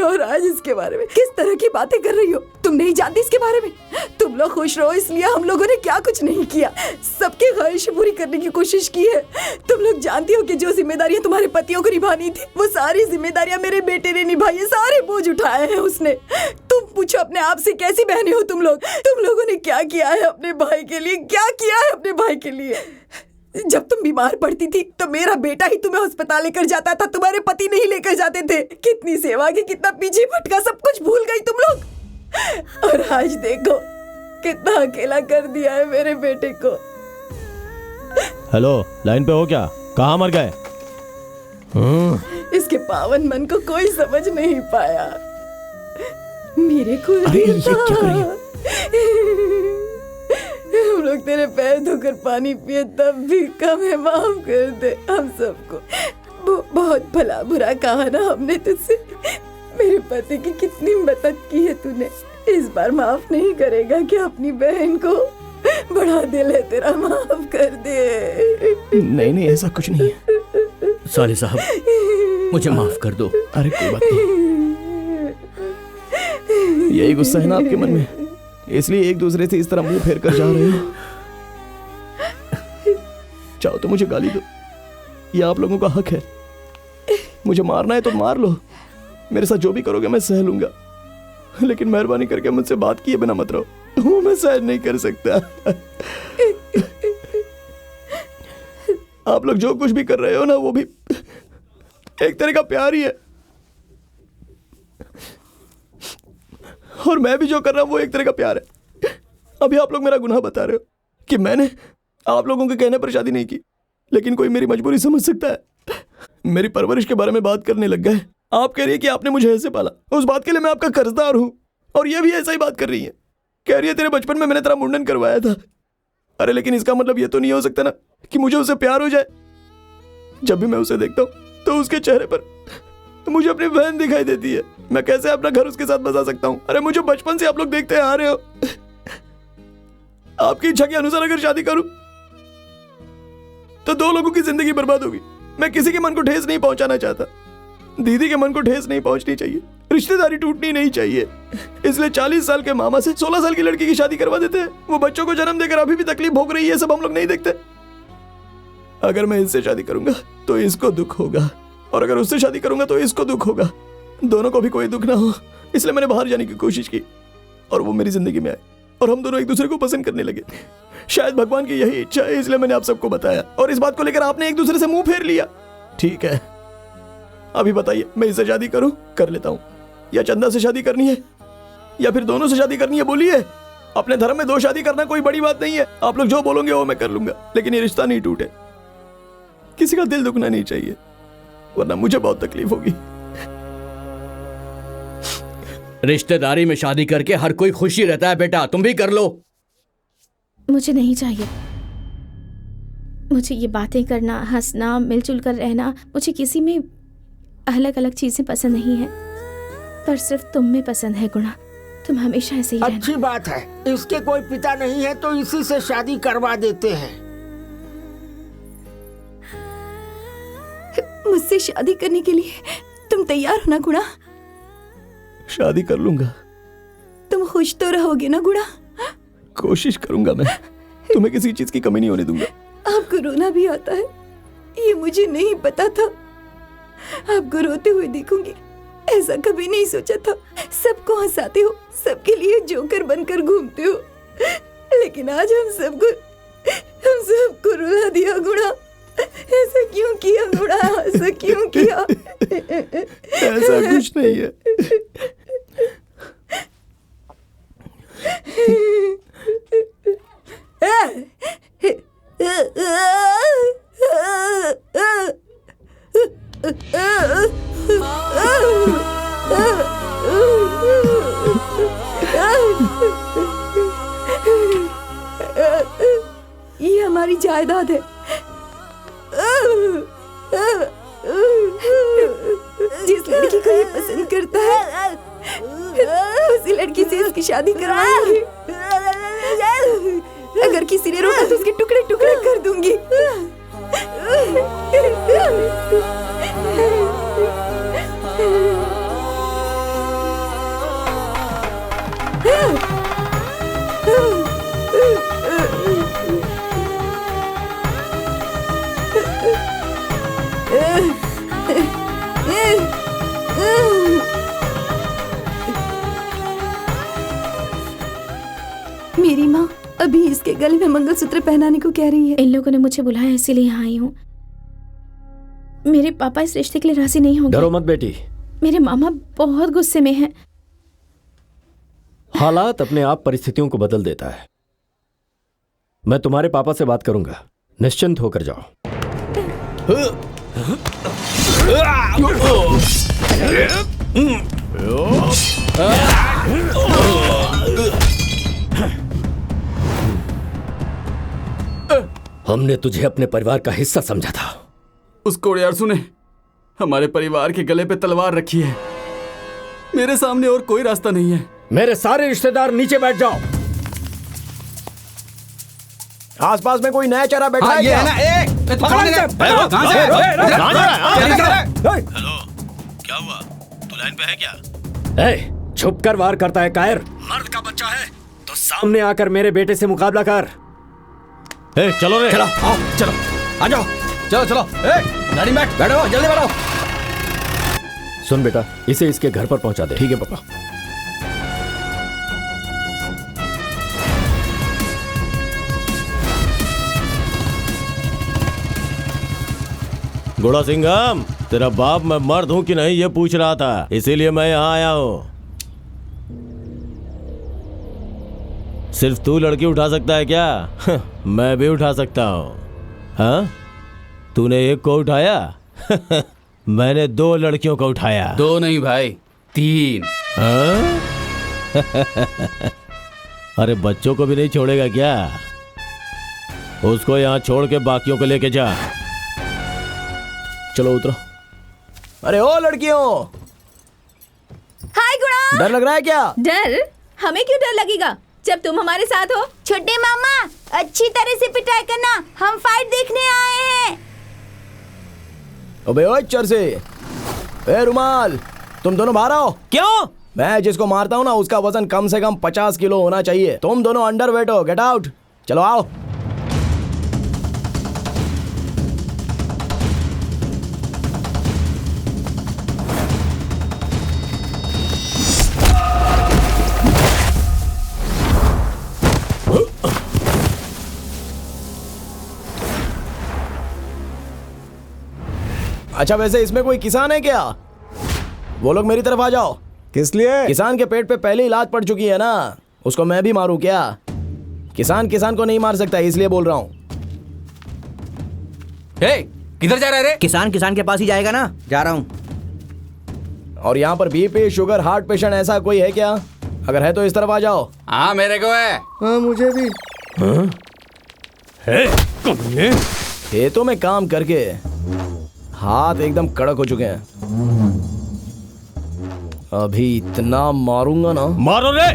और आज इसके बारे में किस तरह की बातें कर रही हो? तुम नहीं जानती इसके बारे में। तुम लोग खुश रहो इसलिए हम लोगों ने क्या कुछ नहीं किया, सबकी ख्वाहिश पूरी करने की कोशिश की है। तुम लोग जानती हो कि जो जिम्मेदारियां तुम्हारे पतियों को निभानी थी वो सारी जिम्मेदारियां मेरे बेटे ने निभाई है, सारे बोझ उठाए हैं उसने। तुम पूछो अपने आप से कैसी बहनें हो तुम लोगों ने क्या किया है अपने भाई के लिए, क्या किया है अपने भाई के लिए? जब तुम बीमार पड़ती थी तो मेरा बेटा ही तुम्हें अस्पताल लेकर जाता था, तुम्हारे पति नहीं लेकर जाते थे। कितनी सेवा की, कितना पीछे भटका, सब कुछ भूल गई तुम लोग। और आज देखो कितना अकेला कर दिया है मेरे बेटे को।
हेलो, लाइन पे हो क्या? कहाँ मर गए?
इसके पावन मन को कोई समझ नहीं पाया। मेरे को हम लोग तेरे पैर धोकर पानी पिए तब भी कम है, माफ कर दे हम सबको। बहुत भला बुरा कहा ना हमने तुझसे। मेरे पति की कितनी मदद की है तूने, इस बार माफ नहीं करेगा क्या अपनी बहन को? बड़ा दिल है तेरा, माफ कर दे।
नहीं ऐसा कुछ नहीं है।
साले साहब मुझे माफ कर दो।
अरे कोई बात नहीं, यही गुस्सा है ना आपके मन में, इसलिए एक दूसरे से इस तरह मुंह फेर कर जा रहे हो। चाहो तो मुझे गाली दो, ये आप लोगों का हक है। मुझे मारना है तो मार लो, मेरे साथ जो भी करोगे मैं सह लूंगा, लेकिन मेहरबानी करके मुझसे बात किए बिना मत रहो, वो मैं सहन नहीं कर सकता। आप लोग जो कुछ भी कर रहे हो ना वो भी एक तरह का प्यार ही है, और मैं भी जो कर रहा हूं वो एक तरह का प्यार है। अभी आप लोग मेरा गुनाह बता रहे हो कि मैंने आप लोगों के कहने पर शादी नहीं की, लेकिन कोई मेरी मजबूरी समझ सकता है। मेरी परवरिश के बारे में बात करने लग गए। आप कह रही है कि आपने मुझे ऐसे पाला, उस बात के लिए मैं आपका कर्जदार हूं, और ये भी ऐसा ही बात कर रही है। कह रही है तेरे बचपन में मैंने तेरा मुंडन करवाया था। अरे लेकिन इसका मतलब ये तो नहीं हो सकता ना कि मुझे उससे प्यार हो जाए। जब भी मैं उसे देखता हूं तो उसके चेहरे पर मुझे अपनी बहन दिखाई देती है। मैं कैसे अपना घर उसके साथ बसा सकता हूं? अरे मुझे बचपन से आप लोग देखते आ रहे हो। आपकी इच्छा के अनुसार अगर शादी करूं तो 2 लोगों की जिंदगी बर्बाद होगी। मैं किसी के मन को ठेस नहीं पहुंचाना चाहता, दीदी के मन को ठेस नहीं पहुंचनी चाहिए, रिश्तेदारी टूटनी नहीं चाहिए। इसलिए 40 साल के मामा से 16 साल की लड़की की शादी करवा देते हैं। वो बच्चों को जन्म देकर अभी भी तकलीफ भोग रही है, सब हम लोग नहीं देखते। अगर मैं इससे शादी करूंगा तो इसको दुख होगा, और अगर उससे शादी करूंगा तो इसको दुख होगा। दोनों को भी कोई दुख ना हो, इसलिए मैंने बाहर जाने की कोशिश की, और वो मेरी जिंदगी में आए, और हम दोनों एक दूसरे को पसंद करने लगे। शायद भगवान की यही इच्छा है, इसलिए मैंने आप सबको बताया, और इस बात को लेकर आपने एक दूसरे से मुंह फेर लिया। ठीक है, अभी बताइए मैं इससे शादी करूं, कर लेता हूं, या चंदा से शादी करनी है, या फिर दोनों से शादी करनी है? बोलिए। अपने धर्म में 2 शादी करना कोई बड़ी बात नहीं है। आप लोग जो बोलोगे वो मैं कर लूंगा, लेकिन ये रिश्ता नहीं टूटे, किसी का दिल दुखना नहीं चाहिए, वरना मुझे बहुत तकलीफ होगी।
रिश्तेदारी में शादी करके हर कोई खुशी रहता है बेटा, तुम भी कर लो।
मुझे नहीं चाहिए। मुझे ये बातें करना, हंसना, मिलजुल कर रहना, मुझे किसी में अलग अलग चीजें पसंद नहीं है, पर सिर्फ तुम में पसंद है गुणा। तुम हमेशा ऐसे ही रहना।
अच्छी बात है, इसके कोई पिता नहीं है तो इसी से शादी करवा देते हैं।
मुझसे शादी करने के लिए तुम तैयार हो ना गुणा?
शादी कर लूंगा।
तुम खुश तो रहोगे ना गुणा?
कोशिश करूंगा मैं, तुम्हें किसी चीज की कमी नहीं होने दूंगा।
आपको रोना भी आता है, ये मुझे नहीं पता था। आपको रोते हुए देखूंगी, ऐसा कभी नहीं सोचा था। सबको हंसाते हो, सबके लिए जोकर बनकर घूमते हो, लेकिन आज हम सबको रुला दिया गुणा। ऐसा क्यों किया गुणा? ऐसा क्यों किया?
ऐसा कुछ नहीं है।
ये हमारी जायदाद है। जिस लड़की को ये पसंद करता है उसी लड़की से इसकी शादी करवाएंगे। अगर किसी ने रोका तो उसके टुकड़े टुकड़े कर दूंगी।
मेरी माँ अभी इसके गले में मंगलसूत्र पहनाने को कह रही है।
इन लोगों ने मुझे बुलाया इसीलिए यहाँ आई हूँ। मेरे पापा इस रिश्ते के लिए राजी नहीं होंगे।
डरो मत बेटी,
मेरे मामा बहुत गुस्से में हैं।
हालात अपने आप परिस्थितियों को बदल देता है। मैं तुम्हारे पापा से बात करूंगा, निश्चिंत होकर जाओ। हमने तुझे अपने परिवार का हिस्सा समझा था।
उस कोड़ियारसू ने हमारे परिवार के गले पे तलवार रखी है। मेरे सामने और कोई रास्ता नहीं है।
मेरे सारे रिश्तेदार नीचे बैठ जाओ।
आसपास में कोई नया चेहरा बैठा है
ये
क्या?
है ना,
हेलो, क्या हुआ? तू लाइन पे है क्या?
छुप कर वार करता है कायर। मर्द का बच्चा है तो सामने आकर मेरे बेटे से मुकाबला कर।
चलो रे,
चलो आओ, चलो आ जाओ, चलो चलो, गाड़ी में बैठो, जल्दी बैठो।
सुन बेटा, इसे इसके घर पर पहुंचा दे।
ठीक है पापा।
गोड़ा सिंघम, तेरा बाप मैं मर्द हूं कि नहीं ये पूछ रहा था, इसीलिए मैं यहाँ आया हूं। सिर्फ तू लड़की उठा सकता है क्या? मैं भी उठा सकता हूँ। हाँ, तूने एक को उठाया? मैंने 2 लड़कियों को उठाया।
2 नहीं भाई, 3।
हाँ? अरे बच्चों को भी नहीं छोड़ेगा क्या? उसको यहाँ छोड़ के बाकियों को लेके जा।
चलो उतरो। अरे ओ लड़कियों,
हाय गुणा।
डर लग रहा है क्या?
डर? हमें क्यों डर लगेगा जब तुम हमारे साथ हो?
छोटे मामा, अच्छी तरह से पिटाई करना, हम फाइट देखने आए हैं।
अबे ओ चरसे, ए रुमाल, तुम दोनों बाहर आओ।
क्यों?
मैं जिसको मारता हूँ ना उसका वजन कम से कम 50 किलो होना चाहिए। तुम दोनों अंडर वेट हो, गेट आउट। चलो आओ। अच्छा वैसे इसमें कोई किसान है क्या? वो लोग मेरी तरफ आ जाओ।
किस लिए?
किसान के पेट पे पहले ही लात पड़ चुकी है ना, उसको मैं भी मारूं क्या? किसान किसान को नहीं मार सकता, इसलिए बोल रहा हूँ।
किधर जा रहा है रे?
किसान किसान के पास ही जाएगा ना, जा रहा हूँ।
और यहाँ पर बीपी, शुगर, हार्ट पेशेंट ऐसा कोई है क्या? अगर है तो इस तरफ आ जाओ।
हाँ मेरे को है।
हाँ मुझे भी।
खेतों में काम करके हाथ एकदम कड़क हो चुके हैं। अभी इतना मारूंगा ना।
मारो रे।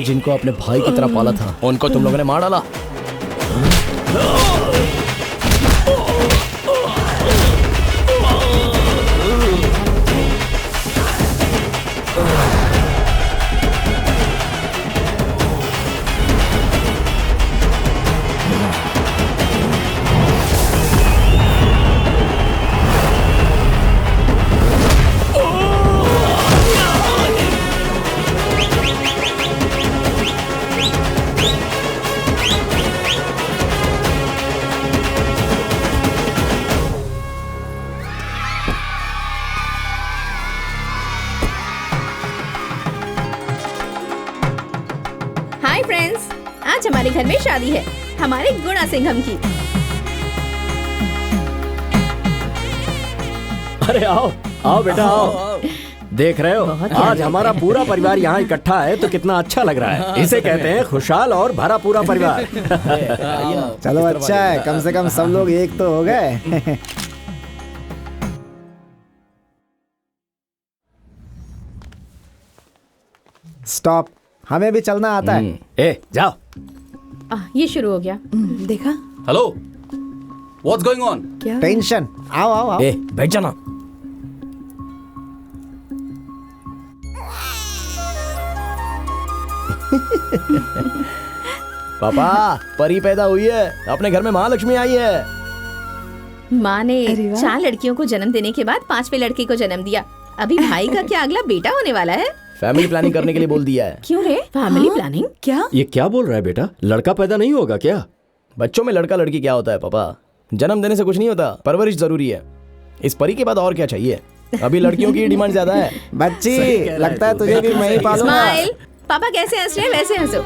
जिनको अपने भाई की तरह पाला था उनको तुम लोगों ने मार डाला।
हाय फ्रेंड्स, आज हमारे घर में शादी है हमारे गुणा सिंघम की।
अरे आओ आओ बेटा आओ। देख रहे हो आज हमारा पूरा परिवार यहाँ इकट्ठा है तो कितना अच्छा लग रहा है। इसे कहते हैं खुशहाल और भरा पूरा परिवार।
चलो अच्छा है, कम से कम सब लोग एक तो हो गए। स्टॉप, हमें भी चलना आता है।
ए जाओ।
ये शुरू हो गया।
देखा?
Hello, what's going on?
क्या?
टेंशन। आओ आओ आओ।
ए बैठ जाना। पापा, परी पैदा हुई है, अपने घर में महालक्ष्मी आई है।
माँ ने 4 लड़कियों को जन्म देने के बाद 5वें लड़के को जन्म दिया। अभी भाई का क्या अगला बेटा होने वाला है।
फैमिली प्लानिंग करने के लिए बोल दिया है।
क्यों रे? Family planning?
क्या?
ये क्या बोल रहा है बेटा? लड़का पैदा नहीं होगा क्या?
बच्चों में लड़का लड़की क्या होता है पापा? जन्म देने से कुछ नहीं होता, परवरिश जरूरी है। इस परी के बाद और क्या चाहिए? अभी लड़कियों की डिमांड ज्यादा है।
बच्ची, लगता है तुझे भी मैं ही पालूंगा।
स्माइल। पापा कैसे हंस रहे हैं वैसे हंसो।